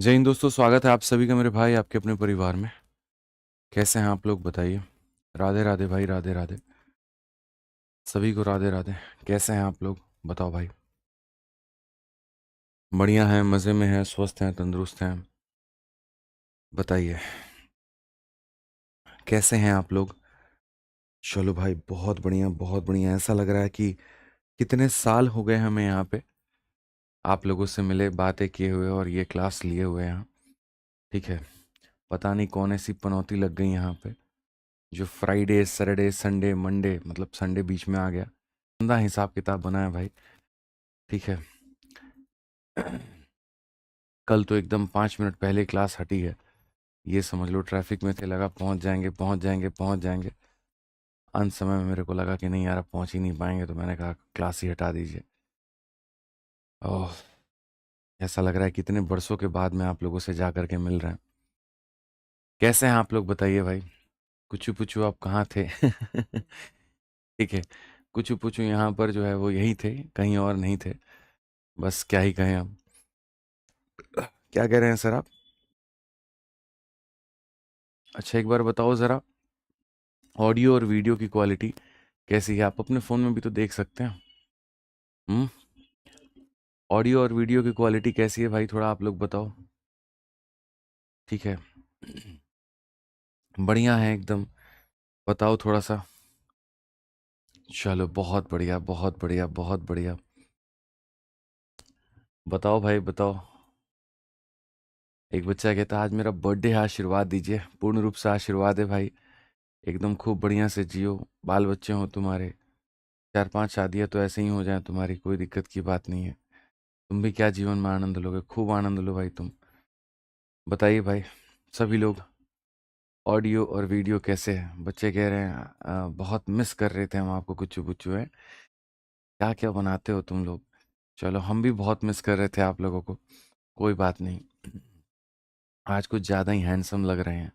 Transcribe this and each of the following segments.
जय हिंद दोस्तों, स्वागत है आप सभी का मेरे भाई आपके अपने परिवार में। कैसे हैं आप लोग बताइए। राधे राधे भाई, राधे राधे। सभी को राधे राधे। कैसे हैं आप लोग बताओ भाई। बढ़िया हैं, मज़े में हैं, स्वस्थ हैं, तंदुरुस्त हैं। बताइए कैसे हैं आप लोग। चलो भाई, बहुत बढ़िया बहुत बढ़िया। ऐसा लग रहा है कि कितने साल हो गए हमें यहाँ पे आप लोगों से मिले, बातें किए हुए और ये क्लास लिए हुए यहाँ। ठीक है। पता नहीं कौन ऐसी पनौती लग गई यहाँ पे जो फ्राइडे सैटरडे संडे मंडे, मतलब संडे बीच में आ गया। गंदा हिसाब किताब बना है भाई। ठीक है। कल तो एकदम 5 मिनट पहले क्लास हटी है। ये समझ लो ट्रैफिक में थे, लगा पहुंच जाएंगे पहुंच जाएंगे पहुंच जाएंगे। अंत समय में मेरे को लगा कि नहीं यार, अब पहुंच ही नहीं पाएंगे, तो मैंने कहा क्लास ही हटा दीजिए। ओह, ऐसा लग रहा है कितने बरसों के बाद में आप लोगों से जा करके मिल रहे हैं। कैसे हैं आप लोग बताइए भाई। कुछ पुचू आप कहाँ थे। ठीक है। कुछ पुचू यहाँ पर जो है वो यही थे, कहीं और नहीं थे। बस क्या ही कहें अब। क्या कह रहे हैं सर आप। अच्छा एक बार बताओ ज़रा, ऑडियो और वीडियो की क्वालिटी कैसी है। आप अपने फ़ोन में भी तो देख सकते हैं। हम्म। ऑडियो और वीडियो की क्वालिटी कैसी है भाई, थोड़ा आप लोग बताओ। ठीक है। बढ़िया है एकदम। बताओ थोड़ा सा। चलो बहुत बढ़िया बहुत बढ़िया बहुत बढ़िया। बताओ भाई बताओ। एक बच्चा कहता आज मेरा बर्थडे है, आशीर्वाद दीजिए। पूर्ण रूप से आशीर्वाद है भाई। एकदम खूब बढ़िया से जियो। बाल बच्चे हो तुम्हारे, 4-5 शादियां तो ऐसे ही हो जाए तुम्हारी, कोई दिक्कत की बात नहीं है। तुम भी क्या जीवन में आनंद लोगे, खूब आनंद लो भाई तुम। बताइए भाई। सभी लोग ऑडियो और वीडियो कैसे है। बच्चे कह रहे हैं बहुत मिस कर रहे थे हम आपको, कुछ बुच्चू है। क्या क्या बनाते हो तुम लोग। चलो हम भी बहुत मिस कर रहे थे आप लोगों को। कोई बात नहीं। आज कुछ ज़्यादा ही हैंडसम लग रहे हैं।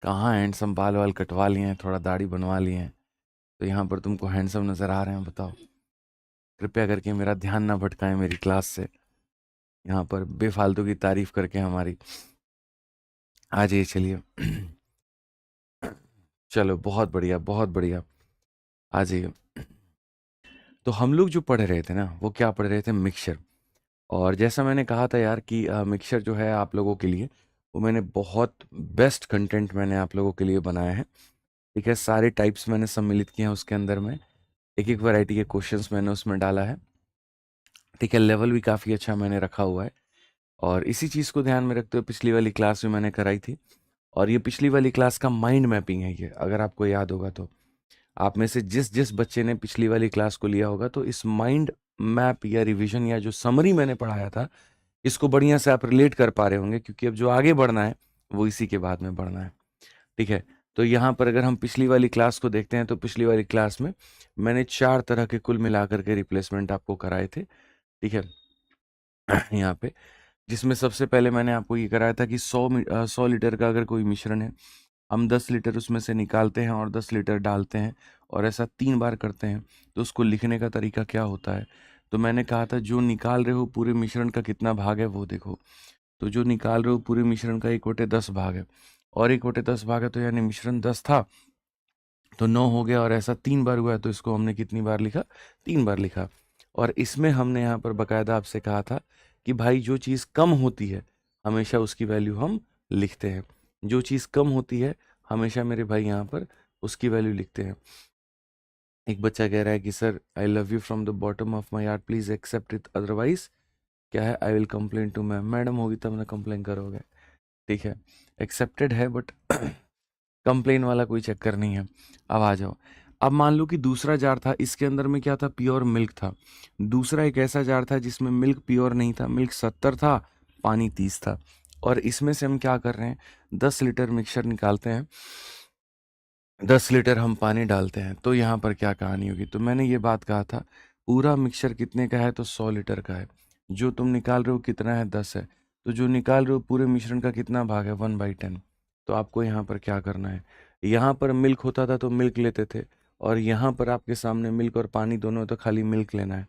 कहाँ हैंडसम, बाल वाल कटवा लिए हैं, थोड़ा दाढ़ी बनवा लिए हैं, तो यहाँ पर तुमको हैंडसम नज़र आ रहे हैं बताओ। कृपया करके मेरा ध्यान ना भटकाएं मेरी क्लास से, यहाँ पर बेफालतू की तारीफ करके हमारी। आ जाइए चलिए। चलो बहुत बढ़िया बहुत बढ़िया। आ जाइए। तो हम लोग जो पढ़ रहे थे ना, वो क्या पढ़ रहे थे, मिक्सचर। और जैसा मैंने कहा था यार कि मिक्सचर जो है आप लोगों के लिए, वो मैंने बहुत बेस्ट कंटेंट मैंने आप लोगों के लिए बनाया है। ठीक है। सारे टाइप्स मैंने सम्मिलित किए हैं उसके अंदर में। एक एक वैरायटी के क्वेश्चंस मैंने उसमें डाला है। ठीक है। लेवल भी काफ़ी अच्छा मैंने रखा हुआ है। और इसी चीज़ को ध्यान में रखते हुए पिछली वाली क्लास में मैंने कराई थी। और ये पिछली वाली क्लास का माइंड मैपिंग है ये, अगर आपको याद होगा तो। आप में से जिस जिस बच्चे ने पिछली वाली क्लास को लिया होगा, तो इस माइंड मैप या रिवीजन या जो समरी मैंने पढ़ाया था, इसको बढ़िया से आप रिलेट कर पा रहे होंगे, क्योंकि अब जो आगे बढ़ना है वो इसी के बाद में बढ़ना है। ठीक है। तो यहाँ पर अगर हम पिछली वाली क्लास को देखते हैं, तो पिछली वाली क्लास में मैंने 4 तरह के कुल मिलाकर के रिप्लेसमेंट आपको कराए थे। ठीक है। यहाँ पे जिसमें सबसे पहले मैंने आपको ये कराया था कि 100 लीटर का अगर कोई मिश्रण है, हम 10 लीटर उसमें से निकालते हैं और 10 लीटर डालते हैं, और ऐसा 3 बार करते हैं, तो उसको लिखने का तरीका क्या होता है। तो मैंने कहा था जो निकाल रहे हो पूरे मिश्रण का कितना भाग है वो देखो। तो जो निकाल रहे हो पूरे मिश्रण का 1/10 भाग है, और 1/10 भाग है, तो यानी मिश्रण 10 था तो 9 हो गया, और ऐसा 3 बार हुआ है, तो इसको हमने कितनी बार लिखा, 3 बार लिखा। और इसमें हमने यहाँ पर बकायदा आपसे कहा था कि भाई जो चीज़ कम होती है हमेशा उसकी वैल्यू हम लिखते हैं। जो चीज़ कम होती है हमेशा मेरे भाई यहाँ पर उसकी वैल्यू लिखते हैं। एक बच्चा कह रहा है कि sir I love you from the bottom of my heart, please accept it, otherwise क्या है, I will complain to ma'am. Madam होगी तब ना कंप्लेन करोगे। ठीक है। एक्सेप्टेड है, बट कंप्लेन वाला कोई चक्कर नहीं है। अब आ जाओ। अब मान लो कि दूसरा जार था, इसके अंदर में क्या था, प्योर मिल्क था। दूसरा एक ऐसा जार था जिसमें मिल्क प्योर नहीं था, मिल्क 70 था, पानी 30 था। और इसमें से हम क्या कर रहे हैं, 10 लीटर मिक्सचर निकालते हैं, 10 लीटर हम पानी डालते हैं, तो यहाँ पर क्या कहानी होगी। तो मैंने ये बात कहा था, पूरा मिक्सचर कितने का है, तो 100 लीटर का है। जो तुम निकाल रहे हो कितना है, 10 है। तो जो निकाल रहे हो पूरे मिश्रण का कितना भाग है, 1/10। तो आपको यहाँ पर क्या करना है, यहाँ पर मिल्क होता था तो मिल्क लेते थे, और यहाँ पर आपके सामने मिल्क और पानी दोनों है, तो खाली मिल्क लेना है।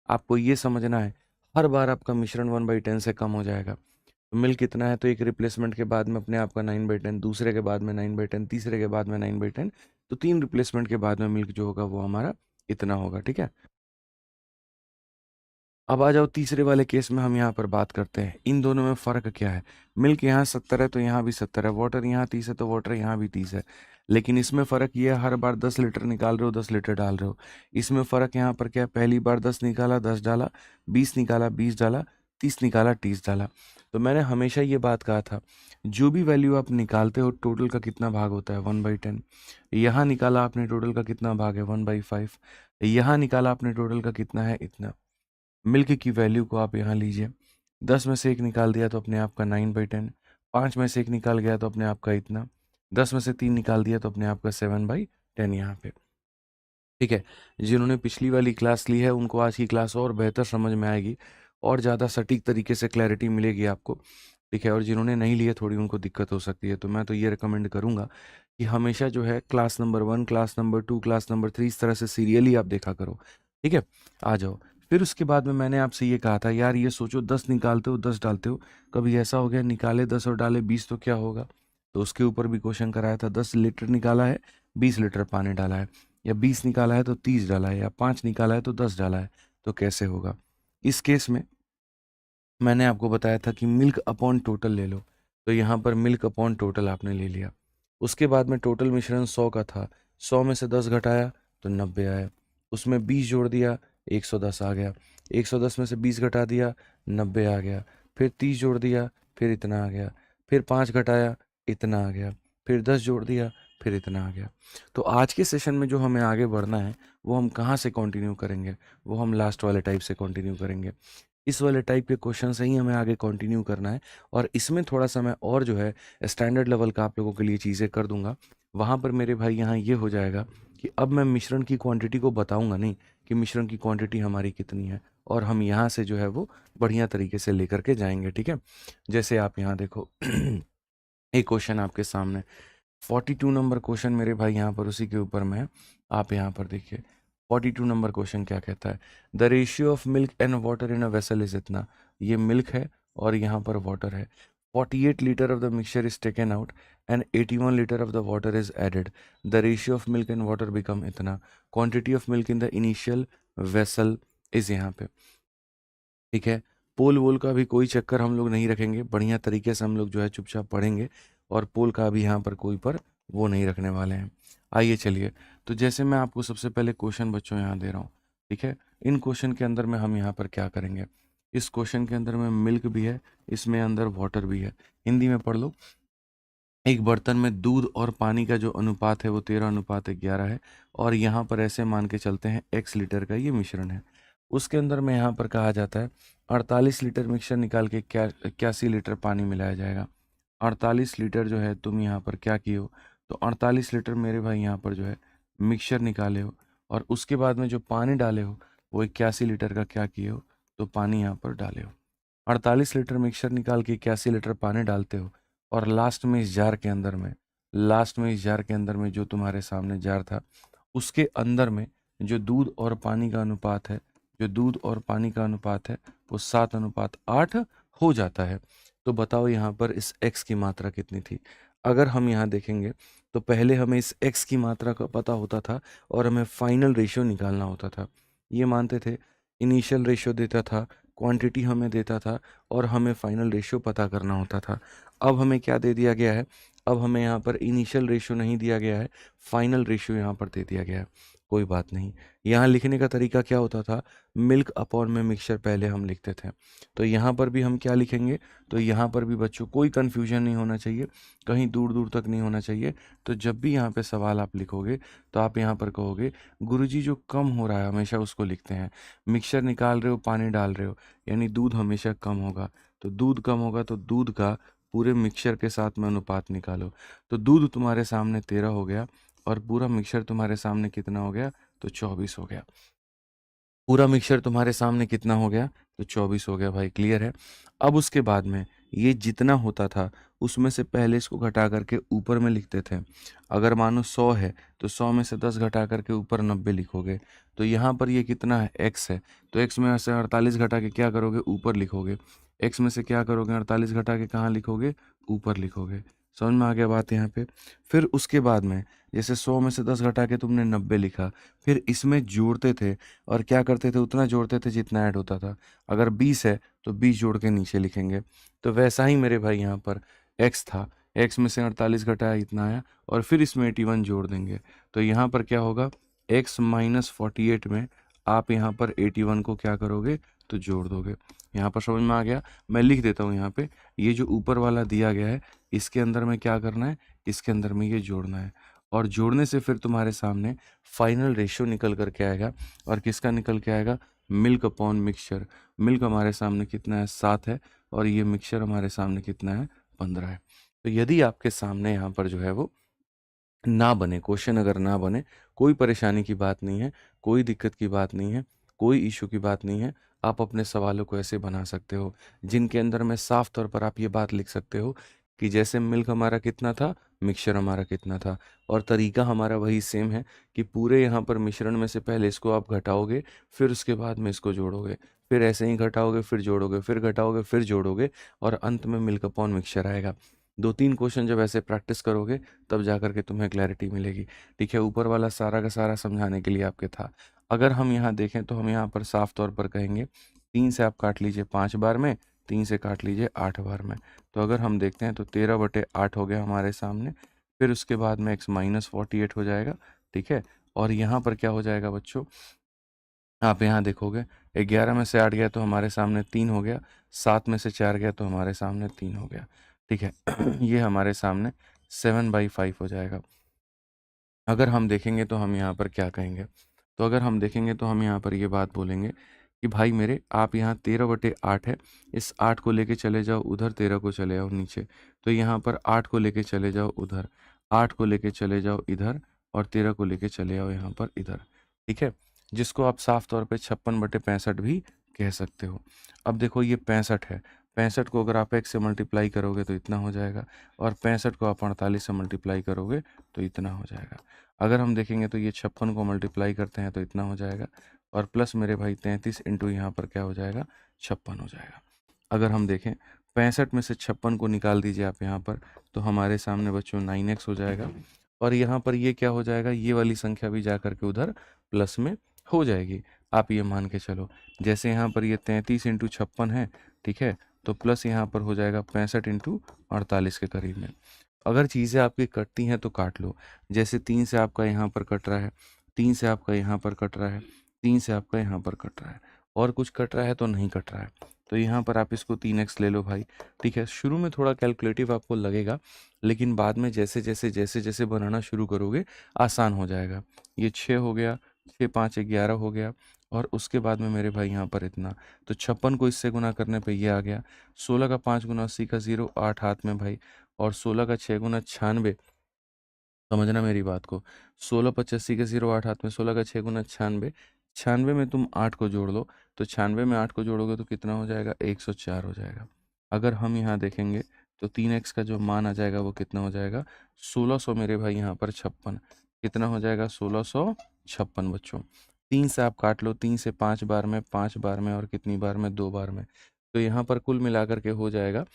आपको ये समझना है हर बार आपका मिश्रण 1/10 से कम हो जाएगा। तो मिल्क कितना है, तो एक रिप्लेसमेंट के बाद में अपने आप का 9/10, दूसरे के बाद में 9/10, तीसरे के बाद में 9/10, तो 3 रिप्लेसमेंट के बाद में मिल्क जो होगा वो हमारा इतना होगा, ठीक है। अब आ जाओ तीसरे वाले केस में, हम यहाँ पर बात करते हैं इन दोनों में फ़र्क क्या है। मिल्क यहाँ 70 है तो यहाँ भी 70 है, वाटर यहाँ 30 है तो वाटर यहाँ भी 30 है, लेकिन इसमें फ़र्क ये है हर बार 10 लीटर निकाल रहे हो 10 लीटर डाल रहे हो। इसमें फ़र्क यहाँ पर क्या है, पहली बार 10 निकाला 10 डाला, 20 निकाला 20 डाला, 30 निकाला 30 डाला। तो मैंने हमेशा ये बात कहा था, जो भी वैल्यू आप निकालते हो टोटल का कितना भाग होता है 1/10। यहाँ निकाला आपने टोटल का कितना भाग है 1/5। यहाँ निकाला आपने टोटल का कितना है इतना। मिल्क की वैल्यू को आप यहाँ लीजिए, 10 में से एक निकाल दिया तो अपने आप का 9/10, 5 में से एक निकाल गया तो अपने आप का इतना, 10 में से 3 निकाल दिया तो अपने आप का 7/10 यहाँ पे, ठीक है। जिन्होंने पिछली वाली क्लास ली है उनको आज की क्लास और बेहतर समझ में आएगी और ज़्यादा सटीक तरीके से क्लैरिटी मिलेगी आपको, ठीक है। और जिन्होंने नहीं ली है थोड़ी उनको दिक्कत हो सकती है, तो मैं तो ये रिकमेंड करूँगा कि हमेशा जो है class number 1, class number 2, class number 3 इस तरह से सीरियली आप देखा करो, ठीक है। आ जाओ, फिर उसके बाद में मैंने आपसे ये कहा था यार ये सोचो 10 निकालते हो 10 डालते हो, कभी ऐसा हो गया निकाले 10 और डाले 20 तो क्या होगा। तो उसके ऊपर भी क्वेश्चन कराया था, 10 लीटर निकाला है 20 लीटर पानी डाला है, या 20 निकाला है तो 30 डाला है, या 5 निकाला है तो 10 डाला है, तो कैसे होगा। इस केस में मैंने आपको बताया था कि मिल्क अपॉन टोटल ले लो, तो यहाँ पर मिल्क अपॉन टोटल आपने ले लिया। उसके बाद में टोटल मिश्रण 100 का था, 100 में से 10 घटाया तो 90 आया, उसमें 20 जोड़ दिया 110 आ गया, 110 में से 20 घटा दिया 90 आ गया, फिर 30 जोड़ दिया फिर इतना आ गया, फिर 5 घटाया इतना आ गया, फिर 10 जोड़ दिया फिर इतना आ गया। तो आज के सेशन में जो हमें आगे बढ़ना है वो हम कहाँ से कंटिन्यू करेंगे, वो हम लास्ट वाले टाइप से कंटिन्यू करेंगे। इस वाले टाइप के क्वेश्चन से ही हमें आगे कंटिन्यू करना है, और इसमें थोड़ा सा मैं और जो है स्टैंडर्ड लेवल का आप लोगों के लिए चीज़ें कर दूंगा। वहाँ पर मेरे भाई यहाँ ये हो जाएगा कि अब मैं मिश्रण की क्वांटिटी को बताऊंगा नहीं कि मिश्रण की क्वांटिटी हमारी कितनी है, और हम यहाँ से जो है वो बढ़िया तरीके से लेकर के जाएंगे, ठीक है। जैसे आप यहाँ देखो एक क्वेश्चन आपके सामने 42 नंबर क्वेश्चन मेरे भाई यहाँ पर उसी के ऊपर में है। आप यहाँ पर देखिए 42 नंबर क्वेश्चन क्या कहता है, the ratio of milk and water in a vessel is इतना। ये मिल्क है और यहाँ पर वाटर है। 48 litre of the mixture is taken out and 81 litre of the water is added, the ratio of milk and water become इतना, quantity of milk in the initial vessel is यहाँ पे, ठीक है। पोल वोल का भी कोई चक्कर हम लोग नहीं रखेंगे, बढ़िया तरीके से हम लोग जो है चुपचाप पढ़ेंगे, और पोल का भी यहाँ पर कोई पर वो नहीं रखने वाले हैं। आइए चलिए, तो जैसे मैं आपको सबसे पहले क्वेश्चन बच्चों यहाँ दे रहा हूँ, ठीक है। इन क्वेश्चन के अंदर में हम यहाँ पर क्या करेंगे, इस क्वेश्चन के अंदर में मिल्क भी है, इसमें अंदर वाटर भी है। हिंदी में पढ़ लो, एक बर्तन में दूध और पानी का जो अनुपात है वो 13:11 है, और यहाँ पर ऐसे मान के चलते हैं x लीटर का ये मिश्रण है। उसके अंदर में यहाँ पर कहा जाता है 48 लीटर मिक्सचर निकाल के क्या 81 लीटर पानी मिलाया जाएगा। 48 लीटर जो है तुम यहाँ पर क्या किए हो, तो 48 लीटर मेरे भाई यहाँ पर जो है मिक्सचर निकाले हो, और उसके बाद में जो पानी डाले हो वो 81 लीटर का क्या किए हो, तो पानी यहाँ पर डाले हो। 48 लीटर मिक्सचर निकाल के 81 लीटर पानी डालते हो, और लास्ट में इस जार के अंदर में जो तुम्हारे सामने जार था उसके अंदर में जो दूध और पानी का अनुपात है, जो दूध और पानी का अनुपात है वो 7:8 हो जाता है। तो बताओ यहाँ पर इस x की मात्रा कितनी थी। अगर हम यहाँ देखेंगे तो पहले हमें इस x की मात्रा का पता होता था और हमें फाइनल रेशियो निकालना होता था। ये मानते थे, इनिशियल रेशियो देता था, क्वांटिटी हमें देता था, और हमें फाइनल रेशियो पता करना होता था। अब हमें क्या दे दिया गया है, अब हमें यहाँ पर इनिशियल रेशियो नहीं दिया गया है, फाइनल रेशियो यहाँ पर दे दिया गया है। कोई बात नहीं, यहाँ लिखने का तरीका क्या होता था, मिल्क अपॉन में मिक्सचर पहले हम लिखते थे। तो यहाँ पर भी हम क्या लिखेंगे, तो यहाँ पर भी बच्चों कोई कन्फ्यूजन नहीं होना चाहिए, कहीं दूर दूर तक नहीं होना चाहिए। तो जब भी यहाँ पे सवाल आप लिखोगे तो आप यहाँ पर कहोगे गुरुजी जो कम हो रहा है हमेशा उसको लिखते हैं, मिक्सचर निकाल रहे हो पानी डाल रहे हो यानी दूध हमेशा कम होगा, तो दूध कम होगा तो दूध का पूरे मिक्सचर के साथ में अनुपात निकालो। तो दूध तुम्हारे सामने 13 हो गया, और पूरा मिक्सचर तुम्हारे सामने कितना हो गया, तो 24 हो गया। पूरा मिक्सचर तुम्हारे सामने कितना हो गया, तो 24 हो गया भाई, क्लियर है। अब उसके बाद में ये जितना होता था उसमें से पहले इसको घटा करके ऊपर में लिखते थे। अगर मानो 100 है तो 100 में से 10 घटा करके ऊपर 90 लिखोगे। तो यहाँ पर ये कितना है, x है, तो x में से 48 घटा के क्या करोगे, ऊपर लिखोगे। x में से क्या करोगे, 48 घटा के कहाँ लिखोगे, ऊपर लिखोगे। समझ में आ गया बात यहाँ पे। फिर उसके बाद में जैसे 100 में से 10 घटा के तुमने 90 लिखा, फिर इसमें जोड़ते थे और क्या करते थे, उतना जोड़ते थे जितना ऐड होता था। अगर 20 है तो 20 जोड़ के नीचे लिखेंगे। तो वैसा ही मेरे भाई यहाँ पर x था, x में से 48 घटाया इतना आया और फिर इसमें 81 जोड़ देंगे। तो यहाँ पर क्या होगा, x माइनस 48 में आप यहाँ पर 81 को क्या करोगे, तो जोड़ दोगे। यहाँ पर समझ में आ गया। मैं लिख देता हूँ यहाँ पे, ये जो ऊपर वाला दिया गया है इसके अंदर में क्या करना है, इसके अंदर में ये जोड़ना है और जोड़ने से फिर तुम्हारे सामने फाइनल रेशियो निकल करके आएगा। और किसका निकल के आएगा, मिल्क अपॉन मिक्सचर। मिल्क हमारे सामने कितना है, 7 है और ये मिक्सचर हमारे सामने कितना है, 15 है। तो यदि आपके सामने यहाँ पर जो है वो ना बने क्वेश्चन, अगर ना बने, कोई परेशानी की बात नहीं है, कोई दिक्कत की बात नहीं है, कोई इशू की बात नहीं है। आप अपने सवालों को ऐसे बना सकते हो जिनके अंदर में साफ तौर पर आप ये बात लिख सकते हो कि जैसे मिल्क हमारा कितना था, मिक्सचर हमारा कितना था। और तरीका हमारा वही सेम है कि पूरे यहाँ पर मिश्रण में से पहले इसको आप घटाओगे, फिर उसके बाद में इसको जोड़ोगे, फिर ऐसे ही घटाओगे, फिर जोड़ोगे, फिर घटाओगे, फिर जोड़ोगे और अंत में मिल्क अपॉन मिक्सचर आएगा। 2-3 क्वेश्चन जब ऐसे प्रैक्टिस करोगे तब जा कर के तुम्हें क्लैरिटी मिलेगी। ठीक है, ऊपर वाला सारा का सारा समझाने के लिए आपके था। अगर हम यहाँ देखें तो हम यहाँ पर साफ तौर पर कहेंगे 3 से आप काट लीजिए 5 बार में, 3 से काट लीजिए 8 बार में। तो अगर हम देखते हैं तो 13/8 हो गया हमारे सामने। फिर उसके बाद में x माइनस 48 हो जाएगा। ठीक है, और यहाँ पर क्या हो जाएगा बच्चों, आप यहाँ देखोगे 11 में से 8 गया तो हमारे सामने 3 हो गया, 7 में से 4 गया तो हमारे सामने 3 हो गया। ठीक है ये हमारे सामने 7/5 हो जाएगा। अगर हम देखेंगे तो हम यहाँ पर क्या कहेंगे, तो अगर हम देखेंगे तो हम यहाँ पर ये बात बोलेंगे कि भाई मेरे आप यहाँ 13/8 है, इस 8 को लेके चले जाओ उधर, 13 को चले जाओ नीचे। तो यहाँ पर 8 को लेके चले जाओ उधर, 8 को लेके चले जाओ इधर और 13 को लेके चले जाओ यहाँ पर इधर। ठीक है, जिसको आप साफ तौर पे 56/65 भी कह सकते हो। अब देखो ये 65 है, 65 को अगर आप x से मल्टीप्लाई करोगे तो इतना हो जाएगा और 65 को आप 48 से मल्टीप्लाई करोगे तो इतना हो जाएगा। अगर हम देखेंगे तो ये 56 को मल्टीप्लाई करते हैं तो इतना हो जाएगा और प्लस मेरे भाई 33 इंटू यहाँ पर क्या हो जाएगा, 56 हो जाएगा। अगर हम देखें 65 में से 56 को निकाल दीजिए आप यहाँ पर, तो हमारे सामने बच्चों 9x हो जाएगा और यहाँ पर ये क्या हो जाएगा, ये वाली संख्या भी जा करके उधर प्लस में हो जाएगी। आप ये मान के चलो, जैसे यहाँ पर ये 33 इंटू 56 है, ठीक है, तो प्लस यहाँ पर हो जाएगा 65 इंटू 48 के करीब में। अगर चीज़ें आपकी कटती हैं तो काट लो, जैसे 3 से आपका यहाँ पर कट रहा है, 3 से आपका यहाँ पर कट रहा है, 3 से आपका यहाँ पर कट रहा है और कुछ कट रहा है तो नहीं कट रहा है, तो यहाँ पर आप इसको 3x ले लो भाई। ठीक है, शुरू में थोड़ा कैलकुलेटिव आपको लगेगा, लेकिन बाद में जैसे जैसे जैसे जैसे बनाना शुरू करोगे आसान हो जाएगा। ये 6 हो गया, 6 5 11 हो गया और उसके बाद में मेरे भाई यहाँ पर इतना, तो 56 को इससे गुना करने पे ये आ गया। 16 का 5 गुना 80 का 0, 8 हाथ में भाई, और 16 का 6 गुना 96, समझना मेरी बात को, 16 85 के 0, 8 हाथ में, 16 का 6 गुना 96, 96 में तुम 8 को जोड़ लो, तो 96 में 8 को जोड़ोगे तो कितना हो जाएगा, 104 हो जाएगा। अगर हम यहाँ देखेंगे तो 3x का जो मान आ जाएगा वो कितना हो जाएगा, 1600 मेरे भाई यहाँ पर 56, कितना हो जाएगा, 1656 बच्चों। 3 से आप काट लो, 3 से 5 बार में, 5 बार में और कितनी बार में, 2 बार में, तो यहाँ पर कुल मिलाकर के हो जाएगा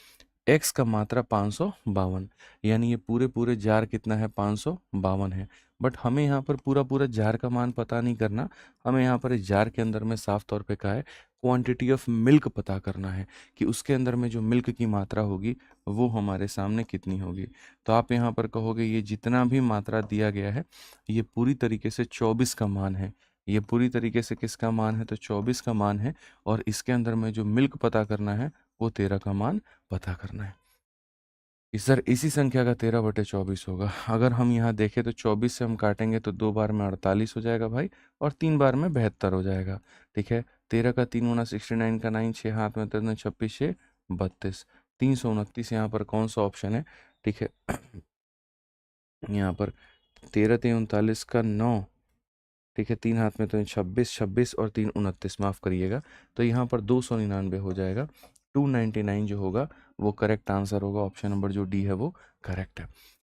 x का मात्रा 552, यानी ये पूरे पूरे जार कितना है, 552 है। बट हमें यहाँ पर पूरा पूरा जार का मान पता नहीं करना, हमें यहाँ पर इस जार के अंदर में साफ तौर पे क्या है, क्वांटिटी ऑफ मिल्क पता करना है कि उसके अंदर में जो मिल्क की मात्रा होगी वो हमारे सामने कितनी होगी। तो आप यहाँ पर कहोगे ये जितना भी मात्रा दिया गया है ये पूरी तरीके से 24 का मान है, ये पूरी तरीके से किसका मान है, तो 24 का मान है और इसके अंदर में जो मिल्क पता करना है वो 13 का मान पता करना है। सर इसी संख्या का 13/24 होगा। अगर हम यहाँ देखें तो 24 से हम काटेंगे तो 2 बार में 48 हो जाएगा भाई और 3 बार में 72 हो जाएगा। ठीक है, 13 का 3 गुना 69 का 9, 6 हाथ में 3 26 6 32, 329 यहाँ पर कौन सा ऑप्शन है। ठीक है यहाँ पर 13 3 39 का 9, ठीक है, 3 हाथ में तो 26 26 और 3 29, माफ़ करिएगा, तो यहाँ पर 299 हो जाएगा। 299 जो होगा वो करेक्ट आंसर होगा, ऑप्शन नंबर जो डी है वो करेक्ट है।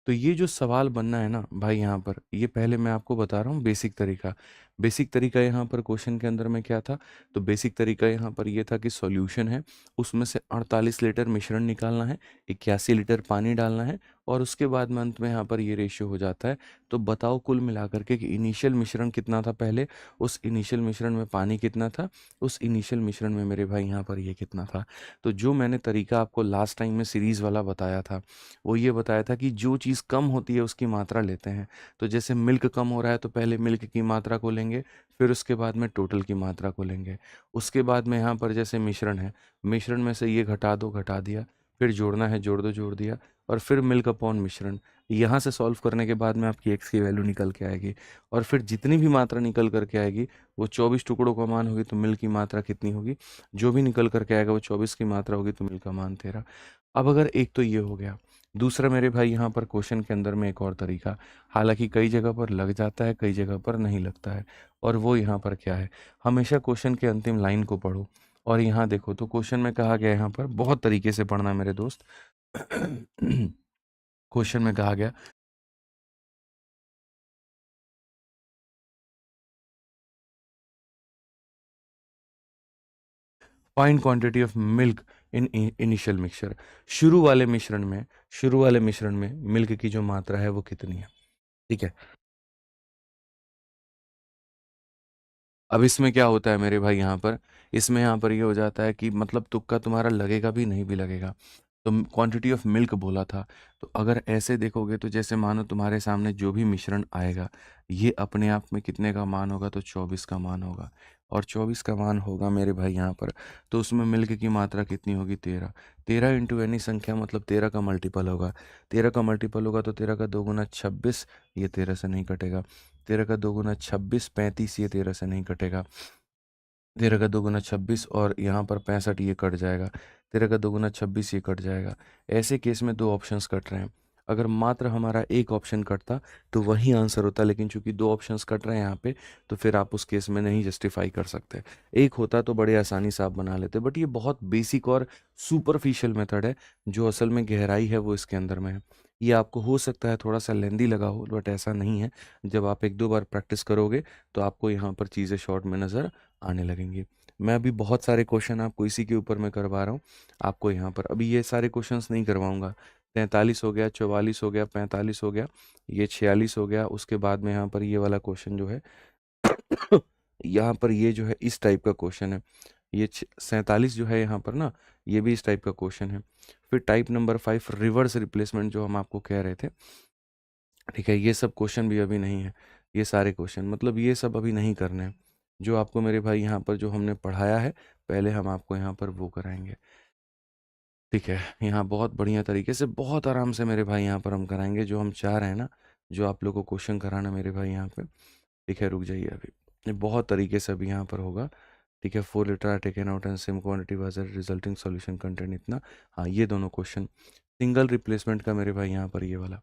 तो ये जो सवाल बनना है ना भाई, यहाँ पर ये पहले मैं आपको बता रहा हूँ बेसिक तरीका। बेसिक तरीका यहाँ पर क्वेश्चन के अंदर में क्या था, तो बेसिक तरीका यहाँ पर ये था कि सॉल्यूशन है, उसमें से 48 लीटर मिश्रण निकालना है, 81 लीटर पानी डालना है और उसके बाद में अंत में यहाँ पर ये रेशियो हो जाता है। तो बताओ कुल मिलाकर के कि इनिशियल मिश्रण कितना था पहले, उस इनिशियल मिश्रण में पानी कितना था, उस इनिशियल मिश्रण में मेरे भाई यहाँ पर ये कितना था। तो जो मैंने तरीका आपको लास्ट टाइम में सीरीज़ वाला बताया था, वो ये बताया था कि जो चीज़ कम होती है उसकी मात्रा लेते हैं। तो जैसे मिल्क कम हो रहा है तो पहले मिल्क की मात्रा को लेंगे, फिर उसके बाद में टोटल की मात्रा को लेंगे। उसके बाद में यहाँ पर जैसे मिश्रण है, मिश्रण में से ये घटा दो, घटा दिया, फिर जोड़ना है, जोड़ दो, जोड़ दिया, और फिर मिल्क अपॉन मिश्रण। यहाँ से सॉल्व करने के बाद में आपकी एक्स की वैल्यू निकल के आएगी, और फिर जितनी भी मात्रा निकल करके आएगी वो 24 टुकड़ों का मान होगी, तो मिल्क की मात्रा कितनी होगी, जो भी निकल करके आएगा वो 24 की मात्रा होगी, तो मिल्क का मान 13। अब अगर एक तो ये हो गया, दूसरा मेरे भाई यहाँ पर क्वेश्चन के अंदर में एक और तरीका, हालांकि कई जगह पर लग जाता है, कई जगह पर नहीं लगता है, और वो यहाँ पर क्या है, हमेशा क्वेश्चन के अंतिम लाइन को पढ़ो। और यहाँ देखो तो क्वेश्चन में कहा गया, यहाँ पर बहुत तरीके से पढ़ना मेरे दोस्त। क्वेश्चन में कहा गया, find quantity of milk in initial mixture. शुरू वाले मिश्रण में मिल्क की जो मात्रा है वो कितनी है, ठीक है। अब इसमें क्या होता है मेरे भाई, यहाँ पर ये हो जाता है कि मतलब तुक्का तुम्हारा लगेगा भी, नहीं भी लगेगा। तो क्वांटिटी ऑफ मिल्क बोला था, तो अगर ऐसे देखोगे तो जैसे मानो तुम्हारे सामने जो भी मिश्रण आएगा, ये अपने आप में कितने का मान होगा, तो 24 का मान होगा। और 24 का मान होगा मेरे भाई यहाँ पर, तो उसमें मिल्क की मात्रा कितनी होगी, 13। 13 इंटू एनी संख्या मतलब 13 का मल्टीपल होगा। 13 का मल्टीपल होगा तो 13 का 2 गुना 26, ये 13 से नहीं कटेगा। 13 का 2 गुना 26 35, ये 13 से नहीं कटेगा। 13 का 2 गुना 26 और यहाँ पर 65, ये कट जाएगा। 13 का 2 गुना 26, ये कट जाएगा। ऐसे केस में दो ऑप्शंस कट रहे हैं। अगर मात्र हमारा एक ऑप्शन कटता तो वही आंसर होता, लेकिन चूंकि दो ऑप्शंस कट रहे हैं यहाँ पे, तो फिर आप उस केस में नहीं जस्टिफाई कर सकते। एक होता तो बड़े आसानी से आप बना लेते, बट ये बहुत बेसिक और सुपरफिशियल मेथड है, जो असल में गहराई है वो इसके अंदर में है। ये आपको हो सकता है थोड़ा सा लेंदी लगा हो, बट ऐसा नहीं है। जब आप एक दो बार प्रैक्टिस करोगे तो आपको यहाँ पर चीज़ें शॉर्ट में नज़र आने लगेंगी। मैं अभी बहुत सारे क्वेश्चन आपको इसी के ऊपर मैं करवा रहा हूँ। आपको यहाँ पर अभी ये सारे क्वेश्चंस नहीं करवाऊंगा। 43 हो गया, 44 हो गया, 45 हो गया, ये 46 हो गया। उसके बाद में यहाँ पर ये वाला क्वेश्चन जो है यहाँ पर ये जो है इस टाइप का क्वेश्चन है। ये 47 जो है यहाँ पर ना, ये भी इस टाइप का क्वेश्चन है। फिर टाइप नंबर 5 रिवर्स रिप्लेसमेंट जो हम आपको कह रहे थे, ठीक है, ये सब क्वेश्चन भी अभी नहीं है। ये सारे क्वेश्चन मतलब ये सब अभी नहीं करने हैं। जो आपको मेरे भाई यहाँ पर जो हमने पढ़ाया है, पहले हम आपको यहाँ पर वो कराएंगे, ठीक है। यहाँ बहुत बढ़िया तरीके से, बहुत आराम से मेरे भाई यहाँ पर हम कराएंगे जो हम चाह रहे हैं ना, जो आप लोगों को क्वेश्चन कराना मेरे भाई यहाँ पे, ठीक है। रुक जाइए अभी, ये बहुत तरीके से अभी यहाँ पर होगा, ठीक है। 4 litre are taken out and same quantity was resulting solution content इतना। हाँ, ये दोनों क्वेश्चन सिंगल रिप्लेसमेंट का मेरे भाई यहाँ पर ये वाला।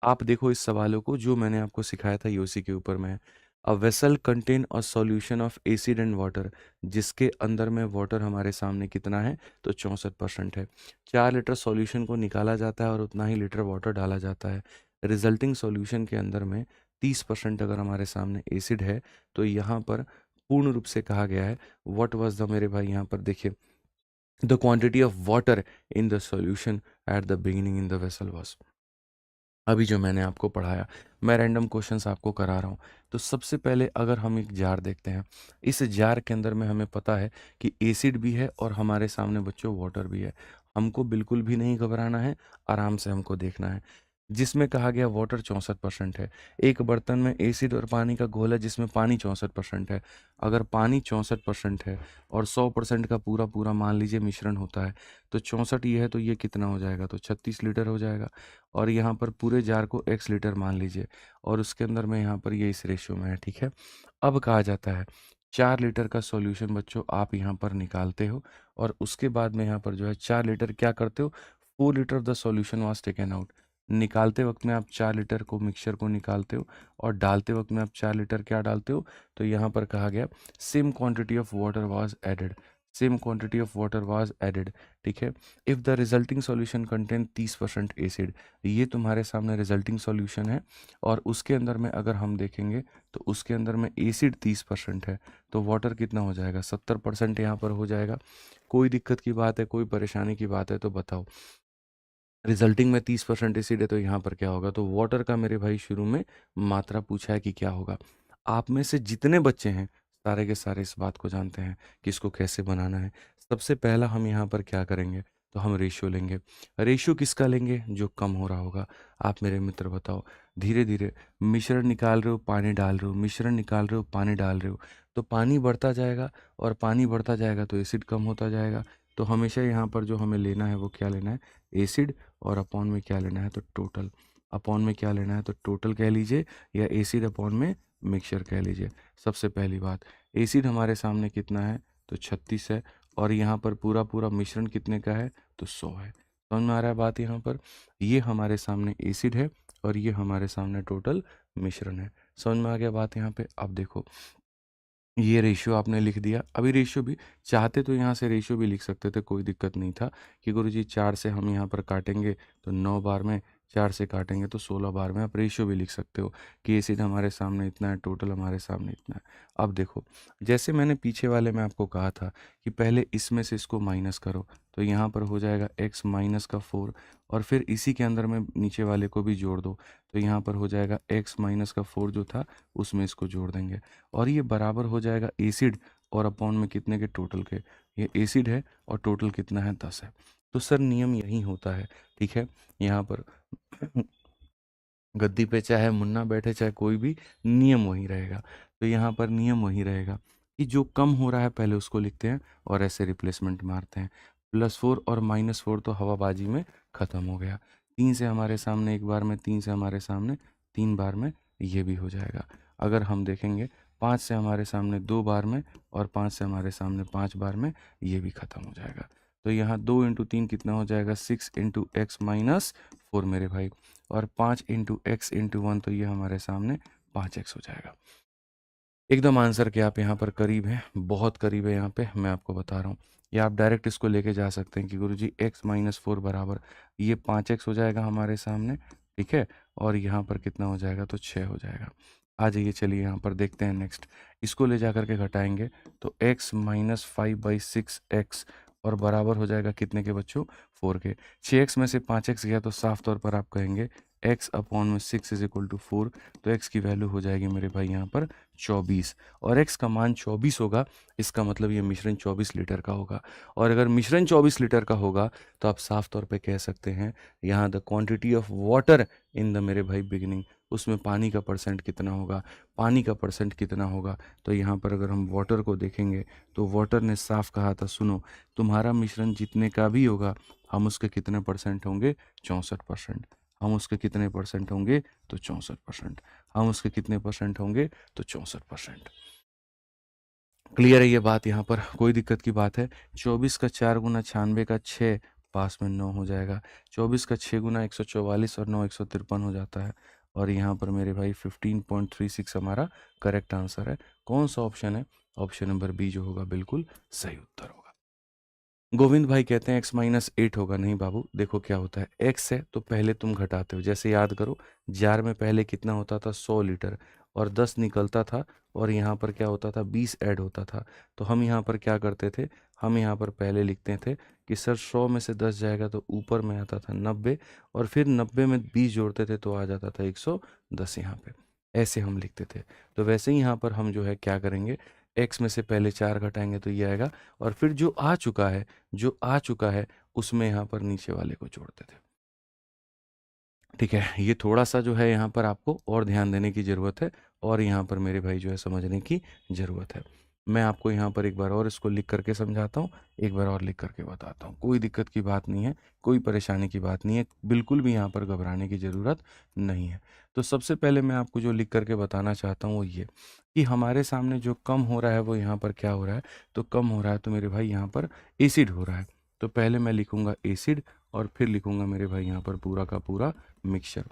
आप देखो इस सवालों को, जो मैंने आपको सिखाया था यूसी के ऊपर में। A vessel contain a solution of acid and water, जिसके अंदर में वाटर हमारे सामने कितना है, तो 64% है। 4 लीटर सॉल्यूशन को निकाला जाता है और उतना ही लीटर वाटर डाला जाता है। रिजल्टिंग सॉल्यूशन के अंदर में 30% अगर हमारे सामने एसिड है, तो यहाँ पर पूर्ण रूप से कहा गया है व्हाट वाज द, मेरे भाई यहाँ पर देखिए, the quantity of water in the solution at the beginning in the vessel was. अभी जो मैंने आपको पढ़ाया, मैं रैंडम क्वेश्चंस आपको करा रहा हूँ। तो सबसे पहले अगर हम एक जार देखते हैं, इस जार के अंदर में हमें पता है कि एसिड भी है और हमारे सामने बच्चों वाटर भी है। हमको बिल्कुल भी नहीं घबराना है, आराम से हमको देखना है। जिसमें कहा गया वाटर 64% है, एक बर्तन में एसिड और पानी का घोल है जिसमें पानी 64% है। अगर पानी 64% है और 100% का पूरा पूरा मान लीजिए मिश्रण होता है, तो 64 ये है तो ये कितना हो जाएगा, तो 36 लीटर हो जाएगा। और यहाँ पर पूरे जार को x लीटर मान लीजिए, और उसके अंदर में यहाँ पर ये इस रेशियो में है, ठीक है। अब कहा जाता है 4 लीटर का सॉल्यूशन बच्चों आप यहाँ पर निकालते हो, और उसके बाद में यहाँ पर जो है 4 लीटर क्या करते हो, 4 litre the solution was taken out. निकालते वक्त में आप 4 लीटर को मिक्सचर को निकालते हो, और डालते वक्त में आप 4 लीटर क्या डालते हो, तो यहाँ पर कहा गया same quantity of water was added. Same quantity of water was added, ठीक है। If the resulting solution contain 30% acid, ये तुम्हारे सामने रिजल्टिंग सॉल्यूशन है और उसके अंदर में अगर हम देखेंगे तो उसके अंदर में एसिड 30% है, तो वाटर कितना हो जाएगा, 70% यहाँ पर हो जाएगा। कोई दिक्कत की बात है, कोई परेशानी की बात है तो बताओ। रिजल्टिंग में 30% एसिड है तो यहाँ पर क्या होगा, तो वाटर का मेरे भाई शुरू में मात्रा पूछा है कि क्या होगा। आप में से जितने बच्चे हैं सारे के सारे इस बात को जानते हैं कि इसको कैसे बनाना है। सबसे पहला हम यहाँ पर क्या करेंगे, तो हम रेशियो लेंगे। रेशियो किसका लेंगे, जो कम हो रहा होगा। आप मेरे मित्र बताओ, धीरे धीरे मिश्रण निकाल रहे हो, पानी डाल रहे हो, मिश्रण निकाल रहे हो, पानी डाल रहे हो, तो पानी बढ़ता जाएगा और पानी बढ़ता जाएगा तो एसिड कम होता जाएगा। तो हमेशा यहाँ पर जो हमें लेना है वो क्या लेना है, एसिड, और अपॉन में क्या लेना है, तो टोटल। अपॉन में क्या लेना है, तो टोटल कह लीजिए या एसिड अपॉन में मिक्सचर कह लीजिए। सबसे पहली बात, एसिड हमारे सामने कितना है, तो 36 है, और यहाँ पर पूरा पूरा मिश्रण कितने का है, तो 100 है। समझ में आ रहा है बात यहाँ पर। ये हमारे सामने एसिड है और ये हमारे सामने टोटल मिश्रण है। समझ में आ गया बात यहाँ पे। अब देखो, ये रेशियो आपने लिख दिया। अभी रेशियो भी चाहते तो यहाँ से रेशियो भी लिख सकते थे, कोई दिक्कत नहीं था कि गुरुजी 4 से हम यहाँ पर काटेंगे तो 9 बार में, 4 से काटेंगे तो 16 बार में। आप रेशियो भी लिख सकते हो कि एसिड हमारे सामने इतना है, टोटल हमारे सामने इतना है। अब देखो, जैसे मैंने पीछे वाले में आपको कहा था कि पहले इसमें से इसको माइनस करो, तो यहाँ पर हो जाएगा x माइनस का 4, और फिर इसी के अंदर में नीचे वाले को भी जोड़ दो, तो यहाँ पर हो जाएगा x माइनस का 4 जो था उसमें इसको जोड़ देंगे, और ये बराबर हो जाएगा एसिड और अपॉन में कितने के, टोटल के। ये एसिड है और टोटल कितना है, 10 है। तो सर नियम यही होता है, ठीक है। यहाँ पर गद्दी पे चाहे मुन्ना बैठे चाहे कोई भी, नियम वही रहेगा। तो यहाँ पर नियम वही रहेगा कि जो कम हो रहा है पहले उसको लिखते हैं और ऐसे रिप्लेसमेंट मारते हैं। +4 और -4 तो हवाबाजी में ख़त्म हो गया। 3 से हमारे सामने एक बार में, 3 से हमारे सामने 3 बार में, ये भी हो जाएगा। अगर हम देखेंगे 5 से हमारे सामने 2 बार में और 5 से हमारे सामने 5 बार में, ये भी ख़त्म हो जाएगा। तो यहाँ 2 इंटू 3 कितना हो जाएगा, 6 इंटू एक्स माइनस 4 मेरे भाई, और 5 इंटू एक्स इंटू 1, तो ये हमारे सामने 5x हो जाएगा। एकदम आंसर के आप यहाँ पर करीब हैं, बहुत करीब है यहाँ पे, मैं आपको बता रहा हूँ। या आप डायरेक्ट इसको लेके जा सकते हैं कि गुरुजी x माइनस 4 बराबर, ये 5x हो जाएगा हमारे सामने, ठीक है, और यहाँ पर कितना हो जाएगा, तो 6 हो जाएगा। आ जाइए, चलिए यहाँ पर देखते हैं नेक्स्ट। इसको ले जा करके घटाएंगे तो x माइनस 5/6x, और बराबर हो जाएगा कितने के बच्चों, 4 के। 6x में से 5x गया तो साफ तौर पर आप कहेंगे x अपॉन में 6 इज इक्वल टू 4, तो x की वैल्यू हो जाएगी मेरे भाई यहाँ पर 24, और x का मान 24 होगा, इसका मतलब ये मिश्रण 24 लीटर का होगा। और अगर मिश्रण 24 लीटर का होगा तो आप साफ तौर पे कह सकते हैं यहाँ the quantity of water in the मेरे भाई बिगिनिंग, उसमें पानी का परसेंट कितना होगा, पानी का परसेंट कितना होगा। तो यहाँ पर अगर हम वाटर को देखेंगे तो वाटर ने साफ कहा था, सुनो तुम्हारा मिश्रण जितने का भी होगा, हम उसके कितने परसेंट होंगे, 64%। हम उसके कितने परसेंट होंगे, तो 64%। हम उसके कितने परसेंट होंगे, तो 64%। क्लियर है ये बात, यहाँ पर कोई दिक्कत की बात है। 24 का 4 गुना 96 का 6, पास में 9 हो जाएगा। 24 का 6 गुना 144 और 9 153 हो जाता है, और यहाँ पर मेरे भाई 15.36 हमारा करेक्ट आंसर है। कौन सा ऑप्शन है, ऑप्शन नंबर बी जो होगा बिल्कुल सही उत्तर होगा। गोविंद भाई कहते हैं x माइनस 8 होगा। नहीं बाबू, देखो क्या होता है, x है तो पहले तुम घटाते हो। जैसे याद करो, जार में पहले कितना होता था, 100 लीटर, और 10 निकलता था, और यहाँ पर क्या होता था, 20 ऐड होता था। तो हम यहाँ पर क्या करते थे, हम यहाँ पर पहले लिखते थे कि सर 100 में से 10 जाएगा तो ऊपर में आता था 90, और फिर 90 में 20 जोड़ते थे तो आ जाता था 110 यहाँ पे। ऐसे हम लिखते थे। तो वैसे ही यहाँ पर हम जो है क्या करेंगे, x में से पहले 4 घटाएंगे तो ये आएगा, और फिर जो आ चुका है, जो आ चुका है उसमें यहाँ पर नीचे वाले को जोड़ते थे। ठीक है, ये थोड़ा सा जो है यहाँ पर आपको और ध्यान देने की ज़रूरत है, और यहाँ पर मेरे भाई जो है समझने की ज़रूरत है। मैं आपको यहाँ पर एक बार और इसको लिख करके समझाता हूँ, एक बार और लिख करके बताता हूँ। कोई दिक्कत की बात नहीं है, कोई परेशानी की बात नहीं है, बिल्कुल भी यहाँ पर घबराने की ज़रूरत नहीं है। तो सबसे पहले मैं आपको जो लिख करके बताना चाहता हूँ वो ये कि हमारे सामने जो कम हो रहा है वो यहाँ पर क्या हो रहा है, तो कम हो रहा है तो मेरे भाई यहाँ पर एसिड हो रहा है। तो पहले मैं लिखूँगा एसिड, और फिर लिखूँगा मेरे भाई यहाँ पर पूरा का पूरा मिक्सचर।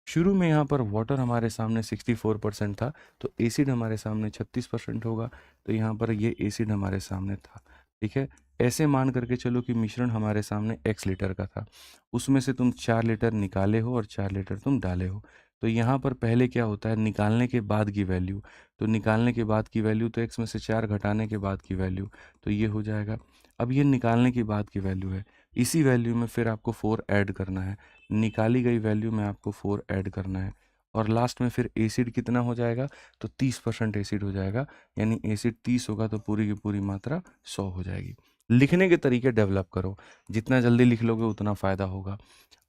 शुरू में यहाँ पर वाटर हमारे सामने 64% था, तो एसिड हमारे सामने 36% होगा। तो यहाँ पर ये एसिड हमारे सामने था, ठीक है। ऐसे मान करके चलो कि मिश्रण हमारे सामने x लीटर का था, उसमें से तुम 4 लीटर निकाले हो और 4 लीटर तुम डाले हो। तो यहाँ पर पहले क्या होता है, निकालने के बाद की वैल्यू, तो निकालने के बाद की वैल्यू तो x में से 4 घटाने के बाद की वैल्यू, तो ये हो जाएगा। अब ये निकालने के बाद की वैल्यू है, इसी वैल्यू में फिर आपको 4 ऐड करना है, निकाली गई वैल्यू में आपको 4 ऐड करना है, और लास्ट में फिर एसिड कितना हो जाएगा, तो 30% एसिड हो जाएगा, यानी एसिड 30 होगा तो पूरी की पूरी मात्रा 100 हो जाएगी। लिखने के तरीके डेवलप करो, जितना जल्दी लिख लोगे उतना फ़ायदा होगा।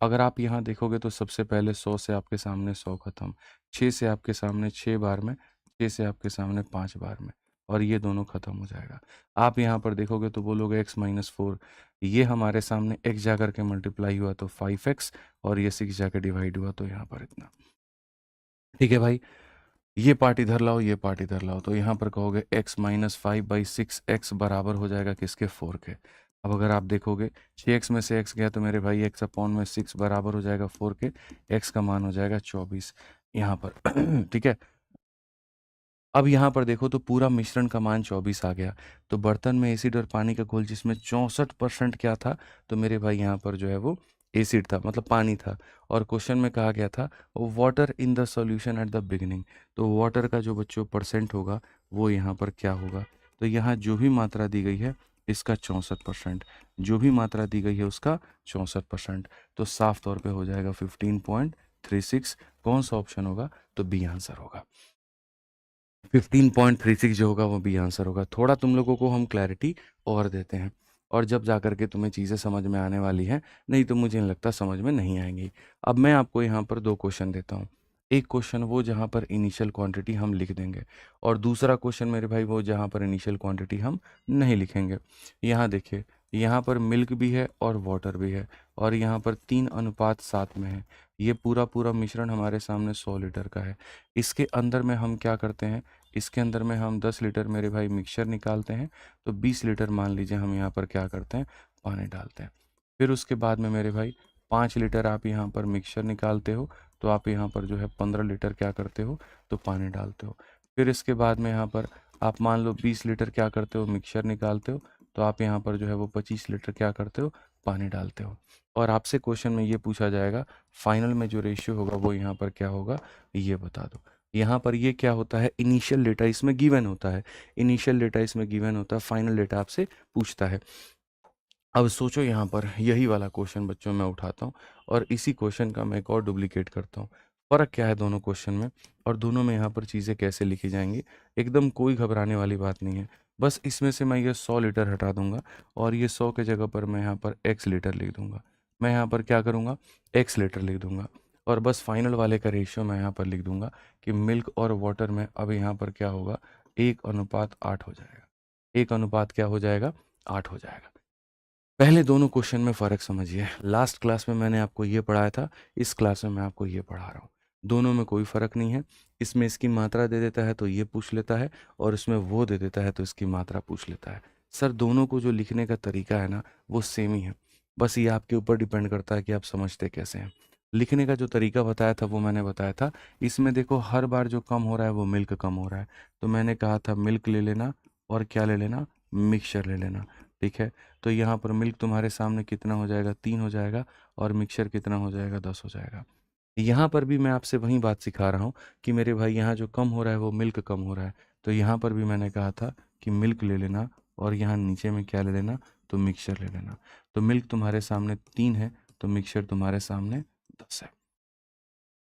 अगर आप यहाँ देखोगे तो सबसे पहले 100 से आपके सामने 100 खत्म, 6 से आपके सामने 6 बार में, 6 से आपके सामने 5 बार में, और ये दोनों खत्म हो जाएगा। आप यहाँ पर देखोगे तो बोलोगे x-4, ये हमारे एक्स जाकर के मल्टीप्लाई हुआ तो 5x, और ये 6 जाकर डिवाइड हुआ तो यहाँ पर इतना। ठीक है भाई, ये पार्ट इधर लाओ, ये पार्ट इधर लाओ, तो यहाँ पर कहोगे x-5/6 x बराबर हो जाएगा किसके, 4 के। अब अगर आप देखोगे 6x में से x गया तो मेरे भाई x/6 बराबर हो जाएगा 4 के, x का मान हो जाएगा 24 यहाँ पर। ठीक है। अब यहाँ पर देखो तो पूरा मिश्रण का मान 24 आ गया, तो बर्तन में एसिड और पानी का घोल जिसमें 64% क्या था, तो मेरे भाई यहाँ पर जो है वो एसिड था, मतलब पानी था। और क्वेश्चन में कहा गया था water in the solution at the beginning, तो वाटर का जो बच्चों परसेंट होगा वो यहाँ पर क्या होगा, तो यहाँ जो भी मात्रा दी गई है इसका 64%, जो भी मात्रा दी गई है उसका 64%, तो साफ तौर पे हो जाएगा 15.36। कौन सा ऑप्शन होगा, तो बी आंसर होगा। 15.36 जो होगा वो बी आंसर होगा। थोड़ा तुम लोगों को हम क्लैरिटी और देते हैं, और जब जा कर के तुम्हें चीज़ें समझ में आने वाली हैं, नहीं तो मुझे नहीं लगता समझ में नहीं आएंगी। अब मैं आपको यहाँ पर 2 क्वेश्चन देता हूँ। एक क्वेश्चन वो जहाँ पर इनिशियल क्वांटिटी हम लिख देंगे, और दूसरा क्वेश्चन मेरे भाई वो जहाँ पर इनिशियल क्वांटिटी हम नहीं लिखेंगे। यहाँ देखिए, यहाँ पर मिल्क भी है और वाटर भी है, और यहाँ पर 3:7 में है। ये पूरा मिश्रण हमारे सामने 100 लीटर का है। इसके अंदर में हम क्या करते हैं, इसके अंदर में हम 10 लीटर मेरे भाई मिक्सचर निकालते हैं, तो 20 लीटर मान लीजिए हम यहाँ पर क्या करते हैं, पानी डालते हैं। फिर उसके बाद में मेरे भाई 5 लीटर आप यहाँ पर मिक्सचर निकालते हो, तो आप यहाँ पर जो है 15 लीटर क्या करते हो, तो पानी डालते हो। फिर इसके बाद में यहाँ पर आप मान लो 20 लीटर क्या करते हो, मिक्सचर निकालते हो, तो आप यहाँ पर जो है वो 25 लीटर क्या करते हो, पानी डालते हो। और आपसे क्वेश्चन में ये पूछा जाएगा फाइनल में जो रेशियो होगा वो यहाँ पर क्या होगा, ये बता दो। यहाँ पर ये क्या होता है, इनिशियल डेटा इसमें गिवन होता है, इनिशियल डेटा इसमें गिवन होता है, फाइनल डेटा आपसे पूछता है। अब सोचो यहाँ पर यही वाला क्वेश्चन बच्चों मैं उठाता हूँ, और इसी क्वेश्चन का मैं एक और डुप्लीकेट करता हूँ। फ़र्क क्या है दोनों क्वेश्चन में, और दोनों में यहाँ पर चीज़ें कैसे लिखी जाएंगी, एकदम कोई घबराने वाली बात नहीं है। बस इसमें से मैं ये 100 लीटर हटा दूंगा, और ये 100 के जगह पर मैं यहाँ पर x लीटर लिख दूंगा। मैं यहाँ पर क्या करूँगा, x लीटर लिख दूंगा, और बस फाइनल वाले का रेशियो मैं यहाँ पर लिख दूंगा कि मिल्क और वाटर में अब यहाँ पर क्या होगा, 1:8 हो जाएगा। 1:8 क्या हो जाएगा, 8 हो जाएगा। पहले दोनों क्वेश्चन में फ़र्क समझिए। लास्ट क्लास में मैंने आपको ये पढ़ाया था, इस क्लास में मैं आपको ये पढ़ा रहा हूँ। दोनों में कोई फ़र्क नहीं है। इसमें इसकी मात्रा दे देता है तो ये पूछ लेता है, और इसमें वो दे देता है तो इसकी मात्रा पूछ लेता है। सर दोनों को जो लिखने का तरीका है ना वो सेम ही है, बस ये आपके ऊपर डिपेंड करता है कि आप समझते कैसे हैं। लिखने का जो तरीका बताया था वो मैंने बताया था। इसमें देखो हर बार जो कम हो रहा है वो मिल्क कम हो रहा है, तो मैंने कहा था मिल्क ले लेना, और क्या ले लेना, मिक्सचर ले लेना। ठीक है। तो यहाँ पर मिल्क तुम्हारे सामने कितना हो जाएगा, 3 हो जाएगा, और मिक्सचर कितना हो जाएगा, 10 हो जाएगा। यहाँ पर भी मैं आपसे वही बात सिखा रहा हूँ कि मेरे भाई यहाँ जो कम हो रहा है वो मिल्क कम हो रहा है, तो यहाँ पर भी मैंने कहा था कि मिल्क ले लेना, और यहाँ नीचे में क्या ले लेना, तो मिक्सचर ले लेना। तो मिल्क तुम्हारे सामने 3 है, तो मिक्सचर तुम्हारे सामने 10 है।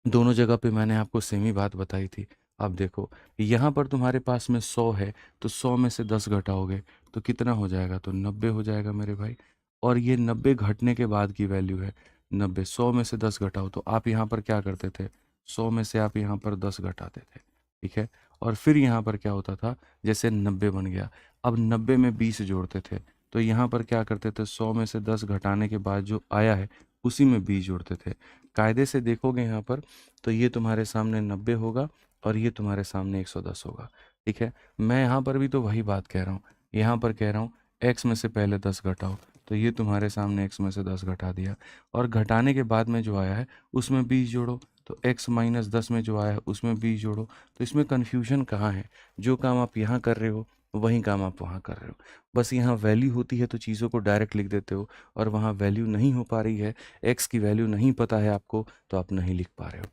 दोनों जगह पे मैंने आपको सेम ही बात बताई थी। अब देखो यहाँ पर तुम्हारे पास में 100 है, तो 100 में से 10 घटाओगे तो कितना हो जाएगा, तो 90 हो जाएगा मेरे भाई। और ये 90 घटने के बाद की वैल्यू है 90। 100 में से 10 घटाओ, तो आप यहाँ पर क्या करते थे, 100 में से आप यहाँ पर 10 घटाते थे। ठीक है। और फिर यहाँ पर क्या होता था, जैसे 90 बन गया, अब 90 में 20 जोड़ते थे, तो यहाँ पर क्या करते थे, 100 में से 10 घटाने के बाद जो आया है उसी में 20 जोड़ते थे। कायदे से देखोगे यहाँ पर, तो ये तुम्हारे सामने 90 होगा, और ये तुम्हारे सामने 110 होगा। ठीक है। मैं यहाँ पर भी तो वही बात कह रहा हूँ, यहाँ पर कह रहा हूँ x में से पहले 10 घटाओ, तो ये तुम्हारे सामने x में से 10 घटा दिया, और घटाने के बाद में जो आया है उसमें 20 जोड़ो, तो x-10 में जो आया है उसमें 20 जोड़ो। तो इसमें कन्फ्यूजन कहाँ है, जो काम आप यहाँ कर रहे हो वही काम आप वहाँ कर रहे हो। बस यहाँ वैल्यू होती है तो चीज़ों को डायरेक्ट लिख देते हो, और वहाँ वैल्यू नहीं हो पा रही है, एक्स की वैल्यू नहीं पता है आपको, तो आप नहीं लिख पा रहे हो।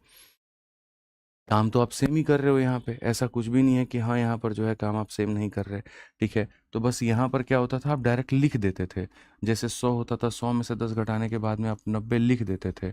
काम तो आप सेम ही कर रहे हो यहाँ पे, ऐसा कुछ भी नहीं है कि हाँ यहाँ पर जो है काम आप सेम नहीं कर रहे। ठीक है, तो बस यहाँ पर क्या होता था, आप डायरेक्ट लिख देते थे। जैसे 100 होता था, 100 में से 10 घटाने के बाद में आप 90 लिख देते थे।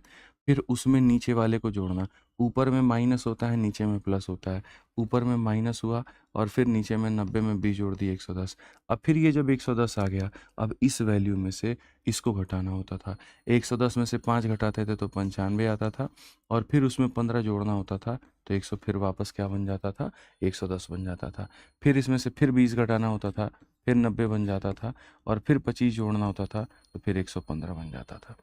फिर उसमें नीचे वाले को जोड़ना, ऊपर में माइनस होता है, नीचे में प्लस होता है। ऊपर में माइनस हुआ और फिर नीचे में 90 में 20 जोड़ दिए 110। अब फिर ये जब 110 आ गया, अब इस वैल्यू में से इसको घटाना होता था। 110 में से 5 घटाते थे तो 95 आता था, और फिर उसमें 15 जोड़ना होता था, तो 100 फिर वापस क्या बन जाता था, 110 बन जाता था। फिर इसमें से फिर 20 घटाना होता था, फिर 90 बन जाता था, और फिर 25 जोड़ना होता था, तो फिर 115 बन जाता था।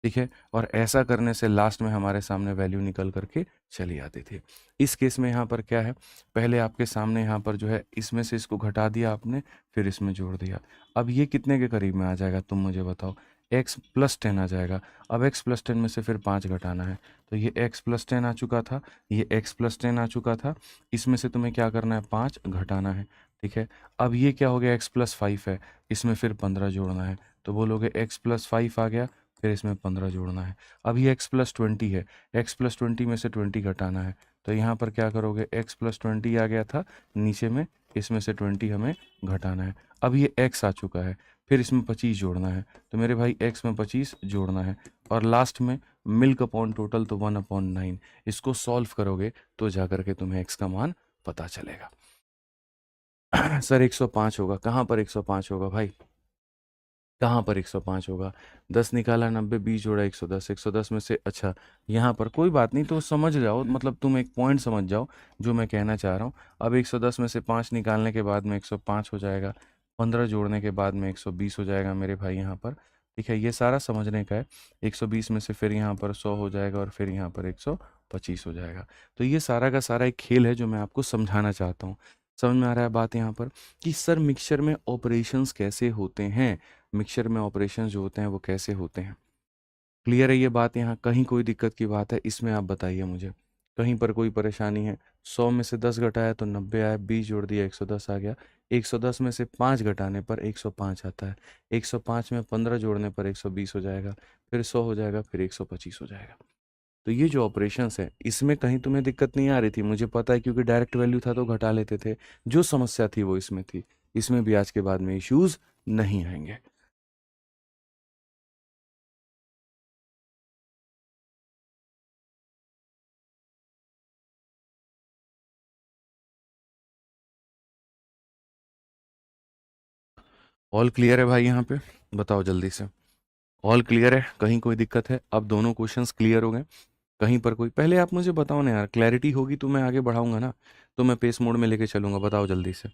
ठीक है, और ऐसा करने से लास्ट में हमारे सामने वैल्यू निकल करके चली आती थी। इस केस में यहाँ पर क्या है, पहले आपके सामने यहाँ पर जो है इसमें से इसको घटा दिया आपने, फिर इसमें जोड़ दिया। अब ये कितने के करीब में आ जाएगा, तुम मुझे बताओ। x प्लस 10 आ जाएगा। अब x प्लस 10 में से फिर 5 घटाना है, तो ये x प्लस 10 आ चुका था, ये x प्लस 10 आ चुका था। इसमें से तुम्हें क्या करना है, 5 घटाना है। ठीक है, अब ये क्या हो गया, x प्लस 5 है, इसमें फिर 15 जोड़ना है, तो बोलोगे x प्लस 5 आ गया, फिर इसमें 15 जोड़ना है। अब ये x प्लस 20 है, x प्लस 20 में से 20 घटाना है, तो यहाँ पर क्या करोगे, x प्लस 20 आ गया था नीचे में, इसमें से 20 हमें घटाना है। अब ये x आ चुका है, फिर इसमें 25 जोड़ना है, तो मेरे भाई x में 25 जोड़ना है, और लास्ट में मिल्क अपॉन टोटल, तो 1/9। इसको सॉल्व करोगे तो जाकर के तुम्हें x का मान पता चलेगा। सर 105 होगा, कहाँ पर 105 होगा भाई, कहाँ पर 105 होगा। 10 निकाला, 90, 20 जोड़ा 110, 110 में से, अच्छा यहाँ पर कोई बात नहीं, तो समझ जाओ, मतलब तुम एक पॉइंट समझ जाओ जो मैं कहना चाह रहा हूँ। अब 110 में से 5 निकालने के बाद में 105 हो जाएगा, 15 जोड़ने के बाद में 120 हो जाएगा मेरे भाई यहाँ पर। ठीक है, ये सारा समझने का है। 120 में से फिर यहाँ पर 100 हो जाएगा, और फिर यहाँ पर 125 हो जाएगा। तो ये सारा का सारा एक खेल है जो मैं आपको समझाना चाहता हूँ। समझ में आ रहा है बात यहाँ पर, कि सर मिक्सचर में ऑपरेशंस कैसे होते हैं, मिक्सचर में ऑपरेशंस जो होते हैं वो कैसे होते हैं। क्लियर है ये बात, यहाँ कहीं कोई दिक्कत की बात है इसमें आप बताइए मुझे, कहीं पर कोई परेशानी है। 100 में से 10 घटाया तो 90 आया, 20 जोड़ दिया 110 आ गया। 110 में से 5 घटाने पर 105 आता है, 105 में 15 जोड़ने पर 120 हो जाएगा, फिर 100 हो जाएगा, फिर 125 हो जाएगा। तो ये जो ऑपरेशंस है इसमें कहीं तुम्हें दिक्कत नहीं आ रही थी, मुझे पता है, क्योंकि डायरेक्ट वैल्यू था तो घटा लेते थे। जो समस्या थी वो इसमें थी, इसमें भी आज के बाद में इश्यूज नहीं आएंगे। ऑल क्लियर है भाई यहाँ पे, बताओ जल्दी से। ऑल क्लियर है, कहीं कोई दिक्कत है, अब दोनों क्वेश्चंस क्लियर हो गए, कहीं पर कोई, पहले आप मुझे बताओ ना यार, क्लैरिटी होगी तो मैं आगे बढ़ाऊंगा ना, तो मैं पेस मोड में लेके चलूंगा, बताओ जल्दी से।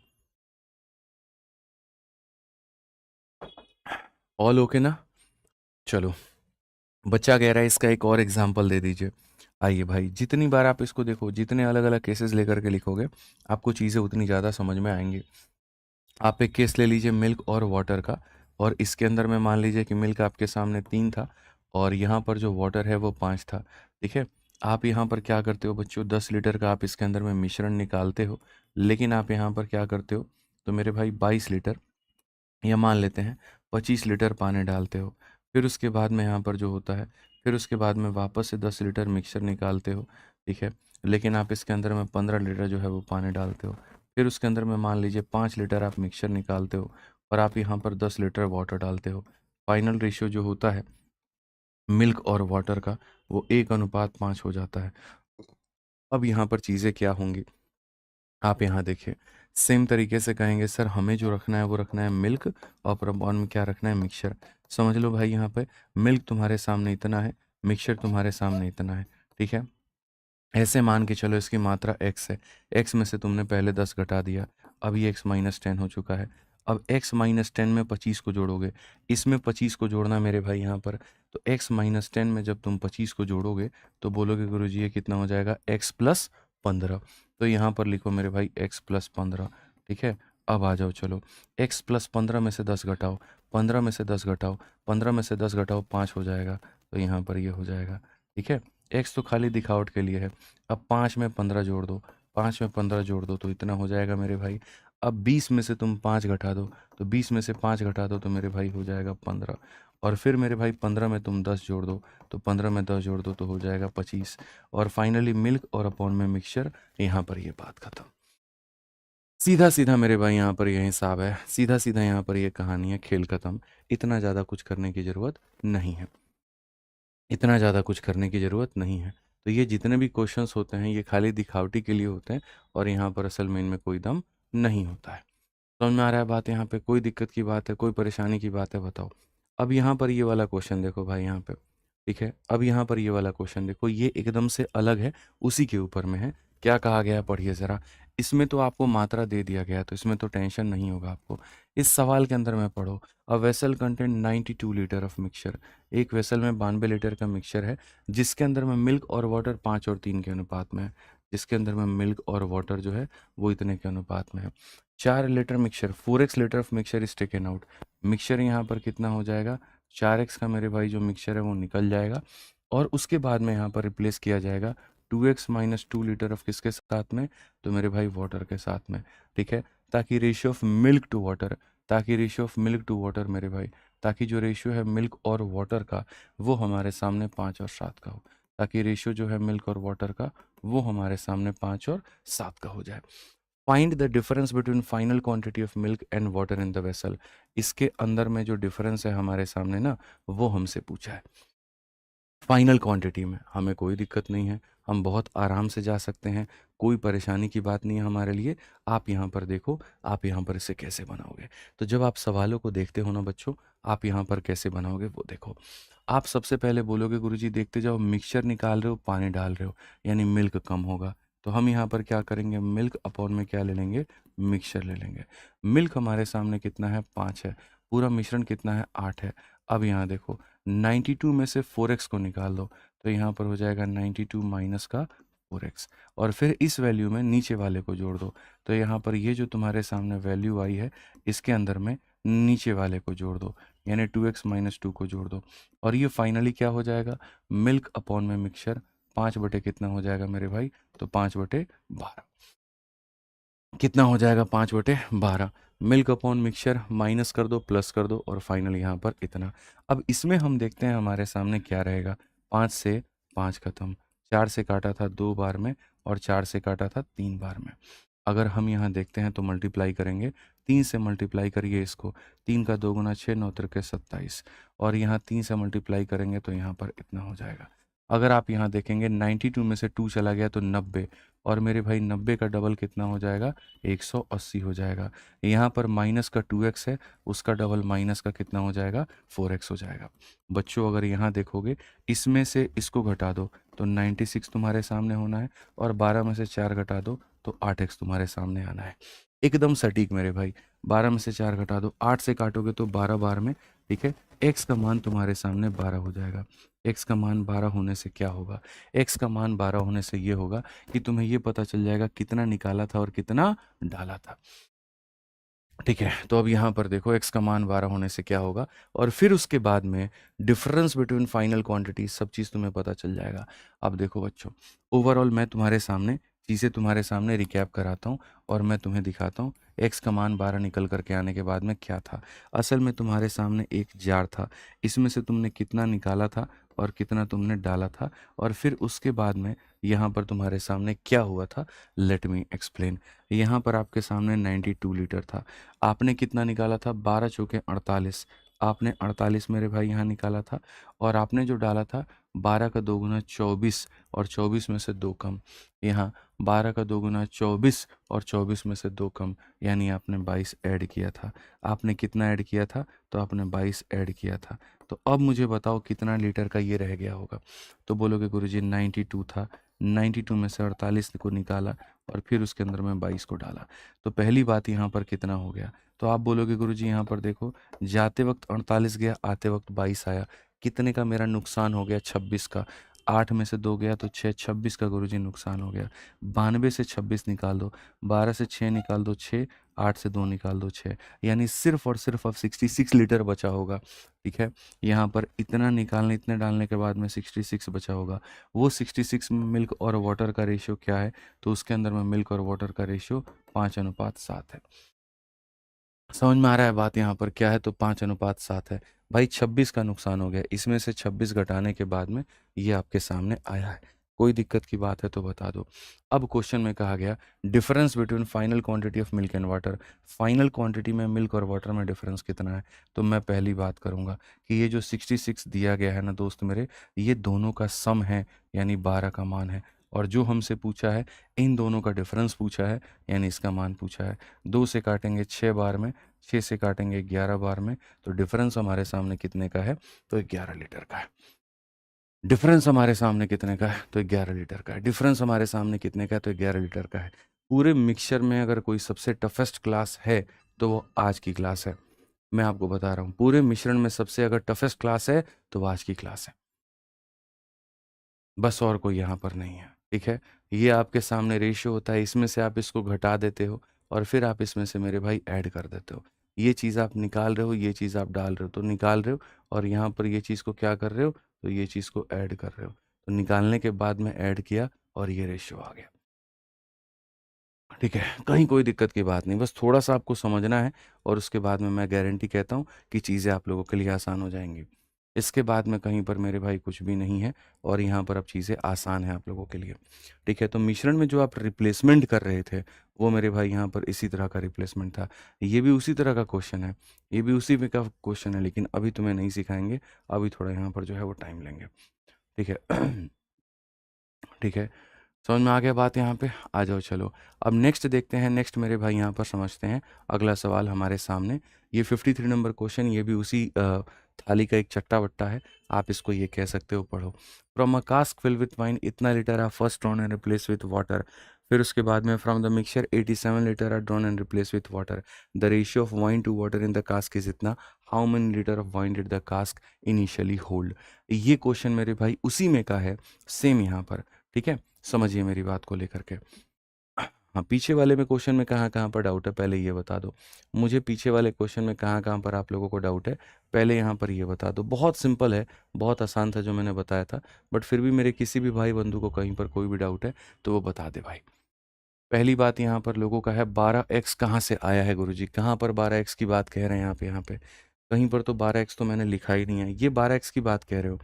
ऑल ओके ना, चलो। बच्चा कह रहा है इसका एक और एग्जाम्पल दे दीजिए। आइए भाई, जितनी बार आप इसको देखो, जितने अलग अलग केसेस लेकर के लिखोगे, आपको चीज़ें उतनी ज़्यादा समझ में आएंगी। आप एक केस ले लीजिए मिल्क और वाटर का, और इसके अंदर में मान लीजिए कि मिल्क आपके सामने 3 था, और यहाँ पर जो वाटर है वो 5 था। ठीक है, आप यहाँ पर क्या करते हो बच्चों, 10 लीटर का आप इसके अंदर में मिश्रण निकालते हो, लेकिन आप यहाँ पर क्या करते हो, तो मेरे भाई 22 लीटर, या मान लेते हैं 25 लीटर पानी डालते हो। फिर उसके बाद में यहाँ पर जो होता है, फिर उसके बाद में वापस से 10 लीटर मिक्सचर निकालते हो। ठीक है, लेकिन आप इसके अंदर में 15 लीटर जो है वो पानी डालते हो। फिर उसके अंदर में मान लीजिए 5 लीटर आप मिक्सचर निकालते हो, और आप यहाँ पर 10 लीटर वाटर डालते हो। फाइनल रेशियो जो होता है मिल्क और वाटर का, वो 1:5 हो जाता है। अब यहाँ पर चीज़ें क्या होंगी, आप यहाँ देखिए, सेम तरीके से कहेंगे सर हमें जो रखना है वो रखना है मिल्क, और प्रॉन में क्या रखना है, मिक्सचर। समझ लो भाई, यहाँ पे मिल्क तुम्हारे सामने इतना है, मिक्सचर तुम्हारे सामने इतना है। ठीक है, ऐसे मान के चलो इसकी मात्रा x है, x में से तुमने पहले 10 घटा दिया, अब ये x-10 हो चुका है। अब x-10 में 25 को जोड़ोगे, इसमें 25 को जोड़ना मेरे भाई यहाँ पर, तो x-10 में जब तुम 25 को जोड़ोगे तो बोलोगे गुरुजी ये कितना हो जाएगा, x प्लस 15। तो यहाँ पर लिखो मेरे भाई x प्लस 15। ठीक है, अब आ जाओ चलो, x प्लस 15 में से 10 घटाओ, 15 में से 10 घटाओ, 15 में से 10 घटाओ, 5 हो जाएगा, तो यहाँ पर ये हो जाएगा। ठीक है, x तो खाली दिखावट के लिए है। अब 5 में 15 जोड़ दो, 5 में 15 जोड़ दो, तो इतना हो जाएगा मेरे भाई। अब 20 में से तुम 5 घटा दो, तो 20 में से 5 घटा दो तो मेरे भाई हो जाएगा 15। और फिर मेरे भाई 15 में तुम 10 जोड़ दो, तो 15 में 10 जोड़ दो तो हो जाएगा 25। और फाइनली मिल्क और अपॉन में मिक्सचर, यहाँ पर ये बात खत्म। सीधा सीधा मेरे भाई यहाँ पर ये हिसाब है, सीधा सीधा यहाँ पर ये कहानी है, खेल खत्म। इतना ज़्यादा कुछ करने की ज़रूरत नहीं है, इतना ज़्यादा कुछ करने की ज़रूरत नहीं है। तो ये जितने भी क्वेश्चंस होते हैं ये खाली दिखावटी के लिए होते हैं, और यहाँ पर असल में इनमें कोई दम नहीं होता है। समझ में आ रहा है बात? यहाँ पे कोई दिक्कत की बात है, कोई परेशानी की बात है, बताओ। अब यहाँ पर ये वाला क्वेश्चन देखो भाई यहाँ पे, ठीक है। अब यहाँ पर ये वाला क्वेश्चन देखो, ये एकदम से अलग है, उसी के ऊपर में है। क्या कहा गया है पढ़िए ज़रा। इसमें तो आपको मात्रा दे दिया गया है, तो इसमें तो टेंशन नहीं होगा आपको। इस सवाल के अंदर में पढ़ो, a vessel content 92 litre of mixture. एक वेसल में 92 लीटर का मिक्सचर है, जिसके अंदर में मिल्क और वाटर 5 और 3 के अनुपात में है। जिसके अंदर में मिल्क और वाटर जो है वो इतने के अनुपात में है। 4 litre mixture, 4x litre of mixture is taken out. Mixture यहाँ पर कितना हो जाएगा, 4x का मेरे भाई जो मिक्सचर है वो निकल जाएगा। और उसके बाद में यहाँ पर रिप्लेस किया जाएगा 2x माइनस 2 लीटर ऑफ किसके साथ में, तो मेरे भाई वाटर के साथ में, ठीक है। ताकि ratio of milk to water, ताकि ratio of milk to water मेरे भाई, ताकि जो रेशियो है मिल्क और वाटर का वो हमारे सामने 5 और 7 का हो, ताकि रेशियो जो है मिल्क और वाटर का वो हमारे सामने 5 और 7 का हो जाए। Find the difference between final quantity of milk and water in the vessel. इसके अंदर में जो डिफरेंस है हमारे सामने ना, वो हमसे पूछा है। फाइनल क्वांटिटी में हमें कोई दिक्कत नहीं है, हम बहुत आराम से जा सकते हैं, कोई परेशानी की बात नहीं है हमारे लिए। आप यहाँ पर देखो, आप यहाँ पर इसे कैसे बनाओगे। तो जब आप सवालों को देखते हो ना बच्चों, आप यहाँ पर कैसे बनाओगे वो देखो। आप सबसे पहले बोलोगे गुरुजी देखते जाओ, मिक्सचर निकाल रहे हो, पानी डाल रहे हो, यानी मिल्क कम होगा। तो हम यहाँ पर क्या करेंगे, मिल्क अपॉन में क्या ले लेंगे, मिक्सचर ले लेंगे। मिल्क हमारे सामने कितना है, 5 है। पूरा मिश्रण कितना है, 8 है। अब यहाँ देखो, 92 में से 4x को निकाल दो, तो यहाँ पर हो जाएगा 92 माइनस का 4x। और फिर इस वैल्यू में नीचे वाले को जोड़ दो, तो यहाँ पर ये जो तुम्हारे सामने वैल्यू आई है इसके अंदर में नीचे वाले को जोड़ दो, यानी 2x माइनस 2 को जोड़ दो। और ये फाइनली क्या हो जाएगा, मिल्क अपॉन में मिक्सचर 5 बटे कितना हो जाएगा मेरे भाई, तो 5 बटे 12। कितना हो जाएगा, 5 बटे 12। मिल्क अपॉन मिक्सचर माइनस कर दो, प्लस कर दो, और फाइनल यहाँ पर इतना। अब इसमें हम देखते हैं हमारे सामने क्या रहेगा। 5 से 5 खत्म, 4 से काटा था 2 बार में, और 4 से काटा था 3 बार में। अगर हम यहाँ देखते हैं तो मल्टीप्लाई करेंगे, 3 से मल्टीप्लाई करिए इसको, 3 का 2 गुना 6, 9 त्रिके 27। और यहाँ 3 से मल्टीप्लाई करेंगे तो यहाँ पर इतना हो जाएगा। अगर आप यहाँ देखेंगे 92 में से 2 चला गया तो 90, और मेरे भाई 90 का डबल कितना हो जाएगा, 180 हो जाएगा। यहाँ पर माइनस का 2x है, उसका डबल माइनस का कितना हो जाएगा, 4x हो जाएगा। बच्चों अगर यहाँ देखोगे, इसमें से इसको घटा दो तो 96 तुम्हारे सामने होना है, और 12 में से 4 घटा दो तो 8x तुम्हारे सामने आना है। एकदम सटीक मेरे भाई। 12 में से 4 घटा दो, 8 से काटोगे तो 12 बार में, ठीक है। x का मान तुम्हारे सामने 12 हो जाएगा। x का मान 12 होने से क्या होगा, x का मान 12 होने से ये होगा कि तुम्हें ये पता चल जाएगा कितना निकाला था और कितना डाला था, ठीक है। तो अब यहाँ पर देखो x का मान 12 होने से क्या होगा, और फिर उसके बाद में डिफरेंस बिटवीन फाइनल क्वांटिटी, सब चीज़ तुम्हें पता चल जाएगा। अब देखो बच्चों, ओवरऑल मैं तुम्हारे सामने चीज़ें तुम्हारे सामने रिकैप कराता हूँ, और मैं तुम्हें दिखाता हूँ x का मान 12 निकल करके आने के बाद में क्या था। असल में तुम्हारे सामने एक जार था, इसमें से तुमने कितना निकाला था और कितना तुमने डाला था, और फिर उसके बाद में यहाँ पर तुम्हारे सामने क्या हुआ था, लेट मी एक्सप्लेन। यहाँ पर आपके सामने 92 लीटर था, आपने कितना निकाला था, 12 चौके 48। आपने 48 मेरे भाई यहाँ निकाला था, और आपने जो डाला था 12 का 2 गुना 24, और 24 में से 2 कम। यहाँ 12 का 2 गुना 24, और 24 में से 2 कम, यानी आपने 22 ऐड किया था। आपने कितना ऐड किया था, तो आपने 22 ऐड किया था। तो अब मुझे बताओ कितना लीटर का ये रह गया होगा। तो बोलोगे गुरुजी 92 था, 92 में से 48 को निकाला, और फिर उसके अंदर में 22 को डाला। तो पहली बात यहाँ पर कितना हो गया, तो आप बोलोगे गुरुजी यहाँ पर देखो, जाते वक्त 48 गया, आते वक्त 22 आया, कितने का मेरा नुकसान हो गया, 26 का। 8 में से 2 गया तो 6, 26 का गुरुजी नुकसान हो गया। 92 से 26 निकाल दो, 12 से 6 निकाल दो 6, 8 से 2 निकाल दो 6, यानी सिर्फ और सिर्फ अब 66 लीटर बचा होगा। ठीक है, यहाँ पर इतना निकालने इतने डालने के बाद में 66 बचा होगा। वो 66 में मिल्क और वाटर का रेशियो क्या है, तो उसके अंदर में मिल्क और वाटर का रेशियो 5:7 है। समझ में आ रहा है बात यहाँ पर क्या है, तो 5:7 है। भाई 26 का नुकसान हो गया, इसमें से 26 घटाने के बाद में ये आपके सामने आया है। कोई दिक्कत की बात है तो बता दो। अब क्वेश्चन में कहा गया difference between final quantity of milk and water. Final quantity में मिल्क और वाटर में डिफरेंस कितना है, तो मैं पहली बात करूँगा कि ये जो 66 दिया गया है ना दोस्त मेरे, ये दोनों का सम है, यानी 12 का मान है। और जो हमसे पूछा है इन दोनों का डिफरेंस पूछा है, यानी इसका मान पूछा है। 2 से काटेंगे 6 बार में, 6 से काटेंगे 11 बार में, तो डिफरेंस हमारे सामने कितने का है, तो 11 लीटर का है। डिफरेंस हमारे सामने कितने का है, तो 11 लीटर का है। डिफरेंस हमारे सामने कितने का है, तो 11 लीटर का है। पूरे मिक्सचर में अगर कोई सबसे टफेस्ट क्लास है तो वो आज की क्लास है। मैं आपको बता रहा हूँ, पूरे मिश्रण में सबसे अगर टफेस्ट क्लास है तो वो आज की क्लास है, बस और कोई यहाँ पर नहीं है। ठीक है, ये आपके सामने रेशियो होता है, इसमें से आप इसको घटा देते हो और फिर आप इसमें से मेरे भाई ऐड कर देते हो। ये चीज़ आप निकाल रहे हो, ये चीज़ आप डाल रहे हो, तो निकाल रहे हो और यहाँ पर ये चीज़ को क्या कर रहे हो, तो ये चीज़ को ऐड कर रहे हो। तो निकालने के बाद में ऐड किया और ये रेशियो आ गया। ठीक है, कहीं कोई दिक्कत की बात नहीं, बस थोड़ा सा आपको समझना है और उसके बाद में मैं गारंटी कहता हूँ कि चीज़ें आप लोगों के लिए आसान हो जाएंगी। इसके बाद में कहीं पर मेरे भाई कुछ भी नहीं है और यहाँ पर अब चीज़ें आसान हैं आप लोगों के लिए। ठीक है, तो मिश्रण में जो आप रिप्लेसमेंट कर रहे थे वो मेरे भाई यहाँ पर इसी तरह का रिप्लेसमेंट था। ये भी उसी तरह का क्वेश्चन है, ये भी उसी में का क्वेश्चन है, लेकिन अभी तुम्हें नहीं सिखाएंगे, अभी थोड़ा यहाँ पर जो है वो टाइम लेंगे। ठीक है ठीक है, समझ में आ गया बात यहाँ पे, आ जाओ चलो। अब नेक्स्ट देखते हैं, नेक्स्ट मेरे भाई यहाँ पर समझते हैं अगला सवाल हमारे सामने। ये 53 नंबर क्वेश्चन, ये भी उसी थाली का एक चट्टा बट्टा है, आप इसको ये कह सकते हो, पढ़ो। From a cask fill with wine इतना litre are first drawn and replace with water. फिर उसके बाद में from the mixture 87 litre are drawn and replace with water. The ratio of wine to water in the cask is इतना, how many litre of wine did the cask initially hold. ये question मेरे भाई उसी में का है, same यहाँ पर। ठीक है, समझिए मेरी बात को लेकर के। हाँ, पीछे वाले में क्वेश्चन में कहाँ कहाँ पर डाउट है पहले ये बता दो मुझे। पीछे वाले क्वेश्चन में कहाँ कहाँ पर आप लोगों को डाउट है, पहले यहाँ पर ये बता दो। बहुत सिंपल है, बहुत आसान था जो मैंने बताया था, बट फिर भी मेरे किसी भी भाई बंधु को कहीं पर कोई भी डाउट है तो वो बता दे भाई। पहली बात यहाँ पर लोगों का है 12x कहाँ से आया है गुरुजी, कहाँ पर 12x की बात कह रहे हैं यहाँ पे कहीं पर तो 12x तो मैंने लिखा ही नहीं है, ये 12x की बात कह रहे हो।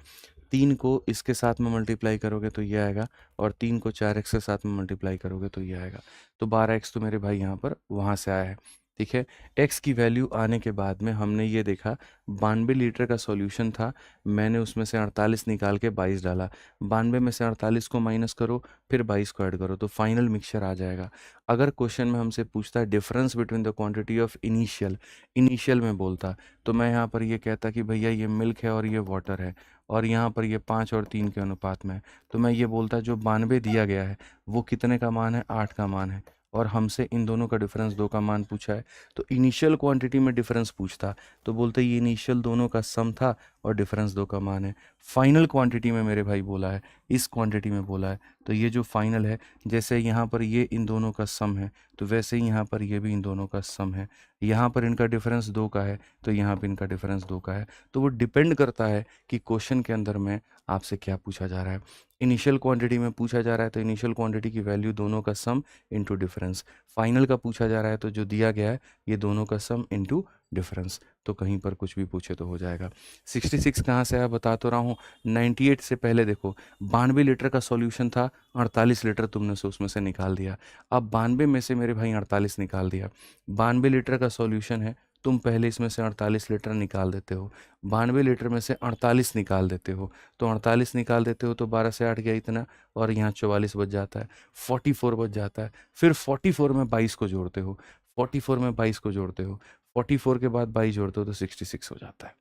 3 को इसके साथ में मल्टीप्लाई करोगे तो ये आएगा, और 3 को 4x के साथ में मल्टीप्लाई करोगे तो ये आएगा। तो 12x तो मेरे भाई यहाँ पर वहाँ से आया है। ठीक है, x की वैल्यू आने के बाद में हमने ये देखा 92 लीटर का सॉल्यूशन था, मैंने उसमें से 48 निकाल के 22 डाला। 92 में से 48 को माइनस करो, फिर 22 को ऐड करो, तो फाइनल मिक्सचर आ जाएगा। अगर क्वेश्चन में हमसे पूछता है difference between the quantity of initial, initial में बोलता, तो मैं यहाँ पर ये कहता कि भैया ये मिल्क है और ये वाटर है, और यहाँ पर ये 5 और 3 के अनुपात में है। तो मैं ये बोलता जो 92 दिया गया है वो कितने का मान है, 8 का मान है, और हमसे इन दोनों का डिफरेंस 2 का मान पूछा है। तो इनिशियल क्वांटिटी में डिफरेंस पूछता तो बोलते ये इनिशियल दोनों का सम था और डिफरेंस 2 का मान है। फाइनल क्वांटिटी में मेरे भाई बोला है, इस क्वांटिटी में बोला है, तो ये जो फाइनल है, जैसे यहाँ पर ये इन दोनों का सम है तो वैसे ही यहाँ पर ये भी इन दोनों का सम है। यहाँ पर इनका डिफरेंस 2 का है तो यहाँ पर इनका डिफरेंस 2 का है। तो वो डिपेंड करता है कि क्वेश्चन के अंदर में आपसे क्या पूछा जा रहा है। इनिशियल क्वांटिटी में पूछा जा रहा है तो इनिशियल क्वांटिटी की वैल्यू दोनों का सम इनटू डिफरेंस। फाइनल का पूछा जा रहा है तो जो दिया गया है ये दोनों का सम इनटू डिफरेंस। तो कहीं पर कुछ भी पूछे तो हो जाएगा। 66 कहाँ से आया बता तो रहा हूँ। 98 से पहले देखो 92 लीटर का सॉल्यूशन था, 48 लीटर तुमने से उसमें से निकाल दिया। अब 92 में से मेरे भाई 48 निकाल दिया। 92 लीटर का सॉल्यूशन है, तुम पहले इसमें से 48 लीटर निकाल देते हो। 92 लीटर में से 48 निकाल देते हो, तो 48 निकाल देते हो तो 12 से 8 गया इतना, और यहाँ 44 बच जाता है, 44 बच जाता है। फिर 44 में 22 को जोड़ते हो, 44 में 22 को जोड़ते हो, 44 के बाद 22 जोड़ते हो तो 66 हो जाता है।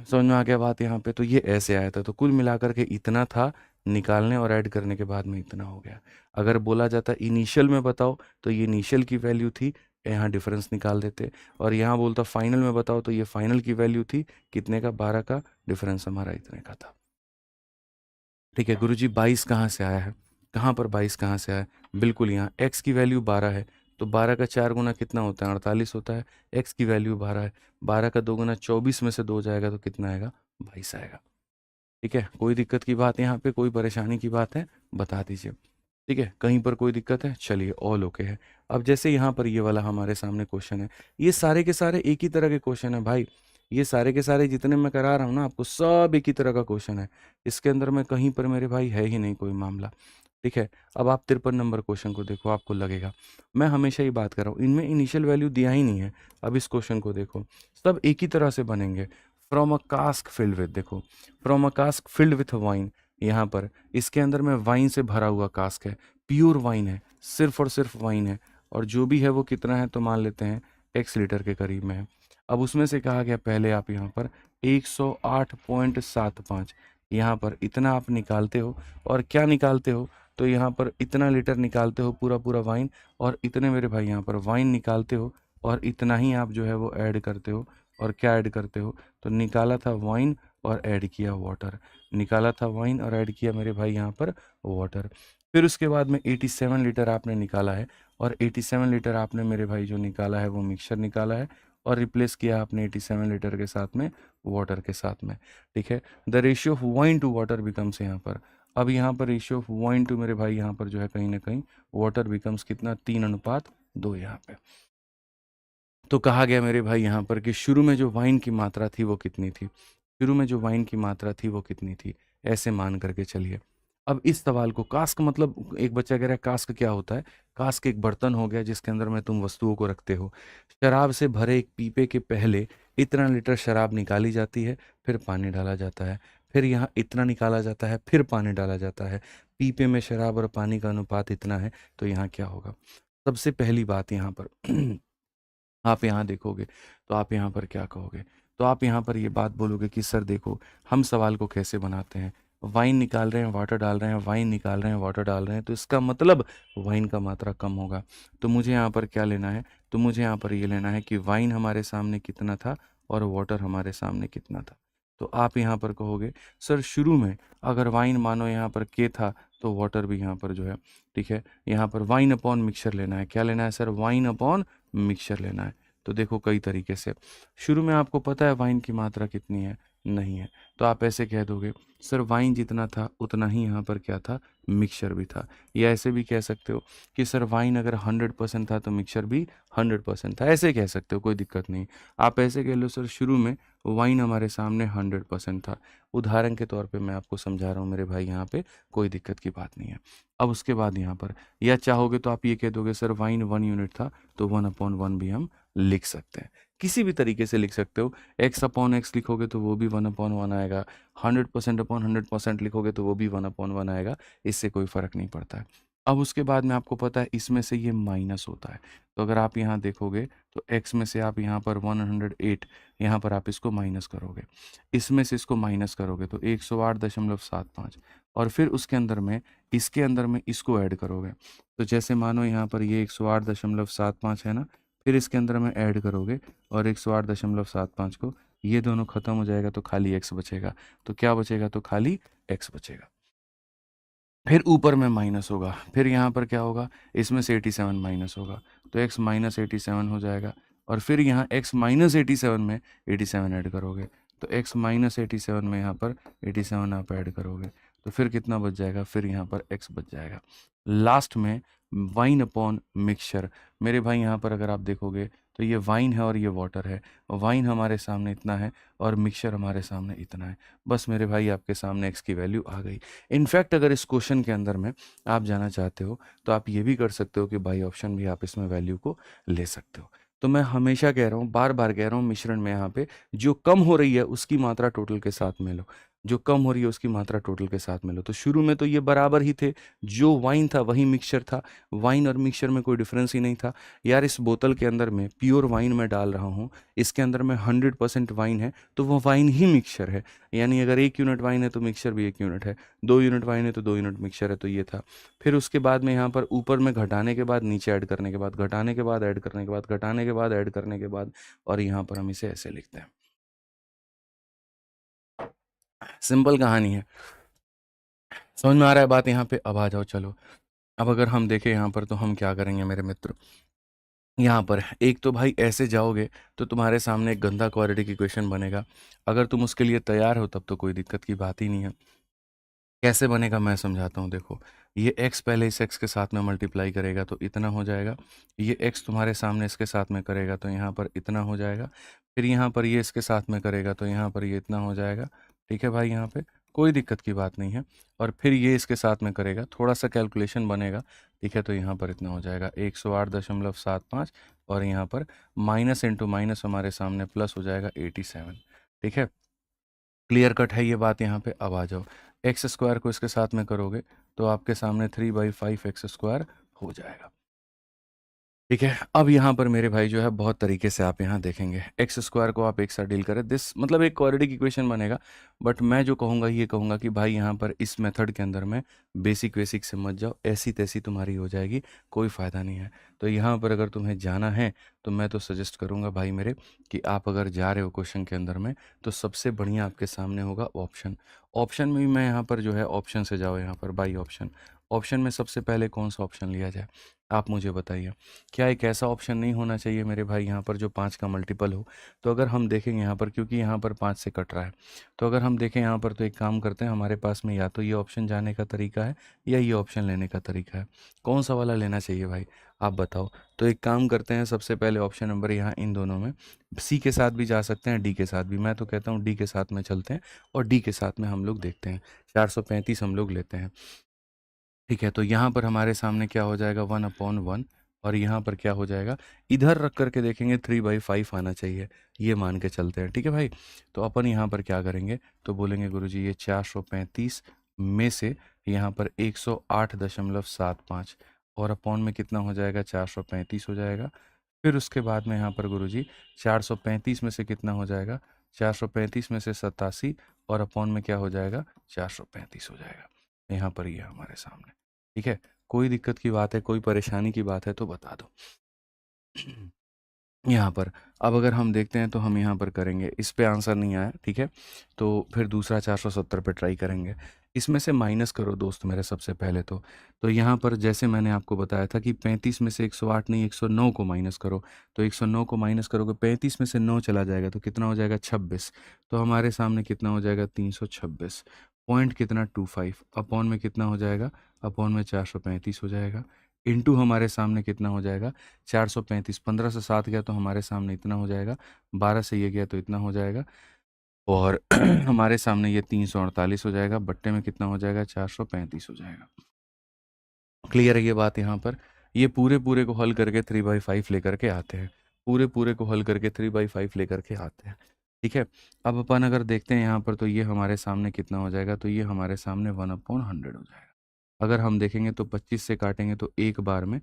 समझ में आ गया बात यहाँ पे। तो ये ऐसे आया था, तो कुल मिलाकर के इतना था, निकालने और ऐड करने के बाद में इतना हो गया। अगर बोला जाता इनिशियल में बताओ तो ये इनिशियल की वैल्यू थी, यहाँ डिफरेंस निकाल देते, और यहाँ बोलता फाइनल में बताओ तो ये फाइनल की वैल्यू थी कितने का, 12 का, डिफरेंस हमारा इतने का था। ठीक है गुरुजी 22 कहाँ से आया है? कहाँ पर 22 कहाँ से आया है? बिल्कुल यहाँ x की वैल्यू 12 है, तो 12 का 4 गुना कितना होता है? 48 होता है। x की वैल्यू 12 है, 12 का 2 गुना 24 में से 2 जाएगा तो कितना आएगा? 22 आएगा। ठीक है, कोई दिक्कत की बात है यहाँ पे, कोई परेशानी की बात है? बता दीजिए। ठीक है, कहीं पर कोई दिक्कत है? चलिए ऑल ओके है। अब जैसे यहाँ पर ये वाला हमारे सामने क्वेश्चन है, ये सारे के सारे एक ही तरह के क्वेश्चन है भाई। ये सारे के सारे जितने मैं करा रहा हूँ ना आपको, सब एक ही तरह का क्वेश्चन है। इसके अंदर में कहीं पर मेरे भाई है ही नहीं कोई मामला। ठीक है, अब आप 53 नंबर क्वेश्चन को देखो, आपको लगेगा मैं हमेशा ही बात कर रहा हूँ, इनमें इनिशियल वैल्यू दिया ही नहीं है। अब इस क्वेश्चन को देखो, सब एक ही तरह से बनेंगे। From a cask filled with, देखो from a cask filled with wine, यहाँ पर इसके अंदर में वाइन से भरा हुआ कास्क है, प्योर वाइन है, सिर्फ और सिर्फ वाइन है, और जो भी है वो कितना है तो मान लेते हैं x लीटर के करीब में है। अब उसमें से कहा गया पहले आप यहाँ पर 108.75, यहाँ पर इतना आप निकालते हो, और क्या निकालते हो तो यहाँ पर इतना लीटर निकालते हो पूरा पूरा वाइन, और इतने मेरे भाई यहाँ पर वाइन निकालते हो, और इतना ही आप जो है वो ऐड करते हो। और क्या ऐड करते हो तो निकाला था वाइन और ऐड किया वाटर, निकाला था वाइन और ऐड किया मेरे भाई यहाँ पर वाटर। फिर उसके बाद में 87 लीटर आपने निकाला है, और 87 लीटर आपने मेरे भाई जो निकाला है वो मिक्सचर निकाला है, और रिप्लेस किया आपने 87 लीटर के साथ में वाटर के साथ में। ठीक है, the ratio of wine to water becomes, यहाँ पर अब यहाँ पर रेशियो ऑफ वाइन टू मेरे भाई यहाँ पर जो है कहीं ना कहीं वाटर बिकम्स कितना? 3:2 यहाँ पे। तो कहा गया मेरे भाई यहाँ पर कि शुरू में जो वाइन की मात्रा थी वो कितनी थी? शुरू में जो वाइन की मात्रा थी वो कितनी थी? ऐसे मान करके चलिए। अब इस सवाल को, कास्क मतलब एक बच्चा कह रहा है कास्क क्या होता है? कास्क एक बर्तन हो गया जिसके अंदर में तुम वस्तुओं को रखते हो। शराब से भरे एक पीपे के पहले इतना लीटर शराब निकाली जाती है, फिर पानी डाला जाता है, फिर यहाँ इतना निकाला जाता है, फिर पानी डाला जाता है। पीपे में शराब और पानी का अनुपात इतना है, तो यहाँ क्या होगा? सबसे पहली बात यहाँ पर आप यहाँ देखोगे तो आप यहाँ पर क्या कहोगे? तो आप यहाँ पर ये बात बोलोगे कि सर देखो हम सवाल को कैसे बनाते हैं, वाइन निकाल रहे हैं वाटर डाल रहे हैं, वाइन निकाल रहे हैं वाटर डाल रहे हैं, तो इसका मतलब वाइन का मात्रा कम होगा। तो मुझे यहाँ पर क्या लेना है? तो मुझे यहाँ पर ये लेना है कि वाइन हमारे सामने कितना था और वाटर हमारे सामने कितना था। तो आप यहाँ पर कहोगे सर शुरू में अगर वाइन मानो यहाँ पर के था, तो वाटर भी यहाँ पर जो है, ठीक है, यहाँ पर वाइन अपॉन मिक्सचर लेना है। क्या लेना है सर? वाइन अपॉन मिक्सचर लेना है। तो देखो कई तरीके से, शुरू में आपको पता है वाइन की मात्रा कितनी है? नहीं है, तो आप ऐसे कह दोगे सर वाइन जितना था उतना ही यहाँ पर क्या था? मिक्सचर भी था। या ऐसे भी कह सकते हो कि सर वाइन अगर 100% था तो मिक्सचर भी 100% था, ऐसे कह सकते हो, कोई दिक्कत नहीं। आप ऐसे कह लो सर शुरू में वाइन हमारे सामने 100% था, उदाहरण के तौर पे मैं आपको समझा रहा हूँ मेरे भाई, यहाँ पे कोई दिक्कत की बात नहीं है। अब उसके बाद यहाँ पर, या चाहोगे तो आप ये कह दोगे सर वाइन 1 यूनिट था, तो 1/1 भी हम लिख सकते हैं, किसी भी तरीके से लिख सकते हो। x/x लिखोगे तो वो भी 1/1 आएगा, 100%/100% लिखोगे तो वो भी 1/1 आएगा, इससे कोई फ़र्क नहीं पड़ता है। अब उसके बाद में आपको पता है इसमें से ये माइनस होता है, तो अगर आप यहाँ देखोगे तो x में से आप यहाँ पर 108, यहाँ पर आप इसको माइनस करोगे, इसमें से इसको माइनस करोगे तो 108.75, और फिर उसके अंदर में इसके अंदर में इसको ऐड करोगे। तो जैसे मानो यहाँ पर ये 108.75 है ना, फिर इसके अंदर में ऐड करोगे और 108.75 को, ये दोनों खत्म हो जाएगा तो खाली x बचेगा। तो क्या बचेगा? तो खाली x बचेगा। फिर ऊपर में माइनस होगा, फिर यहाँ पर क्या होगा? इसमें से 87 माइनस होगा, तो x माइनस 87 हो जाएगा, और फिर यहाँ x माइनस 87 में 87 ऐड करोगे, तो x माइनस 87 में यहाँ पर 87 आप ऐड करोगे, तो फिर कितना बच जाएगा? फिर यहाँ पर x बच जाएगा। लास्ट में वाइन अपॉन मिक्सचर, मेरे भाई यहाँ पर अगर आप देखोगे तो ये वाइन है और ये वाटर है, वाइन हमारे सामने इतना है और मिक्सचर हमारे सामने इतना है। बस मेरे भाई आपके सामने x की वैल्यू आ गई। इनफैक्ट अगर इस क्वेश्चन के अंदर में आप जाना चाहते हो तो आप ये भी कर सकते हो कि बाई ऑप्शन भी आप इसमें वैल्यू को ले सकते हो। तो मैं हमेशा कह रहा हूँ, बार बार कह रहा हूँ, मिश्रण में यहाँ पे जो कम हो रही है उसकी मात्रा टोटल के साथ में लो, जो कम हो रही है उसकी मात्रा टोटल के साथ में लो। तो शुरू में तो ये बराबर ही थे, जो वाइन था वही मिक्सचर था, वाइन और मिक्सचर में कोई डिफरेंस ही नहीं था। यार इस बोतल के अंदर में प्योर वाइन मैं डाल रहा हूँ, इसके अंदर में 100% वाइन है, तो वो वाइन ही मिक्सचर है। यानी अगर 1 यूनिट वाइन है तो मिक्सचर भी 1 यूनिट है, 2 यूनिट वाइन है तो 2 यूनिट मिक्सचर है, तो ये था। फिर उसके बाद में यहाँ पर ऊपर में घटाने के बाद, नीचे ऐड करने के बाद, घटाने के बाद ऐड करने के बाद, घटाने के बाद ऐड करने के बाद, और यहाँ पर हम इसे ऐसे लिखते हैं। सिंपल कहानी है। समझ में आ रहा है बात यहाँ पे? अब आ जाओ चलो। अब अगर हम देखें यहाँ पर तो हम क्या करेंगे मेरे मित्र? यहाँ पर एक तो भाई ऐसे जाओगे तो तुम्हारे सामने एक गंदा क्वाड्रेटिक इक्वेशन बनेगा। अगर तुम उसके लिए तैयार हो तब तो कोई दिक्कत की बात ही नहीं है। कैसे बनेगा मैं समझाता हूँ, देखो। ये x पहले इस x के साथ में मल्टीप्लाई करेगा तो इतना हो जाएगा। ये x तुम्हारे सामने इसके साथ में करेगा तो यहाँ पर इतना हो जाएगा। फिर यहाँ पर ये इसके साथ में करेगा तो यहाँ पर ये इतना हो जाएगा। ठीक है भाई, यहाँ पे कोई दिक्कत की बात नहीं है। और फिर ये इसके साथ में करेगा, थोड़ा सा कैलकुलेशन बनेगा। ठीक है, तो यहाँ पर इतना हो जाएगा 108.75। और यहाँ पर माइनस इंटू माइनस हमारे सामने प्लस हो जाएगा 87। ठीक है, क्लियर कट है ये बात यहाँ पे? अब आ जाओ, एक्स स्क्वायर को इसके साथ में करोगे तो आपके सामने 3/5 x² हो जाएगा। ठीक है, अब यहाँ पर मेरे भाई जो है बहुत तरीके से आप यहाँ देखेंगे, एक्स स्क्वायर को आप एक साथ डील करें, दिस मतलब एक क्वाड्रेटिक इक्वेशन बनेगा। बट मैं जो कहूँगा ये कहूँगा कि भाई यहाँ पर इस मेथड के अंदर में बेसिक वेसिक से मत जाओ, ऐसी तैसी तुम्हारी हो जाएगी, कोई फ़ायदा नहीं है। तो यहाँ पर अगर तुम्हें जाना है तो मैं तो सजेस्ट करूँगा भाई मेरे कि आप अगर जा रहे हो क्वेश्चन के अंदर में तो सबसे बढ़िया आपके सामने होगा ऑप्शन। ऑप्शन में भी मैं यहाँ पर जो है ऑप्शन से जाओ, यहाँ पर बाई ऑप्शन। ऑप्शन में सबसे पहले कौन सा ऑप्शन लिया जाए आप मुझे बताइए। क्या एक ऐसा ऑप्शन नहीं होना चाहिए मेरे भाई यहाँ पर जो 5 का मल्टीपल हो? तो अगर हम देखेंगे यहाँ पर, क्योंकि यहाँ पर 5 से कट रहा है, तो अगर हम देखें यहाँ पर तो एक काम करते हैं, हमारे पास में या तो ये ऑप्शन जाने का तरीका है या ये ऑप्शन लेने का तरीका है। कौन सा वाला लेना चाहिए भाई, आप बताओ? तो एक काम करते हैं, सबसे पहले ऑप्शन नंबर यहाँ इन दोनों में, सी के साथ भी जा सकते हैं, डी के साथ भी। मैं तो कहता हूँ डी के साथ में चलते हैं और डी के साथ में हम लोग देखते हैं। 435 हम लोग लेते हैं। ठीक है, तो यहाँ पर हमारे सामने क्या हो जाएगा, 1/1। और यहाँ पर क्या हो जाएगा, इधर रख करके देखेंगे 3/5 आना चाहिए, ये मान के चलते हैं। ठीक है भाई, तो अपन यहाँ पर क्या करेंगे, तो बोलेंगे गुरुजी ये 435 में से यहाँ पर 108.75 और अपॉन में कितना हो जाएगा, 435 हो जाएगा। फिर उसके बाद में यहाँ पर गुरुजी 435 में से कितना हो जाएगा, 435 में से 87 और अपॉन में क्या हो जाएगा, 435 हो जाएगा। यहाँ पर ये हमारे सामने। ठीक है, कोई दिक्कत की बात है, कोई परेशानी की बात है तो बता दो। यहाँ पर अब अगर हम देखते हैं तो हम यहाँ पर करेंगे, इस पे आंसर नहीं आया, ठीक है, तो फिर दूसरा 470 पे ट्राई करेंगे। इसमें से माइनस करो दोस्त मेरे सबसे पहले तो यहाँ पर जैसे मैंने आपको बताया था कि 35 में से 108 नहीं 109 को माइनस करो। तो 109 को माइनस करोगे, 35 में से 9 चला जाएगा तो कितना हो जाएगा, 26। तो हमारे सामने कितना हो जाएगा, 326। पॉइंट कितना, 25। अपॉन में कितना हो जाएगा, अपॉन में 435 हो जाएगा। इंटू हमारे सामने कितना हो जाएगा, 435। 15 से 7 गया तो हमारे सामने इतना हो जाएगा, 12 से ये गया तो इतना हो जाएगा। और हमारे सामने ये 348 हो जाएगा, बट्टे में कितना हो जाएगा, 435 हो जाएगा। क्लियर है ये बात यहाँ पर? ये पूरे पूरे को हल करके 3/5 लेकर के आते हैं, पूरे पूरे को हल करके 3/5 लेकर के आते हैं। ठीक है, अब अपन अगर देखते हैं यहाँ पर तो ये हमारे सामने कितना हो जाएगा, तो ये हमारे सामने 1/100 हो जाएगा। अगर हम देखेंगे तो 25 से काटेंगे तो एक बार में,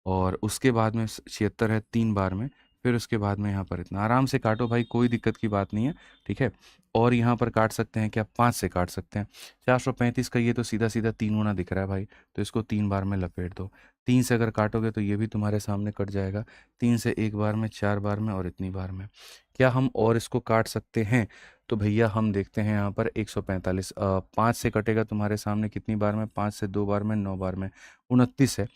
और उसके बाद में 76 है 3 बार में, फिर उसके बाद में यहाँ पर इतना। आराम से काटो भाई, कोई दिक्कत की बात नहीं है। ठीक है, और यहाँ पर काट सकते हैं क्या, 5 से काट सकते हैं। 435 का ये तो सीधा सीधा 3 गुना दिख रहा है भाई, तो इसको 3 बार में लपेट दो। 3 से अगर काटोगे तो ये भी तुम्हारे सामने कट जाएगा। 3 से एक बार में, 4 बार में और इतनी बार में। क्या हम और इसको काट सकते हैं? तो भैया हम देखते हैं यहाँ पर 145, 5 से कटेगा तुम्हारे सामने कितनी बार में, 5 से 2 बार में, 9 बार में, 29 है।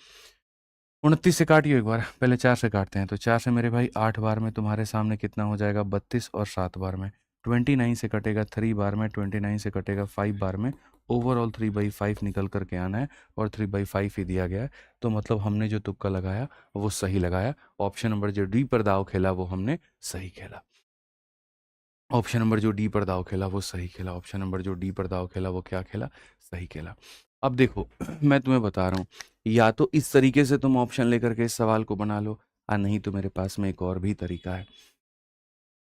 29 से काटियो एक बार, पहले 4 से काटते हैं, तो 4 से मेरे भाई 8 बार में तुम्हारे सामने कितना हो जाएगा, 32 और 7 बार में। 29 से कटेगा 3 बार में, 29 से कटेगा 5 बार में। ओवरऑल 3/5 निकल करके आना है और 3/5 ही दिया गया है। तो मतलब हमने जो तुक्का लगाया वो सही लगाया। ऑप्शन नंबर जो डी पर दाव खेला वो हमने सही खेला। ऑप्शन नंबर जो डी पर दाव खेला वो सही खेला। ऑप्शन नंबर जो डी पर दाव खेला वो क्या खेला, सही खेला। अब देखो मैं तुम्हें बता रहा हूँ, या तो इस तरीके से तुम ऑप्शन लेकर के इस सवाल को बना लो, और नहीं तो मेरे पास में एक और भी तरीका है।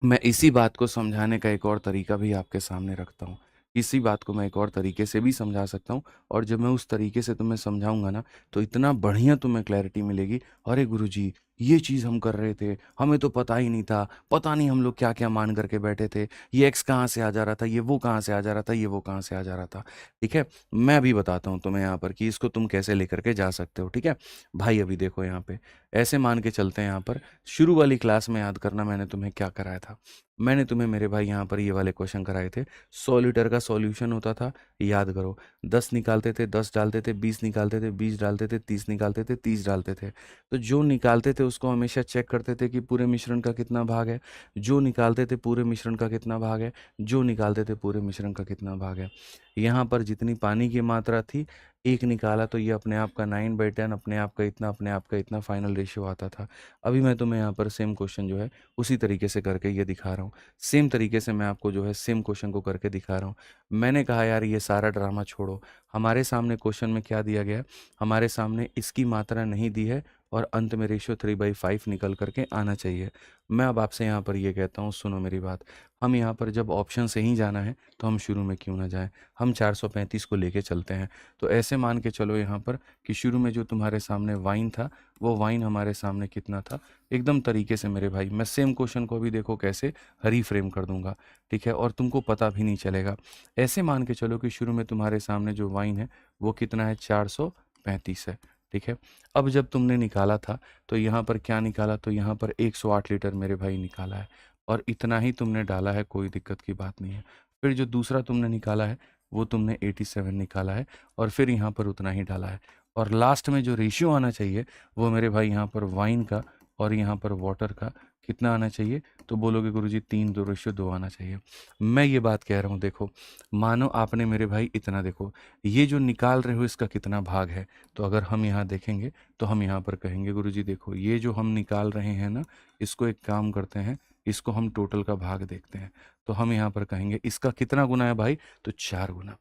मैं इसी बात को समझाने का एक और तरीका भी आपके सामने रखता हूँ। इसी बात को मैं एक और तरीके से भी समझा सकता हूँ, और जब मैं उस तरीके से तुम्हें समझाऊंगा ना तो इतना बढ़िया तुम्हें क्लैरिटी मिलेगी। अरे गुरुजी, ये चीज़ हम कर रहे थे, हमें तो पता ही नहीं था, पता नहीं हम लोग क्या-क्या मान करके बैठे थे, ये एक्स कहाँ से आ जा रहा था, ये वो कहाँ से आ जा रहा था, ये वो कहाँ से आ जा रहा था, ठीक है? मैं अभी बताता हूँ तुम्हें यहाँ पर कि इसको तुम कैसे लेकर के जा सकते हो, ठीक है? भाई अभी देखो यहाँ पे, ऐसे मान के चलते हैं यहाँ पर, शुरू वाली क्लास में याद करना मैंने तुम्हें क्या कराया था। मैंने तुम्हें मेरे भाई यहाँ पर ये वाले क्वेश्चन कराए थे, 100 लीटर का सॉल्यूशन होता था, याद करो, 10 निकालते थे, 10 डालते थे, 20 निकालते थे, 20 डालते थे, 30 निकालते थे, 30 डालते थे। तो जो निकालते थे उसको हमेशा चेक करते थे कि पूरे मिश्रण का कितना भाग है, जो निकालते थे पूरे मिश्रण का कितना भाग है, जो निकालते थे पूरे मिश्रण का कितना भाग है। यहाँ पर जितनी पानी की मात्रा थी, एक निकाला तो ये अपने आप का 9/10, अपने आप का इतना, अपने आप का इतना फाइनल रेशियो आता था। अभी मैं तुम्हें यहाँ पर सेम क्वेश्चन जो है उसी तरीके से करके ये दिखा रहा हूँ। सेम तरीके से मैं आपको जो है सेम क्वेश्चन को करके दिखा रहा हूँ। मैंने कहा यार ये सारा ड्रामा छोड़ो, हमारे सामने क्वेश्चन में क्या दिया गया है, हमारे सामने इसकी मात्रा नहीं दी है और अंत में रेशियो 3/5 निकल करके आना चाहिए। मैं अब आपसे यहाँ पर ये कहता हूँ, सुनो मेरी बात, हम यहाँ पर जब ऑप्शन से ही जाना है तो हम शुरू में क्यों ना जाएं, हम 435 को लेके चलते हैं। तो ऐसे मान के चलो यहाँ पर कि शुरू में जो तुम्हारे सामने वाइन था, वो वाइन हमारे सामने कितना था, एकदम तरीके से मेरे भाई मैं सेम क्वेश्चन को भी देखो कैसे रीफ्रेम कर दूंगा, ठीक है, और तुमको पता भी नहीं चलेगा। ऐसे मान के चलो कि शुरू में तुम्हारे सामने जो वाइन है वो कितना है, 435 है, ठीक है। अब जब तुमने निकाला था तो यहाँ पर क्या निकाला, तो यहाँ पर 108 लीटर मेरे भाई निकाला है और इतना ही तुमने डाला है, कोई दिक्कत की बात नहीं है। फिर जो दूसरा तुमने निकाला है वो तुमने 87 निकाला है और फिर यहाँ पर उतना ही डाला है और लास्ट में जो रेशियो आना चाहिए वो मेरे भाई यहाँ पर वाइन का और यहाँ पर वाटर का कितना आना चाहिए, तो बोलोगे गुरुजी 3:2 आना चाहिए। मैं ये बात कह रहा हूँ, देखो मानो आपने मेरे भाई इतना, देखो ये जो निकाल रहे हो इसका कितना भाग है, तो अगर हम यहाँ देखेंगे तो हम यहाँ पर कहेंगे गुरुजी देखो ये जो हम निकाल रहे हैं ना, इसको एक काम करते हैं, इसको हम टोटल का भाग देखते हैं। तो हम यहाँ पर कहेंगे इसका कितना गुना है भाई, तो 4 गुना।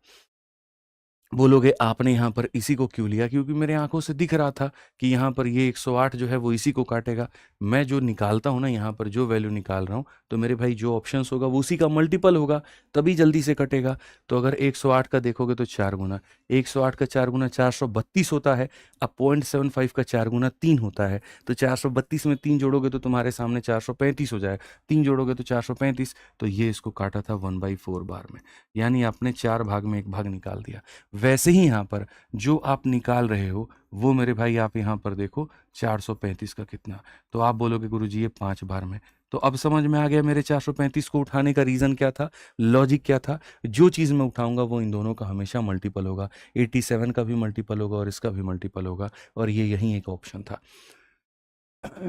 बोलोगे आपने यहाँ पर इसी को क्यों लिया, क्योंकि मेरे आंखों से दिख रहा था कि यहाँ पर ये 108 जो है वो इसी को काटेगा। मैं जो निकालता हूँ ना, यहाँ पर जो वैल्यू निकाल रहा हूँ, तो मेरे भाई जो ऑप्शंस होगा वो उसी का मल्टीपल होगा, तभी जल्दी से कटेगा। तो अगर 108 का देखोगे तो 4 गुना, 108 का 4 गुना 432 होता है। अब 0.75 का 4 गुना 3 होता है, तो 432 में 3 जोड़ोगे तो तुम्हारे सामने 435 हो जाए, 3 जोड़ोगे तो 435। तो ये इसको काटा था 1/4 बार में, यानी आपने 4 भाग में 1 भाग निकाल दिया। वैसे ही यहाँ पर जो आप निकाल रहे हो वो मेरे भाई आप यहाँ पर देखो 435 का कितना, तो आप बोलोगे गुरुजी ये 5 बार में। तो अब समझ में आ गया मेरे 435 को उठाने का रीज़न क्या था, लॉजिक क्या था। जो चीज़ मैं उठाऊंगा वो इन दोनों का हमेशा मल्टीपल होगा, 87 का भी मल्टीपल होगा और इसका भी मल्टीपल होगा, और ये यही एक ऑप्शन था।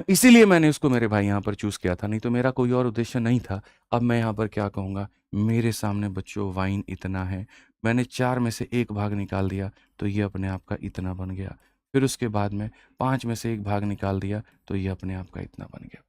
इसीलिए मैंने उसको मेरे भाई यहाँ पर चूज़ किया था, नहीं तो मेरा कोई और उद्देश्य नहीं था। अब मैं यहाँ पर क्या कहूँगा, मेरे सामने बच्चों वाइन इतना है, मैंने 4 में से 1 भाग निकाल दिया तो ये अपने आप का इतना बन गया। फिर उसके बाद में 5 में से 1 भाग निकाल दिया तो ये अपने आप का इतना बन गया।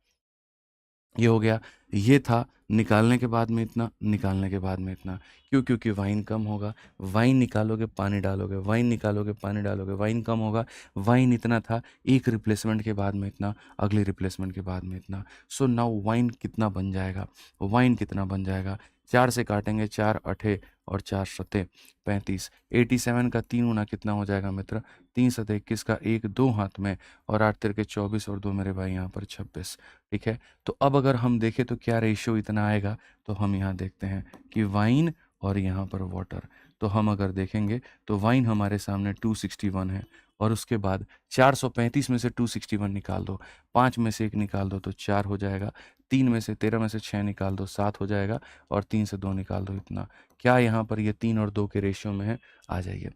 ये हो गया, ये था निकालने के बाद में इतना, निकालने के बाद में इतना। क्यों? क्योंकि वाइन कम होगा, वाइन निकालोगे पानी डालोगे, वाइन निकालोगे पानी डालोगे, वाइन कम होगा। वाइन इतना था, एक रिप्लेसमेंट के बाद में इतना, अगले रिप्लेसमेंट के बाद में इतना। सो नाउ वाइन कितना बन जाएगा, वाइन कितना बन जाएगा, 4 से काटेंगे, 4 अठे और 4 सते 35। 87 का 3 गुना कितना हो जाएगा मित्र, 3 सते 21 का 1 2 हाथ में, और 8 तिरके 24 और 2 मेरे भाई यहाँ पर 26, ठीक है। तो अब अगर हम देखें तो क्या रेशियो इतना आएगा, तो हम यहाँ देखते हैं कि वाइन और यहाँ पर वाटर, तो हम अगर देखेंगे तो वाइन हमारे सामने 261 है, और उसके बाद 435 में से 261 निकाल दो, 5 में से 1 निकाल दो तो 4 हो जाएगा, 3 में से 13 में से 6 निकाल दो 7 हो जाएगा, और 3 से 2 निकाल दो इतना। क्या यहाँ पर ये 3 और 2 के रेशियो में है, आ जाइए।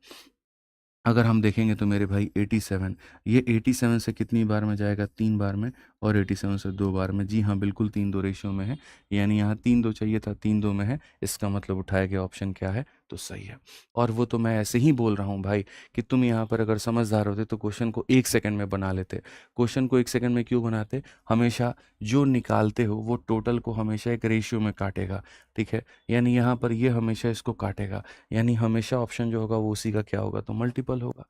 अगर हम देखेंगे तो मेरे भाई 87, ये 87 से कितनी बार में जाएगा, 3 बार में, और 87 से 2 बार में। जी हाँ बिल्कुल 3-2 रेशियो में है, यानी यहाँ 3-2 चाहिए था, 3-2 में है, इसका मतलब उठाया गया ऑप्शन क्या है, तो सही है। और वो तो मैं ऐसे ही बोल रहा हूँ भाई कि तुम यहाँ पर अगर समझदार होते तो क्वेश्चन को 1 सेकंड में बना लेते। क्वेश्चन को 1 सेकंड में क्यों बनाते, हमेशा जो निकालते हो वो टोटल को हमेशा एक रेशियो में काटेगा, ठीक है, यानी यहाँ पर ये हमेशा इसको काटेगा, यानी हमेशा ऑप्शन जो होगा वो उसी का क्या होगा, तो मल्टीपल होगा।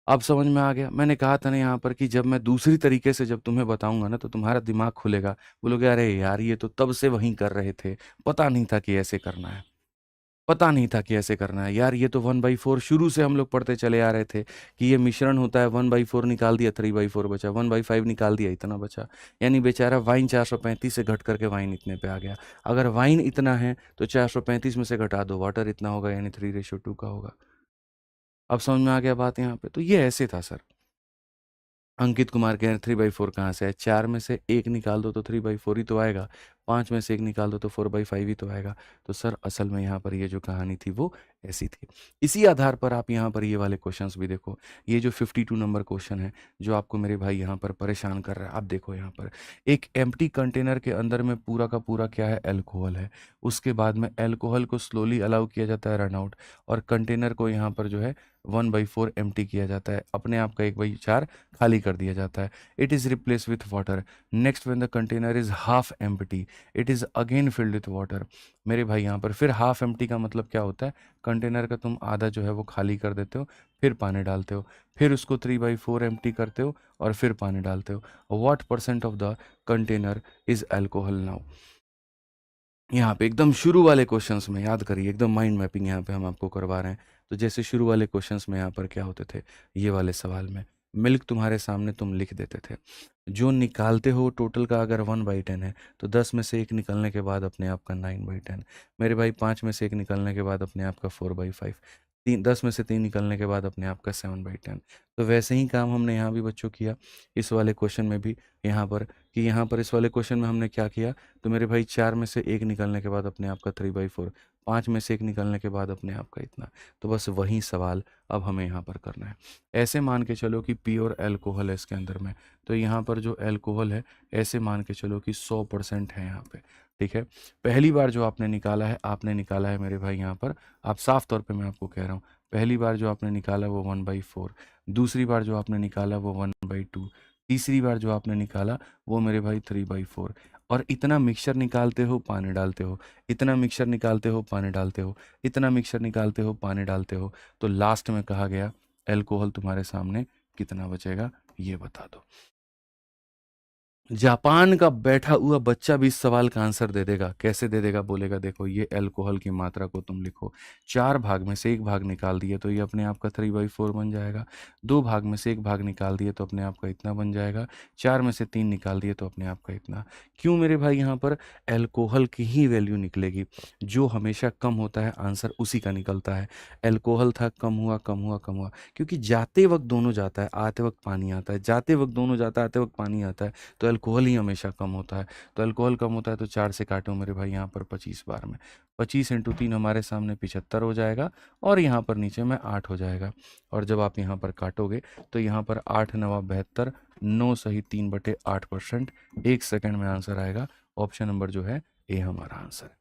अब समझ में आ गया। मैंने कहा था ना यहाँ पर कि जब मैं दूसरी तरीके से जब तुम्हें बताऊंगा ना तो तुम्हारा दिमाग खुलेगा, बोलोगे अरे यार ये तो तब से वहीं कर रहे थे, पता नहीं था कि ऐसे करना है। पता नहीं था कि ऐसे करना है यार। ये तो 1/4 शुरू से हम लोग पढ़ते चले आ रहे थे कि ये मिश्रण होता है। 1/4 निकाल दिया, 3/4 बचा। 1/5 निकाल दिया, इतना बचा। यानी बेचारा वाइन 435 से घट करके वाइन इतने पे आ गया। अगर वाइन इतना है तो 435 में से घटा दो, वाटर इतना होगा, यानी 3:2 का होगा। अब समझ में आ गया बात यहाँ पे। तो ये ऐसे था सर। अंकित कुमार कह रहे हैं 3/4 कहाँ से है? 4 में से 1 निकाल दो तो 3/4 ही तो आएगा। 5 में से 1 निकाल दो तो 4/5 ही तो आएगा। तो सर असल में यहाँ पर ये जो कहानी थी वो ऐसी थी। इसी आधार पर आप यहाँ पर ये वाले क्वेश्चंस भी देखो। ये जो 52 नंबर क्वेश्चन है जो आपको मेरे भाई यहाँ पर परेशान कर रहा है, आप देखो यहाँ पर एक एम्प्टी कंटेनर के अंदर में पूरा का पूरा क्या है? अल्कोहल है। उसके बाद में अल्कोहल को स्लोली अलाउ किया जाता है रन आउट, और कंटेनर को यहाँ पर जो है 1/4 एम्प्टी किया जाता है, अपने आप का 1/4 खाली कर दिया जाता है। It is replace with water. Next when the container is half empty, it is again field with water. मेरे भाई यहाँ पर फिर हाफ एम्प्टी का मतलब क्या होता है? कंटेनर का तुम आधा जो है वो खाली कर देते हो, फिर पानी डालते हो, फिर उसको 3/4 एम्प्टी करते हो और फिर पानी डालते हो। What percent of the container is alcohol now? यहाँ पे एकदम शुरू वाले क्वेश्चंस में याद करिए, एकदम माइंड मैपिंग यहाँ पे हम आपको करवा रहे हैं। तो जैसे शुरू वाले क्वेश्चंस में यहाँ पर क्या होते थे, ये वाले सवाल में मिल्क तुम्हारे सामने तुम लिख देते थे, जो निकालते हो टोटल का अगर 1/10 है तो 10 में से 1 निकलने के बाद अपने आप का 9/10। मेरे भाई 5 में से 1 निकलने के बाद अपने आप का 4/5। 10 में से 3 निकलने के बाद अपने आप का 7/10। तो वैसे ही काम हमने यहाँ भी बच्चों किया, इस वाले क्वेश्चन में भी। यहाँ पर कि यहाँ पर इस वाले क्वेश्चन में हमने क्या किया, तो मेरे भाई 4 में से 1 निकलने के बाद अपने आप का 3/4, 5 में से 1 निकलने के बाद अपने आप का इतना। तो बस वही सवाल अब हमें यहाँ पर करना है। ऐसे मान के चलो कि प्योर अल्कोहल है इसके अंदर में, तो यहाँ पर जो अल्कोहल है ऐसे मान के चलो कि 100% है यहाँ पे। ठीक है, पहली बार जो आपने निकाला है, आपने निकाला है मेरे भाई यहाँ पर, आप साफ तौर पे मैं आपको कह रहा हूँ, पहली बार जो आपने निकाला वो 1/4, दूसरी बार जो आपने निकाला वो 1/2, तीसरी बार जो आपने निकाला वो मेरे भाई 3/4। और इतना मिक्सचर निकालते हो पानी डालते हो, इतना मिक्सचर निकालते हो पानी डालते हो, इतना मिक्सचर निकालते हो पानी डालते हो, तो लास्ट में कहा गया अल्कोहल तुम्हारे सामने कितना बचेगा ये बता दो। जापान का बैठा हुआ बच्चा भी इस सवाल का आंसर दे देगा। कैसे दे देगा? बोलेगा देखो ये अल्कोहल की मात्रा को तुम लिखो, 4 भाग में से 1 भाग निकाल दिए तो ये अपने आप का 3/4 बन जाएगा। 2 भाग में से 1 भाग निकाल दिए तो अपने आप का इतना बन जाएगा। 4 में से 3 निकाल दिए तो अपने आप का इतना। क्यों मेरे भाई? यहाँ पर अल्कोहल की ही वैल्यू निकलेगी, जो हमेशा कम होता है आंसर उसी का निकलता है। अल्कोहल था, कम हुआ कम हुआ कम हुआ, क्योंकि जाते वक्त दोनों जाता है, आते वक्त पानी आता है, जाते वक्त दोनों जाता है, आते वक्त पानी आता है, तो अल्कोहल ही हमेशा कम होता है। तो अल्कोहल कम होता है तो 4 से काटो मेरे भाई यहाँ पर 25 बार में, 25 × 3 हमारे सामने 75 हो जाएगा, और यहाँ पर नीचे में 8 हो जाएगा। और जब आप यहाँ पर काटोगे तो यहाँ पर 8 × 9 = 72, 9 सही 3/8%। 1 सेकंड में आंसर आएगा। ऑप्शन नंबर जो है ए हमारा आंसर है।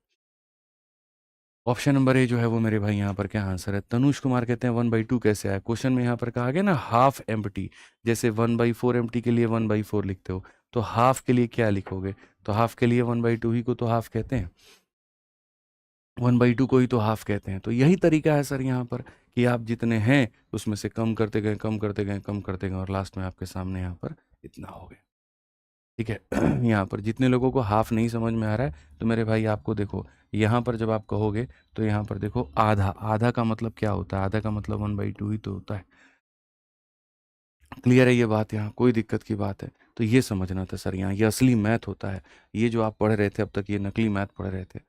ऑप्शन नंबर ए जो है वो मेरे भाई यहाँ पर क्या आंसर है? तनुष कुमार कहते हैं 1/2 कैसे आया? क्वेश्चन में यहाँ पर कहा गया ना हाफ एम्प्टी, जैसे 1/4 एम्प्टी के लिए 1/4 लिखते हो, तो हाफ के लिए क्या लिखोगे? तो हाफ के लिए 1/2 ही को तो हाफ कहते हैं, 1/2 को ही तो हाफ कहते हैं। तो यही तरीका है सर यहाँ पर कि आप जितने हैं उसमें से कम करते गए, कम करते गए, कम करते गए, और लास्ट में आपके सामने यहाँ पर इतना हो गया। ठीक है। यहाँ पर जितने लोगों को हाफ नहीं समझ में आ रहा है तो मेरे भाई आपको देखो, यहाँ पर जब आप कहोगे तो यहाँ पर देखो आधा, आधा का मतलब क्या होता है? आधा का मतलब 1/2 ही तो होता है। क्लियर है ये बात? यहाँ कोई दिक्कत की बात है? तो ये समझना था सर, यहाँ ये असली मैथ होता है। ये जो आप पढ़ रहे थे अब तक, ये नकली मैथ पढ़ रहे थे।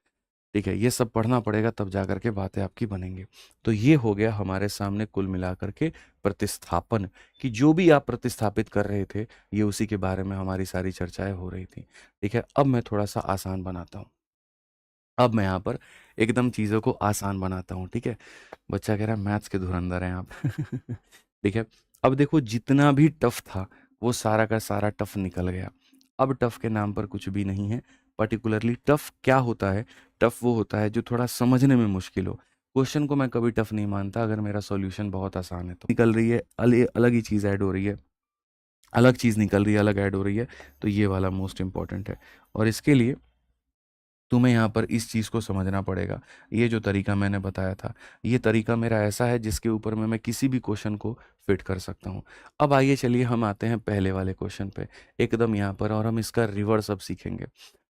ठीक है, ये सब पढ़ना पड़ेगा तब जा कर के बातें आपकी बनेंगी। तो ये हो गया हमारे सामने कुल मिलाकर के प्रतिस्थापन, कि जो भी आप प्रतिस्थापित कर रहे थे ये उसी के बारे में हमारी सारी चर्चाएं हो रही थी। ठीक है, अब मैं थोड़ा सा आसान बनाता हूँ। अब मैं यहाँ पर एकदम चीज़ों को आसान बनाता हूँ। ठीक है, बच्चा कह रहा है मैथ्स के धुरंधर हैं आप। ठीक है, अब देखो जितना भी टफ था वो सारा का सारा टफ निकल गया। अब टफ के नाम पर कुछ भी नहीं है। पर्टिकुलरली टफ क्या होता है? टफ वो होता है जो थोड़ा समझने में मुश्किल हो। क्वेश्चन को मैं कभी टफ नहीं मानता अगर मेरा सॉल्यूशन बहुत आसान है तो। निकल रही है अलग ही चीज़ ऐड हो रही है, अलग चीज़ निकल रही है, अलग ऐड हो रही है, तो ये वाला मोस्ट इंपॉर्टेंट है। और इसके लिए तुम्हें यहाँ पर इस चीज़ को समझना पड़ेगा। ये जो तरीका मैंने बताया था, ये तरीका मेरा ऐसा है जिसके ऊपर में मैं किसी भी क्वेश्चन को फिट कर सकता हूँ। अब आइए चलिए हम आते हैं पहले वाले क्वेश्चन पे एकदम यहाँ पर, और हम इसका रिवर्स अब सीखेंगे।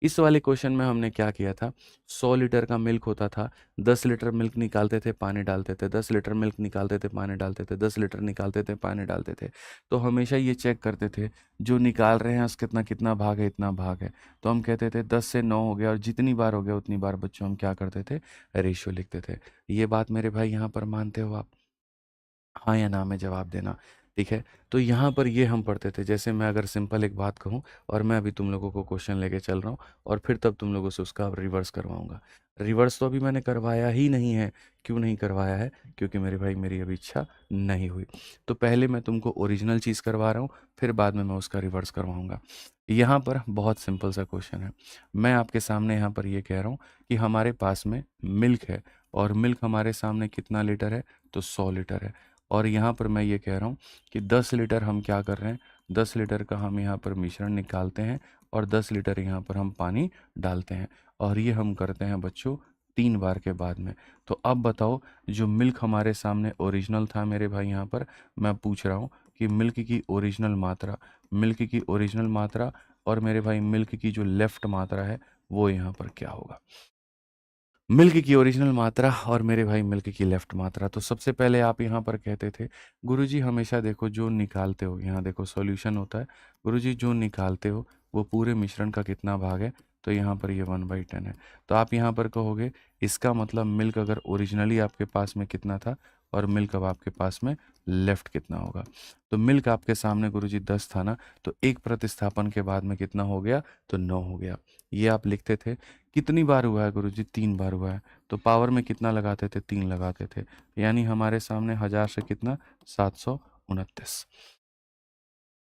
इस वाले क्वेश्चन में हमने क्या किया था, 100 लीटर का मिल्क होता था, 10 लीटर मिल्क निकालते थे, पानी डालते थे, 10 लीटर मिल्क निकालते थे, पानी डालते थे, 10 लीटर निकालते थे, पानी डालते थे। तो हमेशा ये चेक करते थे जो निकाल रहे हैं उसका कितना कितना भाग है, इतना भाग है। तो हम कहते थे 10 से 9 हो गया, और जितनी बार हो गया उतनी बार बच्चों हम क्या करते थे, रेशियो लिखते थे। ये बात मेरे भाई यहाँ पर मानते हो आप? हाँ या ना में जवाब देना। ठीक है, तो यहाँ पर ये हम पढ़ते थे। जैसे मैं अगर सिंपल एक बात कहूँ, और मैं अभी तुम लोगों को क्वेश्चन लेके चल रहा हूँ, और फिर तब तुम लोगों से उसका रिवर्स करवाऊंगा। रिवर्स तो अभी मैंने करवाया ही नहीं है। क्यों नहीं करवाया है? क्योंकि मेरे भाई मेरी अभी इच्छा नहीं हुई। तो पहले मैं तुमको ओरिजिनल चीज़ करवा रहा हूँ, फिर बाद में मैं उसका रिवर्स करवाऊंगा। यहाँ पर बहुत सिंपल सा क्वेश्चन है। मैं आपके सामने यहाँ पर ये कह रहा हूँ कि हमारे पास में मिल्क है, और मिल्क हमारे सामने कितना लीटर है, तो 100 लीटर है। और यहाँ पर मैं ये कह रहा हूँ कि 10 लीटर हम क्या कर रहे हैं, 10 लीटर का हम यहाँ पर मिश्रण निकालते हैं, और 10 लीटर यहाँ पर हम पानी डालते हैं, और ये हम करते हैं बच्चों 3 बार के बाद में। तो अब बताओ, जो मिल्क हमारे सामने ओरिजिनल था मेरे भाई, यहाँ पर मैं पूछ रहा हूँ कि मिल्क की ओरिजिनल मात्रा, मिल्क की ओरिजिनल मात्रा, और मेरे भाई मिल्क की जो लेफ्ट मात्रा है वो यहाँ पर क्या होगा? मिल्क की ओरिजिनल मात्रा और मेरे भाई मिल्क की लेफ्ट मात्रा। तो सबसे पहले आप यहाँ पर कहते थे, गुरुजी हमेशा देखो जो निकालते हो, यहाँ देखो सॉल्यूशन होता है, गुरुजी जो निकालते हो वो पूरे मिश्रण का कितना भाग है, तो यहाँ पर ये 1/10 है। तो आप यहाँ पर कहोगे इसका मतलब मिल्क अगर ओरिजिनली आपके पास में कितना था, और मिल्क अब आपके पास में लेफ्ट कितना होगा। तो मिल्क आपके सामने गुरुजी 10 था ना, तो एक प्रतिस्थापन के बाद में कितना हो गया, तो 9 हो गया। ये आप लिखते थे। कितनी बार हुआ है गुरुजी? 3 बार हुआ है। तो पावर में कितना लगाते थे? 3 लगाते थे। यानी हमारे सामने 1000 से कितना, 729।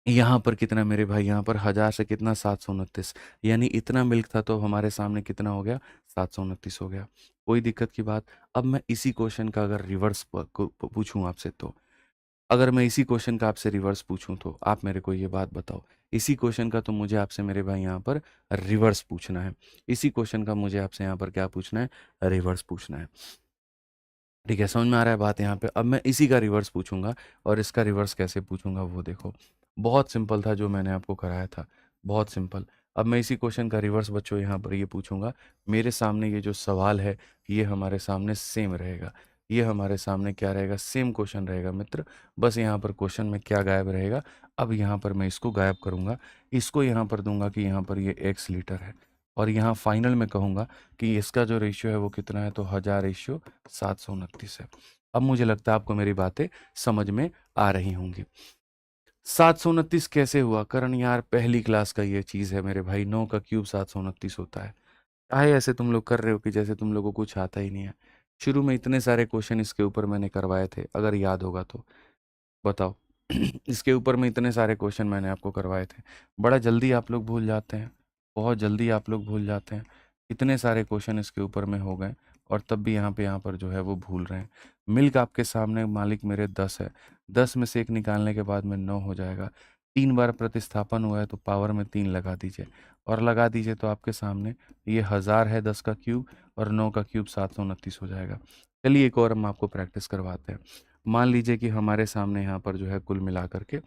यहाँ पर कितना मेरे भाई, यहाँ पर 1000 से कितना, 729। यानी इतना मिल्क था, तो हमारे सामने कितना हो गया, 729 हो गया। कोई दिक्कत की बात? अब मैं इसी क्वेश्चन का अगर रिवर्स पूछूं आपसे, तो अगर मैं इसी क्वेश्चन का आपसे रिवर्स पूछूं, तो आप मेरे को ये बात बताओ, इसी क्वेश्चन का तो मुझे आपसे मेरे भाई यहाँ पर रिवर्स पूछना है। इसी क्वेश्चन का मुझे आपसे यहाँ पर क्या पूछना है, रिवर्स पूछना है। ठीक है, समझ में आ रहा है बात यहाँ पे? अब मैं इसी का रिवर्स पूछूंगा, और इसका रिवर्स कैसे पूछूंगा वो देखो। बहुत सिंपल था जो मैंने आपको कराया था, बहुत सिंपल। अब मैं इसी क्वेश्चन का रिवर्स बच्चों यहाँ पर ये पूछूंगा। मेरे सामने ये जो सवाल है, ये हमारे सामने सेम रहेगा। ये हमारे सामने क्या रहेगा, सेम क्वेश्चन रहेगा मित्र। बस यहाँ पर क्वेश्चन में क्या गायब रहेगा, अब यहाँ पर मैं इसको गायब करूँगा। इसको यहाँ पर दूंगा कि यहाँ पर ये x लीटर है, और यहाँ फाइनल में कहूँगा कि इसका जो रेशियो है वो कितना है, तो 1000:729 है। अब मुझे लगता है आपको मेरी बातें समझ में आ रही होंगी। 729 कैसे हुआ? करण यार पहली क्लास का ये चीज़ है मेरे भाई, 9 का क्यूब 729 होता है। काहे ऐसे तुम लोग कर रहे हो कि जैसे तुम लोगों को कुछ आता ही नहीं है? शुरू में इतने सारे क्वेश्चन इसके ऊपर मैंने करवाए थे, अगर याद होगा तो बताओ। इसके ऊपर में इतने सारे क्वेश्चन मैंने आपको करवाए थे। बड़ा जल्दी आप लोग भूल जाते हैं, बहुत जल्दी आप लोग भूल जाते हैं। इतने सारे क्वेश्चन इसके ऊपर में हो गए, और तब भी यहाँ पर जो है वो भूल रहे हैं। मिल्क आपके सामने मालिक मेरे 10 है, 10 में से एक निकालने के बाद में 9 हो जाएगा। 3 बार प्रतिस्थापन हुआ है, तो पावर में 3 लगा दीजिए, और लगा दीजिए तो आपके सामने ये 1000 है 10 का क्यूब, और 9 का क्यूब 729 हो जाएगा। चलिए एक और हम आपको प्रैक्टिस करवाते हैं। मान लीजिए कि हमारे सामने यहाँ पर जो है कुल मिलाकर के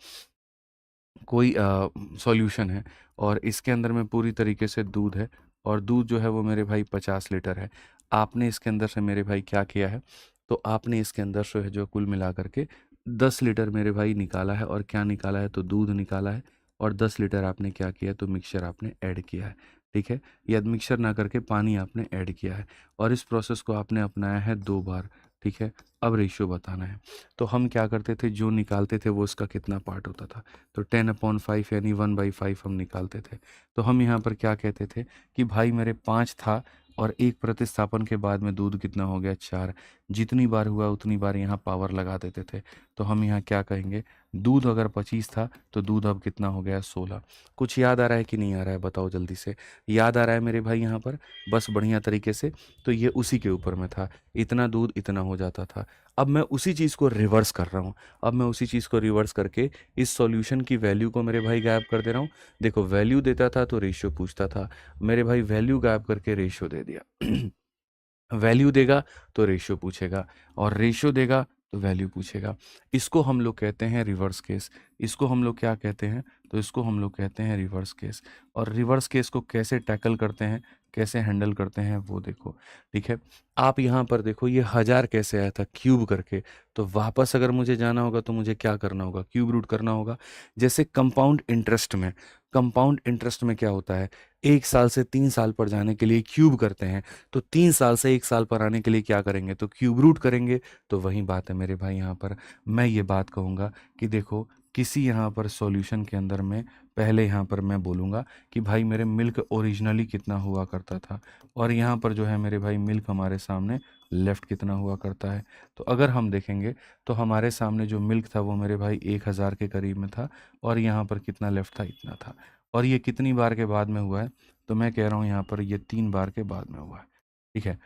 कोई सॉल्यूशन है, और इसके अंदर में पूरी तरीके से दूध है, और दूध जो है वो मेरे भाई 50 लीटर है। आपने इसके अंदर से मेरे भाई क्या किया है, तो आपने इसके अंदर से है जो कुल मिलाकर के 10 लीटर मेरे भाई निकाला है। और क्या निकाला है, तो दूध निकाला है, और 10 लीटर आपने क्या किया, तो मिक्सचर आपने ऐड किया है। ठीक है, या मिक्सचर ना करके पानी आपने ऐड किया है, और इस प्रोसेस को आपने अपनाया है 2 बार। ठीक है, अब रेशियो बताना है। तो हम क्या करते थे, जो निकालते थे वो उसका कितना पार्ट होता था, तो 10/5 यानी 1/5 हम निकालते थे। तो हम यहाँ पर क्या कहते थे कि भाई मेरे 5 था, और एक प्रतिस्थापन के बाद में दूध कितना हो गया, 4। जितनी बार हुआ उतनी बार यहाँ पावर लगा देते थे। तो हम यहाँ क्या कहेंगे, दूध अगर 25 था, तो दूध अब कितना हो गया, 16। कुछ याद आ रहा है कि नहीं आ रहा है, बताओ जल्दी से। याद आ रहा है मेरे भाई यहाँ पर? बस बढ़िया तरीके से। तो ये उसी के ऊपर में था, इतना दूध इतना हो जाता था। अब मैं उसी चीज़ को रिवर्स कर रहा हूँ। अब मैं उसी चीज़ को रिवर्स करके इस सॉल्यूशन की वैल्यू को मेरे भाई गायब कर दे रहा हूँ। देखो, वैल्यू देता था तो रेशियो पूछता था, मेरे भाई वैल्यू गायब करके रेशियो दे दिया। वैल्यू देगा तो रेशियो पूछेगा, और रेशियो देगा तो वैल्यू पूछेगा। इसको हम लोग कहते हैं रिवर्स केस। इसको हम लोग क्या कहते हैं? तो इसको हम लोग कहते हैं रिवर्स केस। और रिवर्स केस को कैसे टैकल करते हैं, कैसे हैंडल करते हैं वो देखो। ठीक है, आप यहाँ पर देखो ये 1000 कैसे आया था क्यूब करके। तो वापस अगर मुझे जाना होगा तो मुझे क्या करना होगा? क्यूब रूट करना होगा। जैसे कंपाउंड इंटरेस्ट में क्या होता है, 1 साल से 3 साल पर जाने के लिए क्यूब करते हैं। तो 3 साल से 1 साल पर आने के लिए क्या करेंगे? तो क्यूब रूट करेंगे। तो वही बात है मेरे भाई, यहाँ पर मैं ये बात कहूँगा कि देखो किसी यहाँ पर सॉल्यूशन के अंदर में पहले यहाँ पर मैं बोलूँगा कि भाई मेरे मिल्क ओरिजिनली कितना हुआ करता था, और यहाँ पर जो है मेरे भाई मिल्क हमारे सामने लेफ्ट कितना हुआ करता है। तो अगर हम देखेंगे तो हमारे सामने जो मिल्क था वो मेरे भाई 1000 के करीब में था, और यहाँ पर कितना लेफ्ट था? इतना था। और ये कितनी बार के बाद में हुआ है? तो मैं कह रहा हूँ यहाँ पर ये 3 बार के बाद में हुआ है। ठीक है।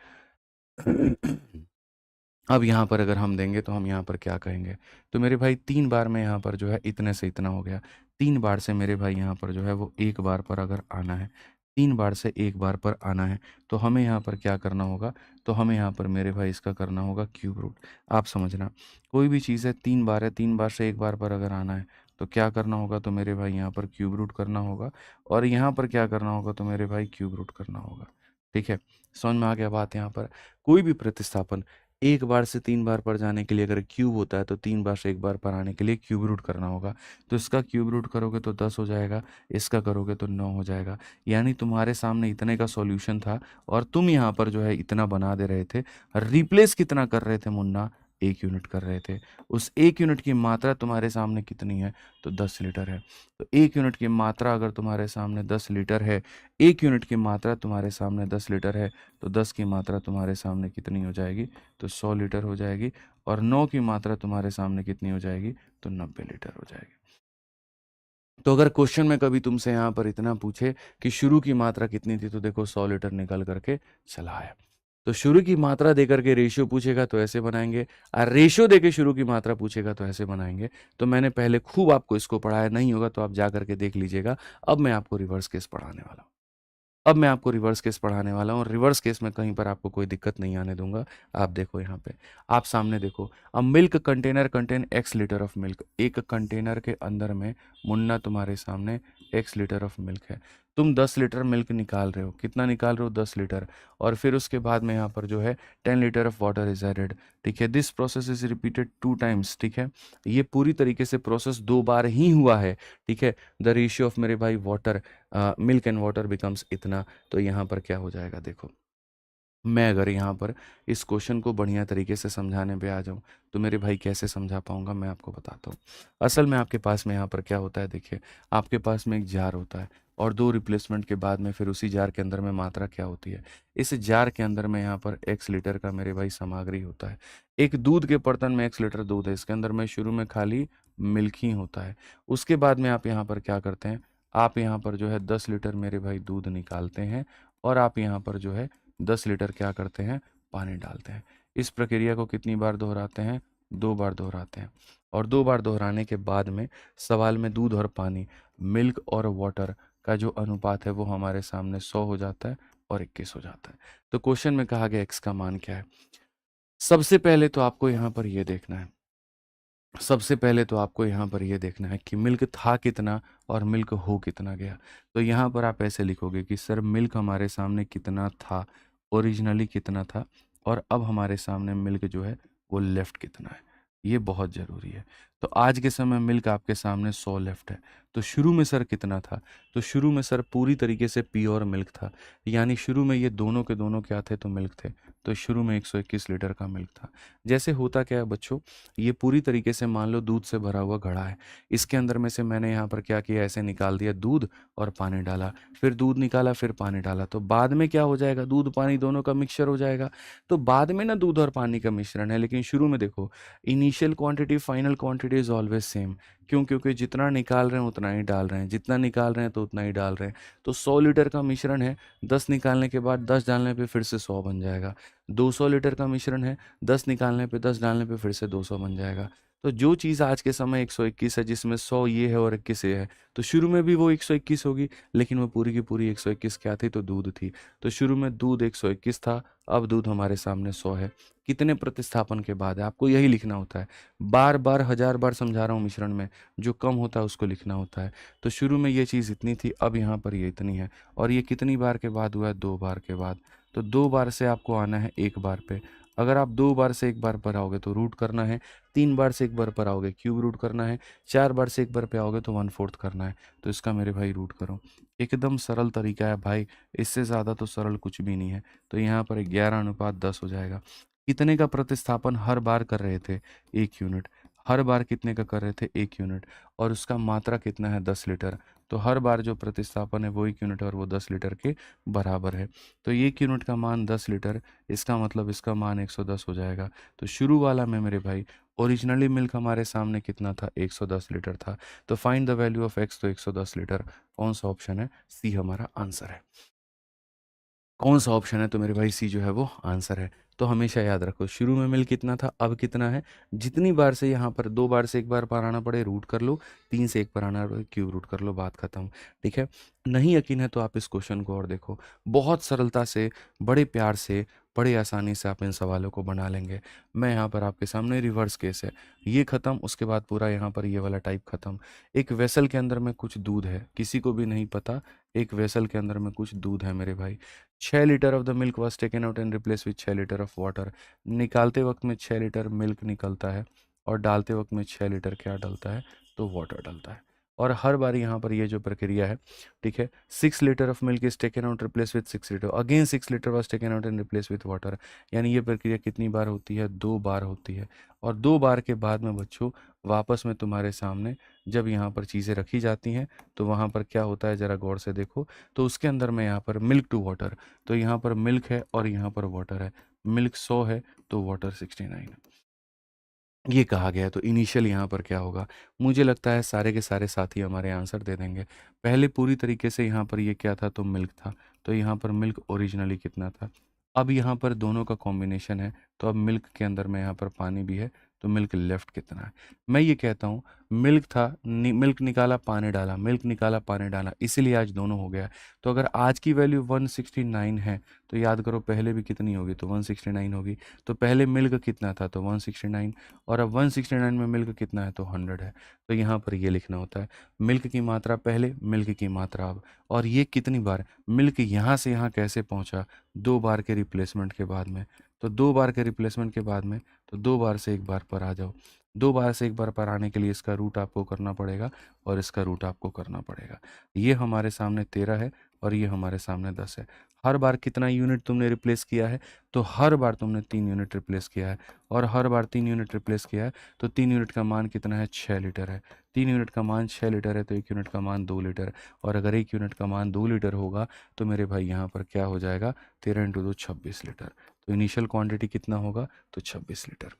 अब यहाँ पर अगर हम देंगे तो हम यहाँ पर क्या कहेंगे? तो मेरे भाई 3 बार में यहाँ पर जो है इतने से इतना हो गया। 3 बार से मेरे भाई यहाँ पर जो है वो 1 बार पर अगर आना है, 3 बार से 1 बार पर आना है, तो हमें यहाँ पर क्या करना होगा? तो हमें यहाँ पर मेरे भाई इसका करना होगा क्यूब रूट। आप समझना, कोई भी चीज़ है 3 बार है, 3 बार से 1 बार पर अगर आना है तो क्या करना होगा? तो मेरे भाई यहाँ पर क्यूब रूट करना होगा, और यहाँ पर क्या करना होगा? तो मेरे भाई क्यूब रूट करना होगा। ठीक है, समझ में आ गया बात? यहाँ पर कोई भी प्रतिस्थापन 1 बार से 3 बार पर जाने के लिए अगर क्यूब होता है तो 3 बार से 1 बार पर आने के लिए क्यूब रूट करना होगा। तो इसका क्यूब रूट करोगे तो 10 हो जाएगा, इसका करोगे तो 9 हो जाएगा। यानी तुम्हारे सामने इतने का सॉल्यूशन था और तुम यहाँ पर जो है इतना बना दे रहे थे। रिप्लेस कितना कर रहे थे मुन्ना? 1 यूनिट कर रहे थे। उस 1 यूनिट की मात्रा तुम्हारे सामने कितनी है? तो 10 लीटर है। तो 1 यूनिट की मात्रा अगर तुम्हारे सामने 10 लीटर है, 1 यूनिट की मात्रा तुम्हारे सामने 10 लीटर है, तो 10 की मात्रा तुम्हारे सामने कितनी हो जाएगी? तो 100 लीटर हो जाएगी। और 9 की मात्रा तुम्हारे सामने कितनी हो जाएगी? तो 90 लीटर हो जाएगी। तो अगर क्वेश्चन में कभी तुमसे यहाँ पर इतना पूछे कि शुरू की मात्रा कितनी थी, तो देखो 100 लीटर निकल करके चला आया। तो शुरू की मात्रा देकर के रेशियो पूछेगा तो ऐसे बनाएंगे, और रेशियो देके शुरू की मात्रा पूछेगा तो ऐसे बनाएंगे। तो मैंने पहले खूब आपको इसको पढ़ाया, नहीं होगा तो आप जा करके देख लीजिएगा। अब मैं आपको रिवर्स केस पढ़ाने वाला हूँ। अब मैं आपको रिवर्स केस पढ़ाने वाला हूँ, और रिवर्स केस में कहीं पर आपको कोई दिक्कत नहीं आने दूंगा। आप देखो यहाँ पे, आप सामने देखो। अब milk container contain x litre of milk. एक कंटेनर के अंदर में मुन्ना तुम्हारे सामने एक्स लीटर ऑफ मिल्क है। तुम 10 लीटर मिल्क निकाल रहे हो। कितना निकाल रहे हो? 10 लीटर। और फिर उसके बाद में यहाँ पर जो है 10 litre of water is added. ठीक है, this process is repeated 2 times. ठीक है, ये पूरी तरीके से प्रोसेस 2 बार ही हुआ है। ठीक है, द रेशियो ऑफ मेरे भाई water, milk and water becomes इतना। तो यहाँ पर क्या हो जाएगा? देखो, मैं अगर यहाँ पर इस क्वेश्चन को बढ़िया तरीके से समझाने पे आ जाऊँ तो मेरे भाई कैसे समझा पाऊंगा, मैं आपको बताता हूँ। असल में आपके पास में यहाँ पर क्या होता है, देखिए आपके पास में एक जार होता है, और 2 रिप्लेसमेंट के बाद में फिर उसी जार के अंदर में मात्रा क्या होती है? इस जार के अंदर में यहाँ पर x लीटर का मेरे भाई सामग्री होता है। एक दूध के बर्तन में x लीटर दूध है, इसके अंदर में शुरू में खाली मिल्क ही होता है। उसके बाद में आप यहाँ पर क्या करते हैं? आप यहाँ पर जो है 10 लीटर मेरे भाई दूध निकालते हैं, और आप यहाँ पर जो है 10 लीटर क्या करते हैं? पानी डालते हैं। इस प्रक्रिया को कितनी बार दोहराते हैं? 2 बार दोहराते हैं। और 2 बार दोहराने के बाद में सवाल में दूध और पानी, मिल्क और वाटर का जो अनुपात है वो हमारे सामने 100 हो जाता है और 21 हो जाता है। तो क्वेश्चन में कहा गया x का मान क्या है? सबसे पहले तो आपको यहाँ पर ये देखना है, सबसे पहले तो आपको यहाँ पर ये देखना है कि मिल्क था कितना और मिल्क हो कितना गया। तो यहाँ पर आप ऐसे लिखोगे कि सर मिल्क हमारे सामने कितना था, ओरिजिनली कितना था, और अब हमारे सामने मिल्क जो है वो लेफ्ट कितना है। ये बहुत ज़रूरी है। तो आज के समय मिल्क आपके सामने 100 लेफ्ट है। तो शुरू में सर कितना था? तो शुरू में सर पूरी तरीके से प्योर मिल्क था, यानी शुरू में ये दोनों के दोनों क्या थे? तो मिल्क थे। तो शुरू में 121 लीटर का मिल्क था। जैसे होता क्या है बच्चों, ये पूरी तरीके से मान लो दूध से भरा हुआ घड़ा है। इसके अंदर में से मैंने यहाँ पर क्या किया? ऐसे निकाल दिया दूध और पानी डाला, फिर दूध निकाला, फिर पानी डाला। तो बाद में क्या हो जाएगा? दूध पानी दोनों का मिक्सचर हो जाएगा। तो बाद में ना दूध और पानी का मिश्रण है, लेकिन शुरू में देखो initial quantity final quantity is always same. क्यों? क्योंकि जितना निकाल रहे हैं उतना ही डाल रहे हैं, जितना निकाल रहे हैं तो उतना ही डाल रहे हैं। तो 100 लीटर का मिश्रण है, 10 निकालने के बाद 10 डालने पे फिर से 100 बन जाएगा। 200 लीटर का मिश्रण है, 10 निकालने पे 10 डालने पे फिर से 200 बन जाएगा। तो जो चीज़ आज के समय 121 है, जिसमें 100 ये है और 21 ये है, तो शुरू में भी वो 121 होगी, लेकिन वो पूरी की पूरी 121 क्या थी, तो दूध थी। तो शुरू में दूध 121 था, अब दूध हमारे सामने 100 है। कितने प्रतिस्थापन के बाद है, आपको यही लिखना होता है। बार बार 1000 बार समझा रहा हूँ मिश्रण में, जो कम होता है उसको लिखना होता है। तो शुरू में ये चीज़ इतनी थी, अब यहाँ पर ये इतनी है, और ये कितनी बार के बाद हुआ है, 2 बार के बाद। तो 2 बार से आपको आना है 1 बार पे। अगर आप 2 बार से 1 बार पर आओगे तो रूट करना है, 3 बार से 1 बार पर आओगे क्यूब रूट करना है, 4 बार से 1 बार पे आओगे तो 1/4 करना है। तो इसका मेरे भाई रूट करो। एकदम सरल तरीका है भाई, इससे ज़्यादा तो सरल कुछ भी नहीं है। तो यहाँ पर 11:10 हो जाएगा। कितने का प्रतिस्थापन हर बार कर रहे थे, 1 यूनिट। हर बार कितने का कर रहे थे, 1 यूनिट, और उसका मात्रा कितना है, 10 लीटर। तो हर बार जो प्रतिस्थापन है वो 1 यूनिट और वो 10 लीटर के बराबर है। तो 1 यूनिट का मान 10 लीटर, इसका मतलब इसका मान 110 हो जाएगा। तो शुरू वाला में मेरे भाई, ओरिजिनली मिल्क हमारे सामने कितना था, 110 लीटर था। तो find the value of x, तो 110 लीटर। कौन सा ऑप्शन है, सी हमारा आंसर है। कौन सा ऑप्शन है, तो मेरे भाई सी जो है वो आंसर है। तो हमेशा याद रखो, शुरू में मिल कितना था, अब कितना है। जितनी बार से यहाँ पर 2 बार से 1 बार पर आना पड़े रूट कर लो, 3 से 1 पर आना पड़े क्यूब रूट कर लो, बात खत्म। ठीक है, नहीं यकीन है तो आप इस क्वेश्चन को और देखो, बहुत सरलता से, बड़े प्यार से, बड़े आसानी से आप इन सवालों को बना लेंगे। मैं यहाँ पर आपके सामने रिवर्स केस है, ये खत्म, उसके बाद पूरा यहाँ पर ये वाला टाइप खत्म। एक वेसल के अंदर में कुछ दूध है, किसी को भी नहीं पता, एक वेसल के अंदर में कुछ दूध है मेरे भाई। 6 litre of the milk was taken out and replace with 6 litre of water. निकालते वक्त में 6 लीटर मिल्क निकलता है, और डालते वक्त में 6 लीटर क्या डलता है, तो वाटर डलता है। और हर बार यहाँ पर ये जो प्रक्रिया है, ठीक है, 6 litre of milk is taken out replace with 6 litre, again 6 litre was taken out and replace with water. यानी ये प्रक्रिया कितनी बार होती है, 2 बार होती है। और 2 बार के बाद में बच्चों, वापस में तुम्हारे सामने जब यहाँ पर चीज़ें रखी जाती हैं, तो वहाँ पर क्या होता है, ज़रा गौर से देखो। तो उसके अंदर में यहाँ पर मिल्क टू वाटर, तो यहाँ पर मिल्क है और यहाँ पर वाटर है। मिल्क 100 है तो वाटर 69 है, ये कहा गया है। तो इनिशियल यहाँ पर क्या होगा, मुझे लगता है सारे के सारे साथी हमारे आंसर दे देंगे। पहले पूरी तरीके से यहाँ पर ये क्या था, तो मिल्क था। तो यहाँ पर मिल्क ओरिजिनली कितना था, अब यहाँ पर दोनों का कॉम्बिनेशन है, तो अब मिल्क के अंदर में यहाँ पर पानी भी है, तो मिल्क लेफ्ट कितना है। मैं ये कहता हूँ, मिल्क था, मिल्क निकाला पानी डाला, मिल्क निकाला पानी डाला, इसीलिए आज दोनों हो गया। तो अगर आज की वैल्यू 169 है, तो याद करो पहले भी कितनी होगी, तो 169 होगी। तो पहले मिल्क कितना था, तो 169, और अब 169 में मिल्क कितना है, तो 100 है। तो यहाँ पर ये लिखना होता है, मिल्क की मात्रा पहले, मिल्क की मात्रा अब। और ये कितनी बार, मिल्क यहाँ से यहाँ कैसे पहुँचा, 2 बार के रिप्लेसमेंट के बाद में। तो 2 बार के रिप्लेसमेंट के बाद में, तो 2 बार से 1 बार पर आ जाओ। 2 बार से 1 बार पर आने के लिए इसका रूट आपको करना पड़ेगा, और इसका रूट आपको करना पड़ेगा। ये हमारे सामने 13 है, और ये हमारे सामने 10 है। हर बार कितना यूनिट तुमने रिप्लेस किया है, तो हर बार तुमने 3 यूनिट रिप्लेस किया है, और हर बार 3 यूनिट रिप्लेस किया है। तो 3 यूनिट का मान कितना है, 6 लीटर है। 3 यूनिट का मान 6 लीटर है, तो 1 यूनिट का मान 2 लीटर। और अगर 1 यूनिट का मान 2 लीटर होगा, तो मेरे भाई यहाँ पर क्या हो जाएगा, 13 इंटू 2 26 लीटर। तो इनिशियल क्वांटिटी कितना होगा, तो 26 लीटर।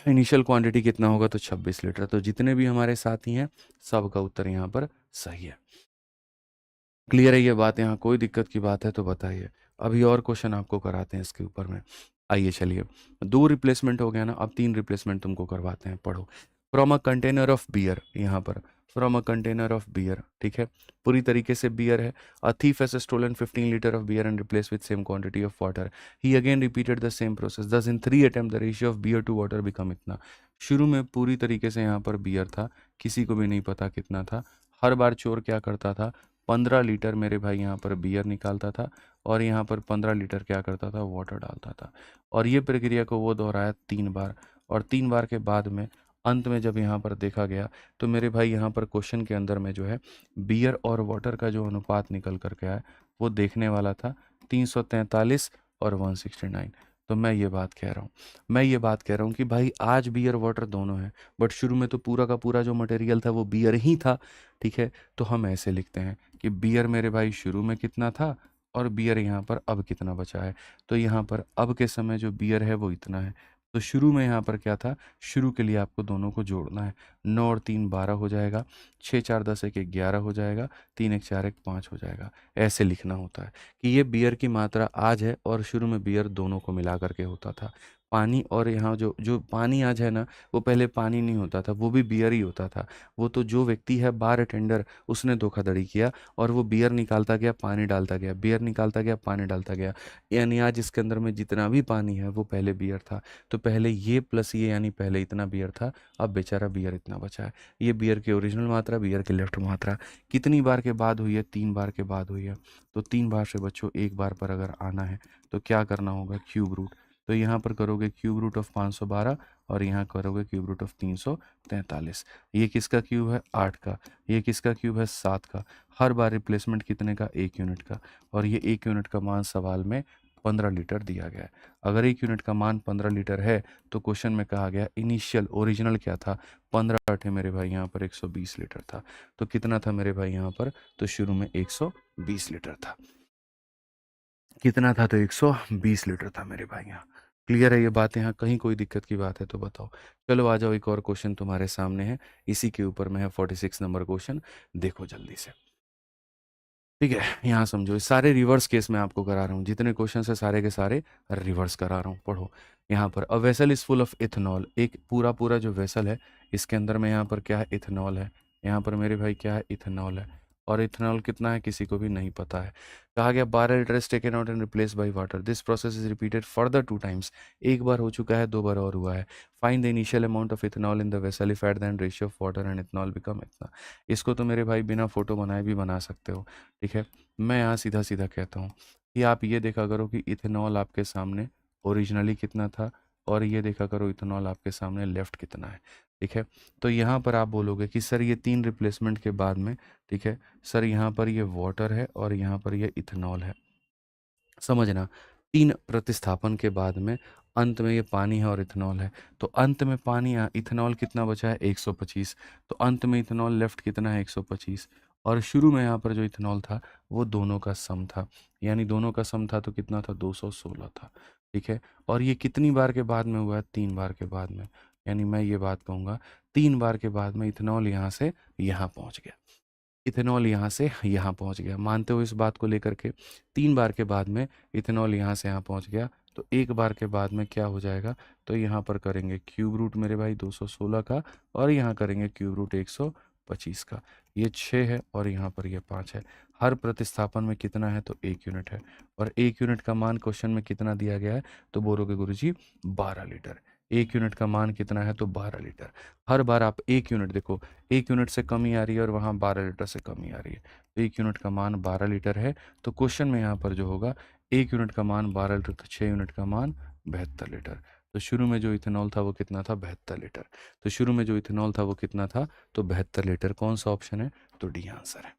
इनिशियल क्वांटिटी कितना होगा, तो 26 लीटर। तो जितने भी हमारे साथी हैं, सबका उत्तर यहाँ पर सही है। क्लियर है ये बात, यहाँ कोई दिक्कत की बात है तो बताइए। अभी और क्वेश्चन आपको कराते हैं इसके ऊपर में। आइए चलिए, 2 रिप्लेसमेंट हो गया ना, अब 3 रिप्लेसमेंट तुमको करवाते हैं, पढ़ो। From a container of beer, यहाँ पर from a container of beer, ठीक है, पूरी तरीके से बियर है। A thief has stolen 15 litre of beer and replace with same quantity of water. He again repeated the same process, thus in 3 attempt the ratio of beer to water become इतना। शुरू में पूरी तरीके से यहाँ पर beer था, किसी को भी नहीं पता कितना था। हर बार चोर क्या करता था, 15 लीटर मेरे भाई यहाँ पर बियर निकालता था, और यहाँ पर 15 लीटर क्या करता था, वाटर डालता था। और ये प्रक्रिया को वो दोहराया 3 बार, और 3 बार के बाद में अंत में जब यहाँ पर देखा गया, तो मेरे भाई यहाँ पर क्वेश्चन के अंदर में जो है, बियर और वाटर का जो अनुपात निकल कर के आया, वो देखने वाला था 343 और 169। तो मैं ये बात कह रहा हूँ कि भाई आज बियर वाटर दोनों है, बट शुरू में तो पूरा का पूरा जो मटेरियल था वो बियर ही था। ठीक है, तो हम ऐसे लिखते हैं कि बियर मेरे भाई शुरू में कितना था, और बियर यहाँ पर अब कितना बचा है। तो यहाँ पर अब के समय जो बियर है वो इतना है। तो शुरू में यहाँ पर क्या था, शुरू के लिए आपको दोनों को जोड़ना है। 9 और 3 12 हो जाएगा, 6 4 10 1 11 हो जाएगा, 3 1 4 1 5 हो जाएगा। ऐसे लिखना होता है कि ये बियर की मात्रा आज है, और शुरू में बियर दोनों को मिला करके होता था। पानी और यहाँ जो जो पानी आज है ना, वो पहले पानी नहीं होता था, वो भी बियर ही होता था। वो तो जो व्यक्ति है बार अटेंडर, उसने धोखाधड़ी किया और वो बियर निकालता गया, पानी डालता गया, बियर निकालता गया, पानी डालता गया। यानी आज इसके अंदर में जितना भी पानी है वो पहले बियर था। तो पहले ये प्लस ये, यानी पहले इतना बियर था, अब बेचारा बियर इतना बचा है। ये बियर की ओरिजिनल मात्रा, बियर की लेफ्ट मात्रा। कितनी बार के बाद हुई है? 3 बार के बाद हुई है। तो 3 बार से बच्चों एक बार पर अगर आना है तो क्या करना होगा? Cube root. तो यहाँ पर करोगे क्यूब रूट ऑफ 512 और यहाँ करोगे क्यूब रूट ऑफ 343। ये किसका क्यूब है? 8 का। ये किसका क्यूब है? 7 का। हर बार रिप्लेसमेंट कितने का? 1 यूनिट का। और ये 1 यूनिट का मान सवाल में 15 लीटर दिया गया है। अगर 1 यूनिट का मान 15 लीटर है तो क्वेश्चन में कहा गया इनिशियल ओरिजिनल क्या था? 15 आठे मेरे भाई यहाँ पर 120 लीटर था। तो कितना था मेरे भाई यहाँ पर? तो शुरू में 120 लीटर था। कितना था? तो 120 लीटर था मेरे भाई यहाँ। क्लियर है ये बात? यहाँ कहीं कोई दिक्कत की बात है तो बताओ। चलो आ जाओ, एक और क्वेश्चन तुम्हारे सामने है, इसी के ऊपर में है 46 नंबर क्वेश्चन। देखो जल्दी से। ठीक है, यहाँ समझो, इस सारे रिवर्स केस में आपको करा रहा हूँ, जितने क्वेश्चन है सारे के सारे रिवर्स करा रहा हूँ। पढ़ो यहाँ पर, a vessel is full of ethanol. एक पूरा पूरा जो वेसल है इसके अंदर में यहाँ पर क्या है? इथेनॉल है। यहाँ पर मेरे भाई क्या है? इथेनॉल है। और इथेनॉल कितना है किसी को भी नहीं पता है। कहा गया 12 litre is taken out and replace by water. This process is repeated further 2 times. एक बार हो चुका है, 2 बार और हुआ है। Find the initial amount of ethanol in the vessel if at the end ratio of water and ethanol become इतना। इसको तो मेरे भाई बिना फोटो बनाए भी बना सकते हो। ठीक है, मैं यहाँ सीधा सीधा कहता हूँ कि आप ये देखा करो कि इथेनॉल आपके सामने ओरिजिनली कितना था, और ये देखा करो इथेनॉल आपके सामने लेफ्ट कितना है। ठीक है, तो यहाँ पर आप बोलोगे कि सर ये 3 रिप्लेसमेंट के बाद में, ठीक है सर, यहाँ पर ये वाटर है और यहाँ पर ये इथेनॉल है। समझना, 3 प्रतिस्थापन के बाद में अंत में ये पानी है और इथेनॉल है। तो अंत में पानी, इथेनॉल कितना बचा है? 125। तो अंत में इथेनॉल लेफ्ट कितना है? 125। और शुरू में यहाँ पर जो इथेनॉल था वो दोनों का सम था, यानी दोनों का सम था तो कितना था? 216 था। ठीक है, और ये कितनी बार के बाद में हुआ है? 3 बार के बाद में। यानी मैं ये बात कहूँगा 3 बार के बाद में इथेनॉल यहाँ से यहाँ पहुँच गया, इथेनॉल यहाँ से यहाँ पहुँच गया। मानते हो इस बात को लेकर के? 3 बार के बाद में इथेनॉल यहाँ से यहाँ पहुँच गया, तो एक बार के बाद में क्या हो जाएगा? तो यहाँ पर करेंगे क्यूब रूट मेरे भाई 216 का, और यहाँ करेंगे क्यूब रूट 125 का। ये 6 है और यहाँ पर ये 5 है। हर प्रतिस्थापन में कितना है? तो 1 यूनिट है। और 1 यूनिट का मान क्वेश्चन में कितना दिया गया है? तो बोलोगे गुरुजी 12 लीटर। 1 यूनिट का मान कितना है? तो 12 लीटर। हर बार आप 1 यूनिट देखो, 1 यूनिट से कमी आ रही है और वहाँ 12 लीटर से कमी आ रही है। तो 1 यूनिट का मान 12 लीटर है। तो क्वेश्चन में यहाँ पर जो होगा, 1 यूनिट का मान 12 लीटर, तो 6 यूनिट का मान 72 लीटर। तो शुरू में जो इथेनॉल था वो कितना था? 72 लीटर। तो शुरू में जो इथेनॉल था वो कितना था? तो 72 लीटर। कौन सा ऑप्शन है? तो डी आंसर है।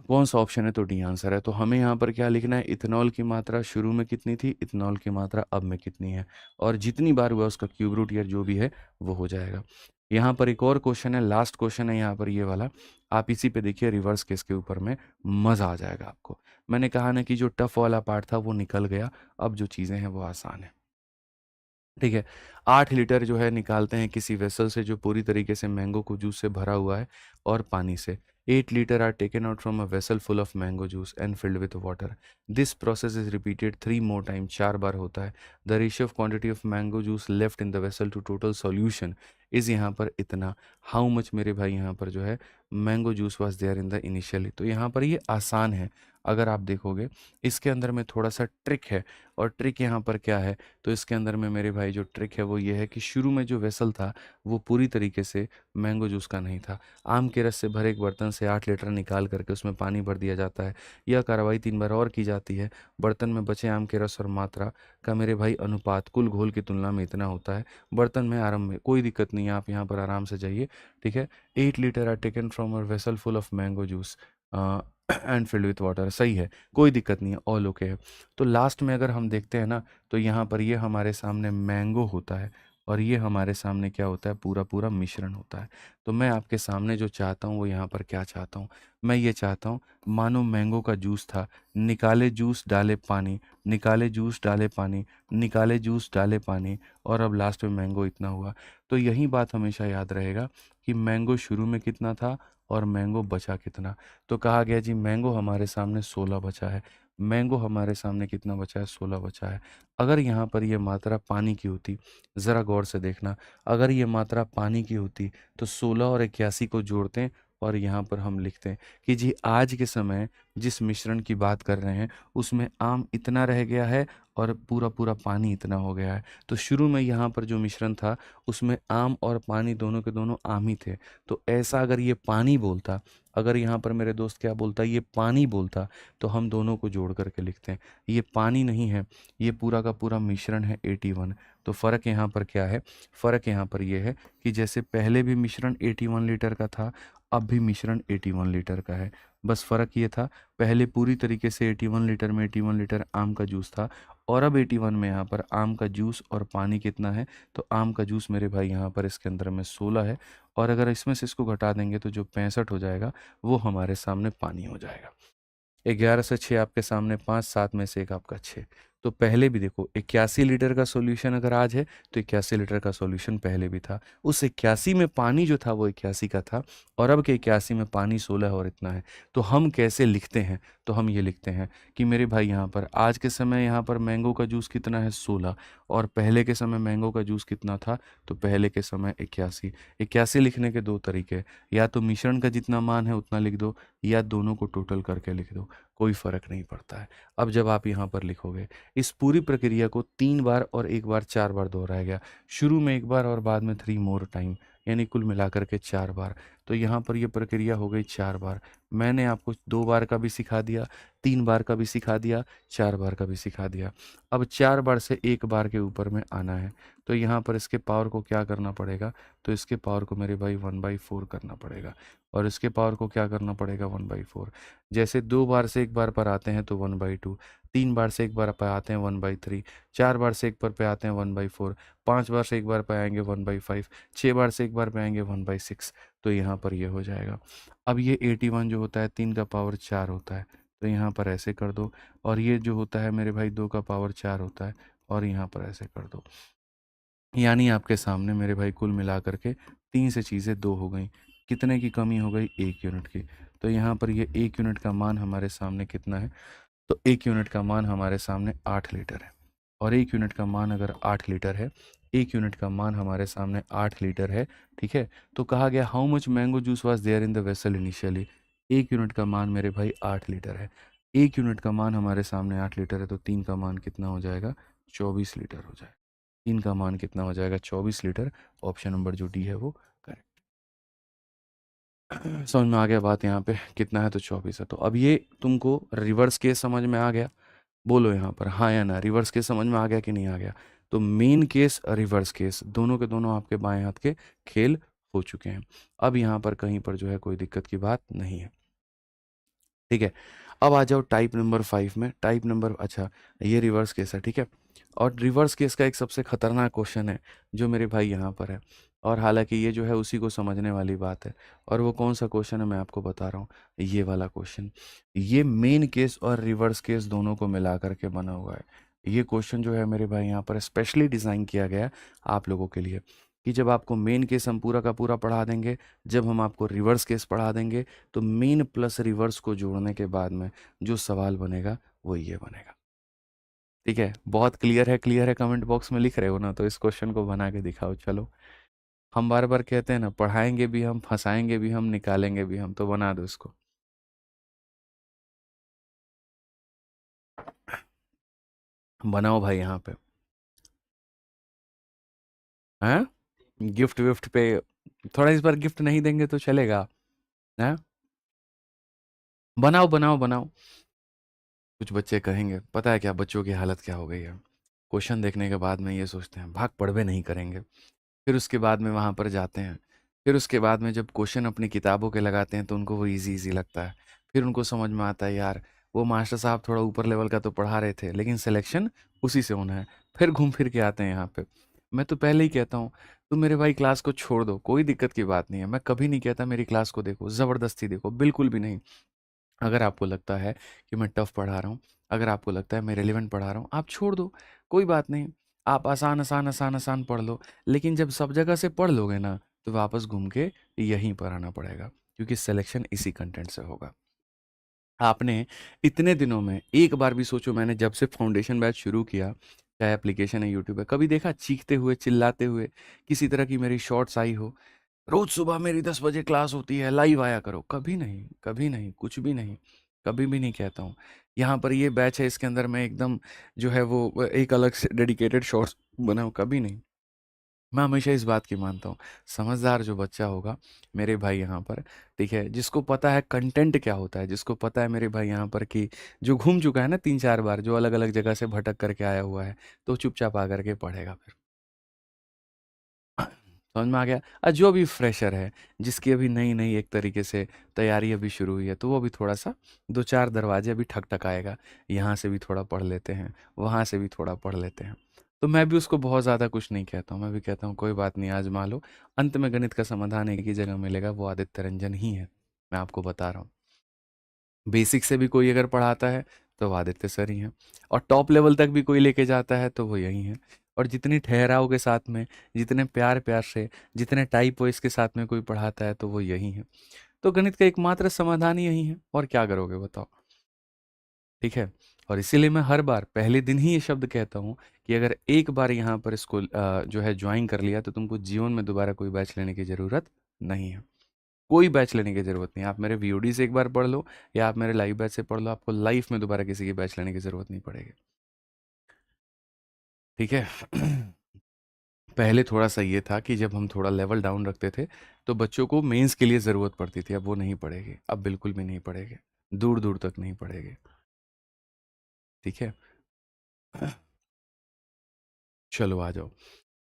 कौन सा ऑप्शन है? तो डी आंसर है। तो हमें यहाँ पर क्या लिखना है? इथेनॉल की मात्रा शुरू में कितनी थी, इथेनॉल की मात्रा अब में कितनी है, और जितनी बार हुआ उसका क्यूब रूट या जो भी है वो हो जाएगा। यहाँ पर एक और क्वेश्चन है, लास्ट क्वेश्चन है यहाँ पर ये वाला। आप इसी पे देखिए, रिवर्स केस के ऊपर में मज़ा आ जाएगा आपको। मैंने कहा ना कि जो टफ वाला पार्ट था वो निकल गया, अब जो चीज़ें हैं वो आसान है। ठीक है, 8 लीटर जो है निकालते हैं किसी वेसल से जो पूरी तरीके से मैंगो को जूस से भरा हुआ है और पानी से। 8 litre are taken out from a vessel full of mango juice and filled with water. This process is repeated 3 more time, 4 बार होता है। The ratio of quantity of mango juice left in the vessel to total solution is यहाँ पर इतना। How much मेरे भाई यहाँ पर जो है mango juice was there in the initially. तो यहाँ पर ये आसान है, अगर आप देखोगे इसके अंदर में थोड़ा सा ट्रिक है। और ट्रिक यहाँ पर क्या है? तो इसके अंदर में मेरे भाई जो ट्रिक है वो ये है कि शुरू में जो वेसल था वो पूरी तरीके से मैंगो जूस का नहीं था। आम के रस से भरे एक बर्तन से 8 लीटर निकाल करके उसमें पानी भर दिया जाता है। यह कार्रवाई 3 बार और की जाती है। बर्तन में बचे आम के रस और मात्रा का मेरे भाई अनुपात कुल घोल की तुलना में इतना होता है। बर्तन में आरंभ में कोई दिक्कत नहीं है, आप यहाँ पर आराम से जाइए। ठीक है, 8 litre are taken from a vessel full of mango juice and filled with water. सही है, कोई दिक्कत नहीं है, ऑल ओके है। तो लास्ट में अगर हम देखते हैं ना, तो यहाँ पर ये हमारे सामने मैंगो होता है और ये हमारे सामने क्या होता है? पूरा पूरा मिश्रण होता है। तो मैं आपके सामने जो चाहता हूँ वो यहाँ पर क्या चाहता हूँ? मैं ये चाहता हूँ, मानो मैंगो का जूस था, निकाले जूस डाले पानी, निकाले जूस डाले पानी, निकाले जूस डाले पानी, और अब लास्ट में मैंगो इतना हुआ। तो यही बात हमेशा याद रहेगा कि मैंगो शुरू में कितना था और मैंगो बचा कितना। तो कहा गया जी मैंगो हमारे सामने 16 बचा है। मैंगो हमारे सामने कितना बचा है, 16 बचा है। अगर यहाँ पर ये मात्रा पानी की होती, ज़रा गौर से देखना, अगर ये मात्रा पानी की होती तो 16 और 81 को जोड़ते हैं और यहाँ पर हम लिखते हैं कि जी आज के समय जिस मिश्रण की बात कर रहे हैं उसमें आम इतना रह गया है और पूरा पूरा पानी इतना हो गया है। तो शुरू में यहाँ पर जो मिश्रण था उसमें आम और पानी दोनों के दोनों आम ही थे। तो ऐसा अगर ये पानी बोलता, अगर यहाँ पर मेरे दोस्त क्या बोलता, ये पानी बोलता, तो हम दोनों को जोड़ करके लिखते हैं। ये पानी नहीं है, ये पूरा का पूरा मिश्रण है 81। तो फ़र्क यहाँ पर क्या है? फ़र्क यहाँ पर ये है कि जैसे पहले भी मिश्रण 81 लीटर का था, अब भी मिश्रण 81 लीटर का है। बस फ़र्क ये था, पहले पूरी तरीके से 81 लीटर में 81 लीटर आम का जूस था और अब 81 में यहाँ पर आम का जूस और पानी कितना है? तो आम का जूस मेरे भाई यहाँ पर इसके अंदर में 16 है और अगर इसमें से इसको घटा देंगे तो जो 65 हो जाएगा वो हमारे सामने पानी हो जाएगा। 11 से 6 आपके सामने 5, 7 में से एक आपका 6। तो पहले भी देखो 81 लीटर का सॉल्यूशन अगर आज है तो 81 लीटर का सॉल्यूशन पहले भी था। उस 81 में पानी जो था वो 81 का था और अब के 81 में पानी 16 और इतना है। तो हम कैसे लिखते हैं? तो हम ये लिखते हैं कि मेरे भाई यहाँ पर आज के समय यहाँ पर मैंगो का जूस कितना है, 16, और पहले के समय मैंगो का जूस कितना था? तो पहले के समय 81। 81 लिखने के दो तरीके, या तो मिश्रण का जितना मान है उतना लिख दो या दोनों को टोटल करके लिख दो, कोई फ़र्क नहीं पड़ता है। अब जब आप यहाँ पर लिखोगे, इस पूरी प्रक्रिया को 3 बार और 1 बार 4 बार दोहराया गया। शुरू में 1 बार और बाद में 3 मोर टाइम, यानी कुल मिलाकर के 4 बार। तो यहाँ पर ये प्रक्रिया हो गई 4 बार। मैंने आपको 2 बार का भी सिखा दिया, 3 बार का भी सिखा दिया, 4 बार का भी सिखा दिया। अब 4 बार से 1 बार के ऊपर में आना है। तो यहाँ पर इसके पावर को क्या करना पड़ेगा? तो इसके पावर को मेरे भाई 1/4 करना पड़ेगा और इसके पावर को क्या करना पड़ेगा? 1/4। जैसे 2 बार से 1 बार पर आते हैं तो 1/2, 3 बार से 1 बार पे आते हैं 1/3, 4 बार से 1 बार पे आते हैं 1/4, 5 बार से 1 बार पे आएंगे 1/5, 6 बार से 1 बार पे आएंगे 1/6। तो यहाँ पर ये हो जाएगा। अब ये 81 जो होता है 3 का पावर 4 होता है, तो यहाँ पर ऐसे कर दो, और ये जो होता है मेरे भाई 2 का पावर 4 होता है और यहाँ पर ऐसे कर दो। यानी आपके सामने मेरे भाई कुल मिलाकर के 3 से चीज़ें 2 हो गई। कितने की कमी हो गई? 1 यूनिट की। तो यहाँ पर ये 1 यूनिट का मान हमारे सामने कितना है? तो 1 यूनिट का मान हमारे सामने 8 लीटर है। और 1 यूनिट का मान अगर 8 लीटर है, 1 यूनिट का मान हमारे सामने 8 लीटर है, ठीक है? तो कहा गया how much mango juice was there in the vessel initially. 1 unit का मान मेरे भाई 8 लीटर है। 1 यूनिट का मान हमारे सामने 8 लीटर है, तो 3 का मान कितना हो जाएगा? 24 लीटर हो जाएगा। 3 का मान कितना हो जाएगा? 24 लीटर। ऑप्शन नंबर जो डी है वो करेक्ट। समझ में आ गया बात यहाँ पे? कितना है? तो 24 है। तो अब ये तुमको रिवर्स केस समझ में आ गया? बोलो यहाँ पर हाँ या ना, रिवर्स केस समझ में आ गया कि नहीं आ गया? तो मेन केस, रिवर्स केस, दोनों के दोनों आपके बाएं हाथ के खेल हो चुके हैं। अब यहाँ पर कहीं पर जो है कोई दिक्कत की बात नहीं है, ठीक है? अब आ जाओ टाइप नंबर 5 में। टाइप नंबर, अच्छा ये रिवर्स केस है, ठीक है? और रिवर्स केस का एक सबसे खतरनाक क्वेश्चन है जो मेरे भाई यहाँ पर है, और हालांकि ये जो है उसी को समझने वाली बात है। और वो कौन सा क्वेश्चन है मैं आपको बता रहा हूँ, ये वाला क्वेश्चन। ये मेन केस और रिवर्स केस दोनों को मिला करके बना हुआ है। ये क्वेश्चन जो है मेरे भाई यहाँ पर स्पेशली डिज़ाइन किया गया है आप लोगों के लिए, कि जब आपको मेन केस हम पूरा का पूरा पढ़ा देंगे, जब हम आपको रिवर्स केस पढ़ा देंगे, तो मेन प्लस रिवर्स को जोड़ने के बाद में जो सवाल बनेगा वो ये बनेगा, ठीक है? बहुत क्लियर है? क्लियर है? कमेंट बॉक्स में लिख रहे हो ना? तो इस क्वेश्चन को बना के दिखाओ। चलो, हम बार बार कहते हैं ना, पढ़ाएंगे भी हम, फंसाएंगे भी हम, निकालेंगे भी हम, तो बना दो इसको। बनाओ भाई यहाँ पे। हैं? गिफ्ट विफ्ट पे थोड़ा इस बार गिफ्ट नहीं देंगे तो चलेगा? हैं? बनाओ बनाओ बनाओ। कुछ बच्चे कहेंगे, पता है क्या बच्चों की हालत क्या हो गई है? क्वेश्चन देखने के बाद में ये सोचते हैं भाग पढ़वे नहीं करेंगे। फिर उसके बाद में वहाँ पर जाते हैं। फिर उसके बाद में जब क्वेश्चन अपनी किताबों के लगाते हैं तो उनको वो ईज़ी ईज़ी लगता है। फिर उनको समझ में आता है यार वो मास्टर साहब थोड़ा ऊपर लेवल का तो पढ़ा रहे थे लेकिन सिलेक्शन उसी से होना है। फिर घूम फिर के आते हैं यहाँ पे। मैं तो पहले ही कहता हूँ, तुम मेरे भाई क्लास को छोड़ दो, कोई दिक्कत की बात नहीं है। मैं कभी नहीं कहता मेरी क्लास को देखो, ज़बरदस्ती देखो, बिल्कुल भी नहीं। अगर आपको लगता है कि मैं टफ पढ़ा रहा हूँ, अगर आपको लगता है मैं रेलेवेंट पढ़ा रहा हूँ, आप छोड़ दो, कोई बात नहीं। आप आसान आसान आसान आसान पढ़ लो, लेकिन जब सब जगह से पढ़ लोगे ना तो वापस घूम के यहीं पर आना पड़ेगा, क्योंकि सिलेक्शन इसी कंटेंट से होगा। आपने इतने दिनों में एक बार भी सोचो, मैंने जब से फाउंडेशन बैच शुरू किया, चाहे एप्लीकेशन है यूट्यूब है, कभी देखा चीखते हुए चिल्लाते हुए किसी तरह की मेरी शॉर्ट्स आई हो? रोज सुबह मेरी 10 बजे क्लास होती है, लाइव आया करो, कभी नहीं, कभी नहीं, कुछ भी नहीं, कभी भी नहीं कहता हूँ। यहाँ पर ये बैच है, इसके अंदर मैं एकदम जो है वो एक अलग से डेडिकेटेड शॉर्ट्स बनाऊँ, कभी नहीं। मैं हमेशा इस बात की मानता हूँ, समझदार जो बच्चा होगा मेरे भाई यहाँ पर, ठीक है, जिसको पता है कंटेंट क्या होता है, जिसको पता है मेरे भाई यहाँ पर कि जो घूम चुका है ना 3-4 बार, जो अलग-अलग जगह से भटक करके आया हुआ है, तो चुपचाप आकर के पढ़ेगा फिर। समझ में आ गया? जो भी फ्रेशर है, जिसकी अभी नई-नई एक तरीके से तैयारी अभी शुरू हुई है, तो वो अभी थोड़ा-सा 2-4 दरवाजे अभी ठकठकाएगा। यहाँ से भी थोड़ा पढ़ लेते हैं, वहाँ से भी थोड़ा पढ़ लेते हैं। तो मैं भी उसको बहुत ज़्यादा कुछ नहीं कहता हूँ, मैं भी कहता हूँ कोई बात नहीं, आज़मा लो। अंत में गणित का समाधान एक ही जगह मिलेगा, वो आदित्य रंजन ही है। मैं आपको बता रहा हूँ। बेसिक से भी कोई अगर पढ़ाता है तो वो आदित्य सर ही हैं, और टॉप लेवल तक भी कोई लेके जाता है तो वो यही हैं। और जितनी ठहराव के साथ में, जितने प्यार प्यार से, जितने टाइप वाइज के साथ में कोई पढ़ाता है तो वो यही है। तो गणित का एकमात्र समाधान यही है, और क्या करोगे बताओ? ठीक है। और इसीलिए मैं हर बार पहले दिन ही ये शब्द कहता हूँ कि अगर एक बार यहाँ पर इसको जो है ज्वाइन कर लिया, तो तुमको जीवन में दोबारा कोई बैच लेने की ज़रूरत नहीं है। कोई बैच लेने की ज़रूरत नहीं है। आप मेरे वीओडी से एक बार पढ़ लो, या आप मेरे लाइव बैच से पढ़ लो, आपको लाइफ में दोबारा किसी की बैच लेने की ज़रूरत नहीं पड़ेगी। ठीक है। पहले थोड़ा सा ये था कि जब हम थोड़ा लेवल डाउन रखते थे, तो बच्चों को मेंस के लिए ज़रूरत पड़ती थी, अब वो नहीं पड़ेगी, अब बिल्कुल भी नहीं पड़ेगी, दूर दूर तक नहीं पड़ेगी। ठीक है। चलो आ जाओ,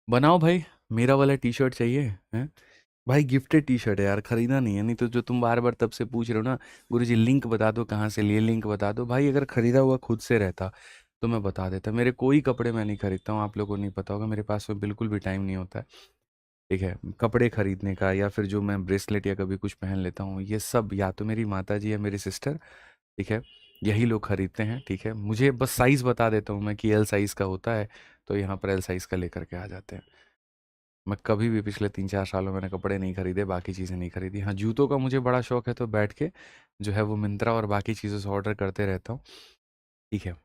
बनाओ भाई। मेरा वाला टी शर्ट चाहिए हैं? भाई गिफ्टेड टी शर्ट है यार, खरीदा नहीं है। नहीं तो जो तुम बार बार तब से पूछ रहे हो ना, गुरुजी लिंक बता दो, कहाँ से लिए, लिंक बता दो। भाई अगर खरीदा हुआ खुद से रहता तो मैं बता देता। मेरे कोई कपड़े मैं नहीं खरीदता हूँ, आप लोगों को नहीं पता होगा, मेरे पास में बिल्कुल भी टाइम नहीं होता है। ठीक है, कपड़े खरीदने का, या फिर जो मैं ब्रेसलेट या कभी कुछ पहन लेता हूँ, ये सब या तो मेरी माता जी या मेरी सिस्टर, ठीक है, यही लोग खरीदते हैं। ठीक है, मुझे बस साइज़ बता देता हूँ मैं कि एल साइज़ का होता है, तो यहाँ पर एल साइज़ का लेकर के आ जाते हैं। मैं कभी भी पिछले 3-4 सालों में मैंने कपड़े नहीं खरीदे, बाकी चीज़ें नहीं खरीदी। हाँ, जूतों का मुझे बड़ा शौक है, तो बैठ के जो है वो मिंत्रा और बाकी चीज़ों से ऑर्डर करते रहता हूँ। ठीक है।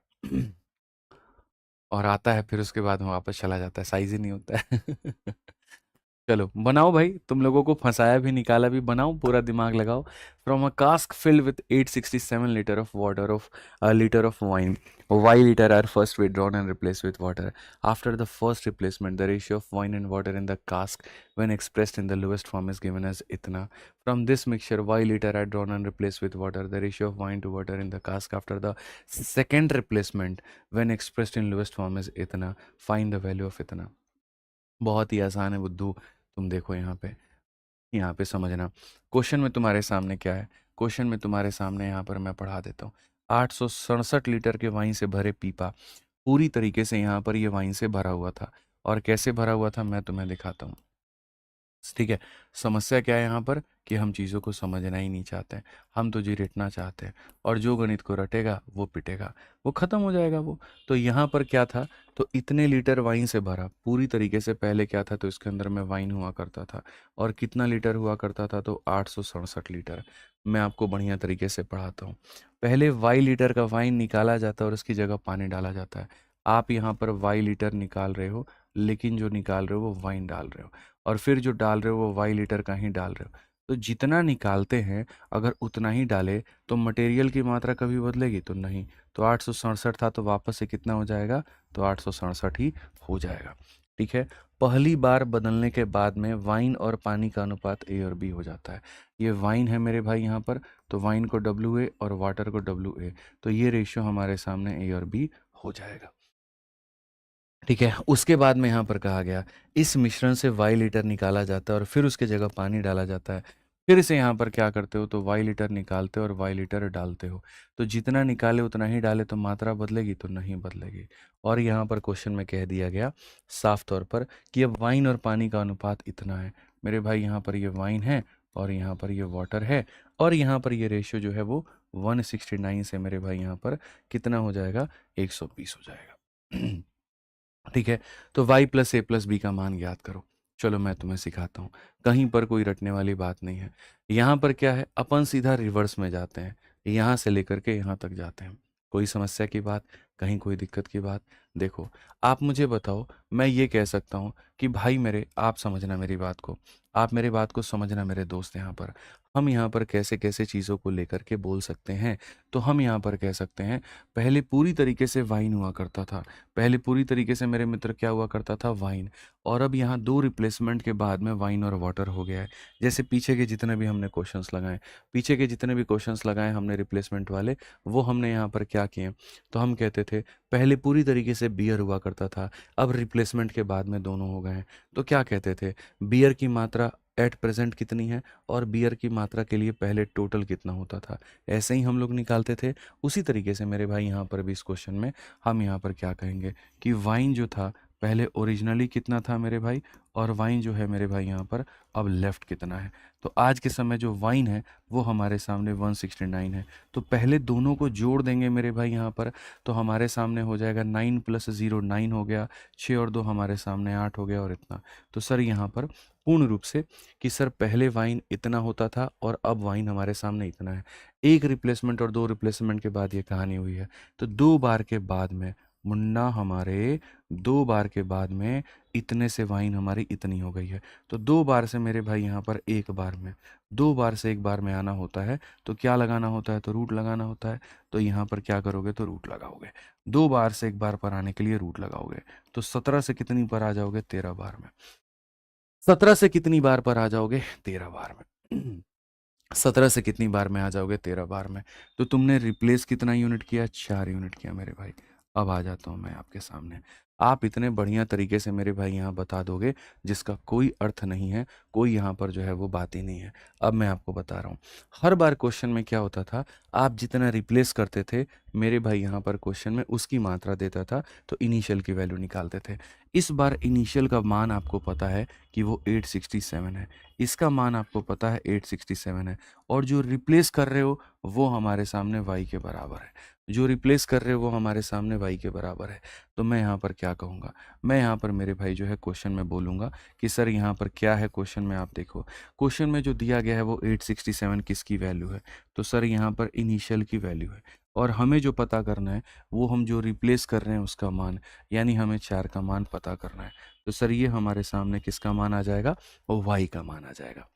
और आता है, फिर उसके बाद में वापस चला जाता है, साइज़ ही नहीं होता है। चलो बनाओ भाई, तुम लोगों को फंसाया भी निकाला भी, बनाओ, पूरा दिमाग लगाओ। From a cask filled with 867 litre of water of litre of wine, y liter are first withdrawn and replaced with water. After the first replacement, the ratio of wine and water in the cask when expressed in the lowest form is given as itna. From this mixture, y liter are drawn and replaced with water. The ratio of wine to water in the cask after the second replacement when expressed in lowest form is itna. Find the value of itna. बहुत ही आसान है बुद्धू। तुम देखो यहाँ पे समझना। Question में तुम्हारे सामने क्या है? क्वेश्चन में तुम्हारे सामने यहाँ पर मैं पढ़ा देता हूँ। 867 लीटर के वाइन से भरे पीपा पूरी तरीके से यहाँ पर ये वाइन से भरा हुआ था। और कैसे भरा हुआ था मैं तुम्हें दिखाता हूँ। ठीक है। समस्या क्या है यहाँ पर कि हम चीज़ों को समझना ही नहीं चाहते हैं, हम तो जी रटना चाहते हैं, और जो गणित को रटेगा वो पिटेगा, वो ख़त्म हो जाएगा वो। तो यहाँ पर क्या था, तो इतने लीटर वाइन से भरा पूरी तरीके से, पहले क्या था, तो इसके अंदर में वाइन हुआ करता था, और कितना लीटर हुआ करता था, तो 867 लीटर। मैं आपको बढ़िया तरीके से पढ़ाता हूँ। पहले वाई लीटर का वाइन निकाला जाता है और उसकी जगह पानी डाला जाता है। आप यहाँ पर वाई लीटर निकाल रहे हो, लेकिन जो निकाल रहे हो वो वाइन डाल रहे हो, और फिर जो डाल रहे हो वो वाई लीटर का ही डाल रहे हो। तो जितना निकालते हैं अगर उतना ही डाले, तो मटेरियल की मात्रा कभी बदलेगी तो नहीं। तो 867 था, तो वापस से कितना हो जाएगा, तो 867 ही हो जाएगा। ठीक है। पहली बार बदलने के बाद में वाइन और पानी का अनुपात ए और बी हो जाता है। ये वाइन है मेरे भाई यहाँ पर, तो वाइन को WA और वाटर को WA, तो ये रेशियो हमारे सामने ए और बी हो जाएगा। ठीक है। उसके बाद में यहाँ पर कहा गया, इस मिश्रण से वाई लीटर निकाला जाता है और फिर उसके जगह पानी डाला जाता है। फिर से यहाँ पर क्या करते हो, तो वाई लीटर निकालते हो और वाई लीटर डालते हो। तो जितना निकाले उतना ही डाले, तो मात्रा बदलेगी तो नहीं बदलेगी। और यहाँ पर क्वेश्चन में कह दिया गया साफ तौर पर कि अब वाइन और पानी का अनुपात इतना है। मेरे भाई यहाँ पर ये वाइन है और यहाँ पर ये वाटर है, और यहाँ पर ये रेशियो जो है वो 169 से मेरे भाई यहाँ पर कितना हो जाएगा, 120 हो जाएगा। ठीक है। तो y plus a plus B का मान ज्ञात करो। चलो मैं तुम्हें सिखाता हूँ, कहीं पर कोई रटने वाली बात नहीं है। यहाँ पर क्या है, अपन सीधा रिवर्स में जाते हैं। यहाँ से लेकर के यहाँ तक जाते हैं। कोई समस्या की बात, कहीं कोई दिक्कत की बात? देखो, आप मुझे बताओ, मैं ये कह सकता हूँ कि भाई मेरे, आप समझना मेरी बात को, आप मेरी बात को समझना मेरे दोस्त। यहाँ पर हम यहाँ पर कैसे कैसे चीज़ों को लेकर के बोल सकते हैं। तो हम यहाँ पर कह सकते हैं, पहले पूरी तरीके से वाइन हुआ करता था। पहले पूरी तरीके से मेरे मित्र क्या हुआ करता था? वाइन। और अब यहाँ 2 रिप्लेसमेंट के बाद में वाइन और वाटर हो गया है। जैसे पीछे के जितने भी हमने क्वेश्चंस लगाए, पीछे के जितने भी क्वेश्चंस लगाए हमने रिप्लेसमेंट वाले, वो हमने यहाँ पर क्या किए? तो हम कहते थे पहले पूरी तरीके से बियर हुआ करता था, अब रिप्लेसमेंट के बाद में दोनों हो गए हैं। तो क्या कहते थे? बियर की मात्रा एट प्रेजेंट कितनी है, और बियर की मात्रा के लिए पहले टोटल कितना होता था, ऐसे ही हम लोग निकालते थे। उसी तरीके से मेरे भाई यहाँ पर भी इस क्वेश्चन में हम यहाँ पर क्या कहेंगे कि वाइन जो था पहले ओरिजिनली कितना था मेरे भाई, और वाइन जो है मेरे भाई यहाँ पर अब लेफ्ट कितना है। तो आज के समय जो वाइन है वो हमारे सामने 169 है। तो पहले दोनों को जोड़ देंगे मेरे भाई यहाँ पर, तो हमारे सामने हो जाएगा 9 + 0 9 हो गया, 6 और 2 हमारे सामने 8 हो गया, और इतना। तो सर यहाँ पर पूर्ण रूप से कि सर पहले वाइन इतना होता था और अब वाइन हमारे सामने इतना है। एक रिप्लेसमेंट और 2 रिप्लेसमेंट के बाद ये कहानी हुई है। तो 2 बार के बाद में मुन्ना हमारे, 2 बार के बाद में इतने से वाइन हमारी इतनी हो गई है। तो 2 बार से मेरे भाई यहाँ पर 1 बार में, 2 बार से 1 बार में आना होता है। तो क्या लगाना होता है? तो रूट लगाना होता है। तो यहाँ पर क्या करोगे? तो रूट लगाओगे। 2 बार से 1 बार पर आने के लिए रूट लगाओगे। तो 17 से कितनी बार आ जाओगे? 13 बार में। 17 से कितनी बार पर आ जाओगे? 13 बार में। 17 से कितनी बार में आ जाओगे? 13 बार में। तो तुमने रिप्लेस कितना यूनिट किया? 4 यूनिट किया मेरे भाई। अब आ जाता हूँ मैं आपके सामने। आप इतने बढ़िया तरीके से मेरे भाई यहाँ बता दोगे जिसका कोई अर्थ नहीं है, कोई यहाँ पर जो है वो बात ही नहीं है। अब मैं आपको बता रहा हूँ, हर बार क्वेश्चन में क्या होता था, आप जितना रिप्लेस करते थे मेरे भाई यहाँ पर क्वेश्चन में उसकी मात्रा देता था, तो इनिशियल की वैल्यू निकालते थे। इस बार इनिशियल का मान आपको पता है कि वो 867 है, इसका मान आपको पता है 867 है, और जो रिप्लेस कर रहे हो वो हमारे सामने y के बराबर है। जो रिप्लेस कर रहे हो वो हमारे सामने y के बराबर है। तो मैं यहाँ पर क्या कहूँगा? मैं यहाँ पर मेरे भाई जो है क्वेश्चन में बोलूँगा कि सर यहाँ पर क्या है क्वेश्चन में, आप देखो क्वेश्चन में जो दिया गया है वो 867 किसकी वैल्यू है? तो सर यहाँ पर इनिशियल की वैल्यू है, और हमें जो पता करना है वो हम जो रिप्लेस कर रहे हैं उसका मान, यानी हमें 4 का मान पता करना है। तो सर ये हमारे सामने किसका मान आ जाएगा? वो y का मान आ जाएगा।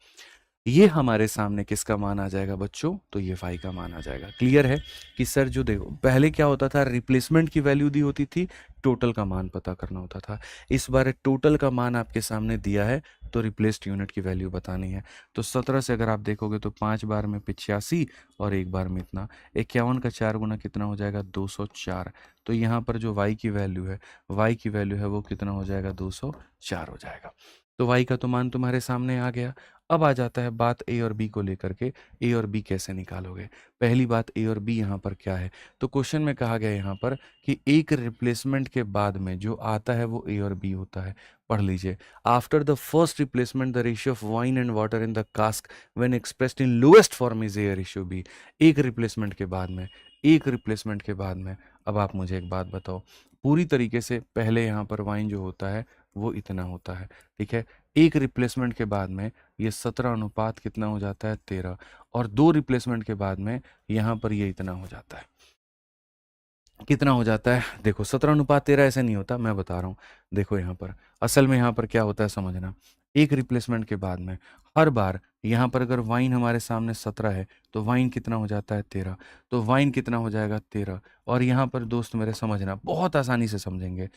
ये हमारे सामने किसका मान आ जाएगा बच्चों? तो ये y का मान आ जाएगा। क्लियर है कि सर जो देखो पहले क्या होता था, रिप्लेसमेंट की वैल्यू दी होती थी, टोटल का मान पता करना होता था। इस बार टोटल का मान आपके सामने दिया है, तो रिप्लेस्ड यूनिट की वैल्यू बतानी है। तो 17 से अगर आप देखोगे तो 5 बार में 85 और 1 बार में इतना, 51 का 4 गुना कितना हो जाएगा? 204। तो यहाँ पर जो y की वैल्यू है, y की वैल्यू है वो कितना हो जाएगा? 204 हो जाएगा। तो y का तो मान तुम्हारे सामने आ गया। अब आ जाता है बात a और b को लेकर के, a और b कैसे निकालोगे? पहली बात a और b यहाँ पर क्या है? तो क्वेश्चन में कहा गया यहाँ पर कि एक रिप्लेसमेंट के बाद में जो आता है वो a और b होता है। पढ़ लीजिए, after the first replacement the ratio of wine and water in the cask when expressed in lowest form is a ratio b। एक रिप्लेसमेंट के बाद में, एक रिप्लेसमेंट के बाद में, अब आप मुझे एक बात बताओ, पूरी तरीके से पहले यहाँ पर वाइन जो होता है वो इतना होता है, ठीक है। एक रिप्लेसमेंट के बाद में ये 17 अनुपात कितना हो जाता है? 13, और 2 रिप्लेसमेंट के बाद में यहाँ पर ये इतना हो जाता है। कितना हो जाता है? देखो 17 अनुपात 13 ऐसे नहीं होता, मैं बता रहा हूँ। देखो यहाँ पर असल में यहाँ पर क्या होता है समझना, एक रिप्लेसमेंट के बाद में हर बार यहाँ पर अगर वाइन हमारे सामने 17 है तो वाइन कितना हो जाता है? 13। तो वाइन कितना हो जाएगा? 13। और यहाँ पर दोस्त मेरे समझना, बहुत आसानी से समझेंगे,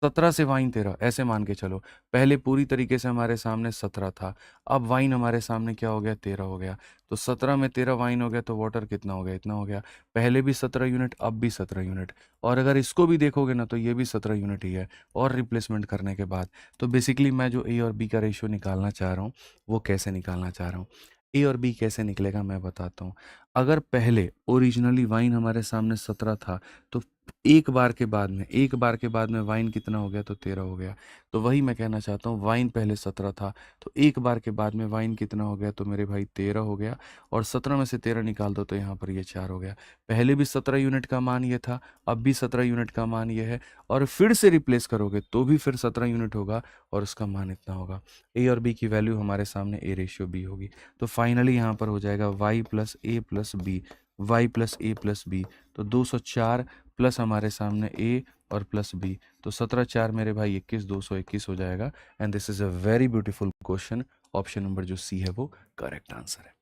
17 से वाइन 13 ऐसे मान के चलो। पहले पूरी तरीके से हमारे सामने 17 था, अब वाइन हमारे सामने क्या हो गया? 13 हो गया। तो 17 में 13 वाइन हो गया, तो वाटर कितना हो गया? इतना हो गया। पहले भी 17 यूनिट, अब भी 17 यूनिट, और अगर इसको भी देखोगे ना तो ये भी 17 यूनिट ही है, और रिप्लेसमेंट करने के बाद। तो बेसिकली मैं जो ए और बी का रेशियो निकालना चाह रहा हूँ वो कैसे निकालना चाह रहा हूँ, ए और बी कैसे निकलेगा मैं बताता हूँ। अगर पहले ओरिजिनली वाइन हमारे सामने 17 था, तो एक बार के बाद में, एक बार के बाद में वाइन कितना हो गया? तो 13 हो गया। तो वही मैं कहना चाहता हूँ, वाइन पहले 17 था, तो एक बार के बाद में वाइन कितना हो गया? तो मेरे भाई 13 हो गया, और 17 में से 13 निकाल दो तो यहाँ पर ये 4 हो गया। पहले भी 17 यूनिट का मान ये था, अब भी 17 यूनिट का मान ये है, और फिर से रिप्लेस करोगे तो भी फिर 17 यूनिट होगा, और उसका मान इतना होगा। ए और बी की वैल्यू हमारे सामने a रेशियो b होगी। तो फाइनली यहाँ पर हो जाएगा y + a + b, y plus a plus b, तो 204 प्लस हमारे सामने ए और प्लस बी, तो 17 4 मेरे भाई 21, 221 हो जाएगा। And this is a very beautiful question. Option number जो सी है वो करेक्ट आंसर है।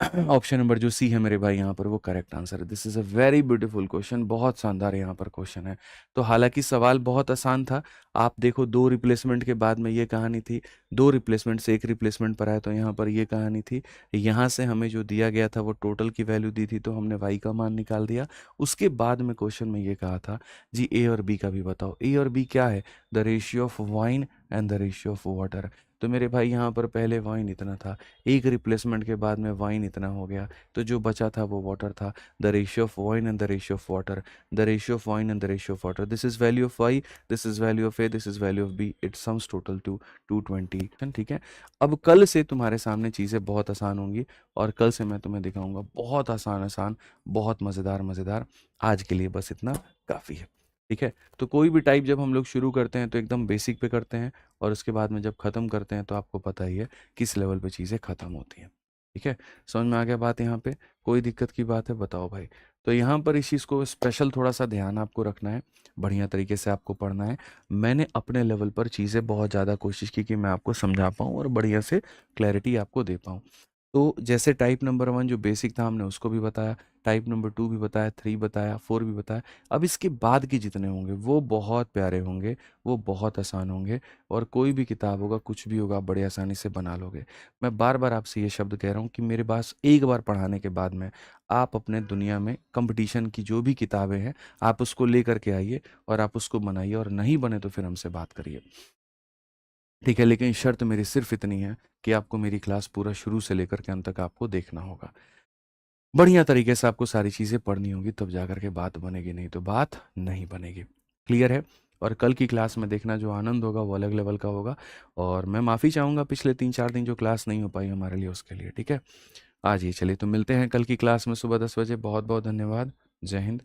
ऑप्शन नंबर जो सी है मेरे भाई यहाँ पर वो करेक्ट आंसर है। This is a very beautiful question, बहुत शानदार यहाँ पर क्वेश्चन है। तो हालांकि सवाल बहुत आसान था। आप देखो, दो रिप्लेसमेंट के बाद में ये कहानी थी, दो रिप्लेसमेंट से एक रिप्लेसमेंट पर आया तो यहाँ पर ये कहानी थी। यहाँ से हमें जो दिया गया था वो टोटल की वैल्यू दी थी, तो हमने वाई का मान निकाल दिया। उसके बाद में क्वेश्चन में ये कहा था जी ए और बी का भी बताओ। ए और बी क्या है? The ratio of wine and the ratio of water. तो मेरे भाई यहाँ पर पहले वाइन इतना था, एक रिप्लेसमेंट के बाद में वाइन इतना हो गया, तो जो बचा था वो वाटर था। The ratio of wine and the ratio of water, the ratio of wine and the ratio of water, this is value of y, this is value of a, this is value of b, it sums total to 220। ठीक है। अब कल से तुम्हारे सामने चीज़ें बहुत आसान होंगी, और कल से मैं तुम्हें दिखाऊंगा बहुत आसान आसान, बहुत मज़ेदार मज़ेदार। आज के लिए बस इतना काफ़ी है। ठीक है। तो कोई भी टाइप जब हम लोग शुरू करते हैं तो एकदम बेसिक पे करते हैं, और उसके बाद में जब ख़त्म करते हैं तो आपको पता ही है किस लेवल पे चीज़ें ख़त्म होती हैं। ठीक है। समझ में आ गया बात यहाँ पे? कोई दिक्कत की बात है बताओ भाई। तो यहाँ पर इस चीज़ को स्पेशल थोड़ा सा ध्यान आपको रखना है, बढ़िया तरीके से आपको पढ़ना है। मैंने अपने लेवल पर चीज़ें बहुत ज़्यादा कोशिश की कि मैं आपको समझा पाऊँ और बढ़िया से क्लैरिटी आपको दे पाऊँ। तो जैसे टाइप नंबर 1 जो बेसिक था हमने उसको भी बताया, टाइप नंबर 2 भी बताया, 3 बताया, 4 भी बताया। अब इसके बाद के जितने होंगे वो बहुत प्यारे होंगे, वो बहुत आसान होंगे, और कोई भी किताब होगा, कुछ भी होगा, आप बड़े आसानी से बना लोगे। मैं बार-बार आपसे ये शब्द कह रहा हूँ कि मेरे पास एक बार पढ़ाने के बाद में आप अपने दुनिया में कंपटीशन की जो भी किताबें हैं, आप उसको लेकर के आइए और आप उसको बनाइए, और नहीं बने तो फिर हमसे बात करिए। ठीक है। लेकिन शर्त मेरी सिर्फ इतनी है कि आपको मेरी क्लास पूरा शुरू से लेकर के अंत तक आपको देखना होगा। बढ़िया तरीके से आपको सारी चीज़ें पढ़नी होगी, तब जाकर के बात बनेगी, नहीं तो बात नहीं बनेगी। क्लियर है? और कल की क्लास में देखना जो आनंद होगा वो अलग लेवल का होगा। और मैं माफ़ी चाहूँगा पिछले 3-4 दिन जो क्लास नहीं हो पाई हमारे लिए उसके लिए। ठीक है? आज ही चलिए तो मिलते हैं कल की क्लास में सुबह 10 बजे। बहुत बहुत धन्यवाद। जय हिंद।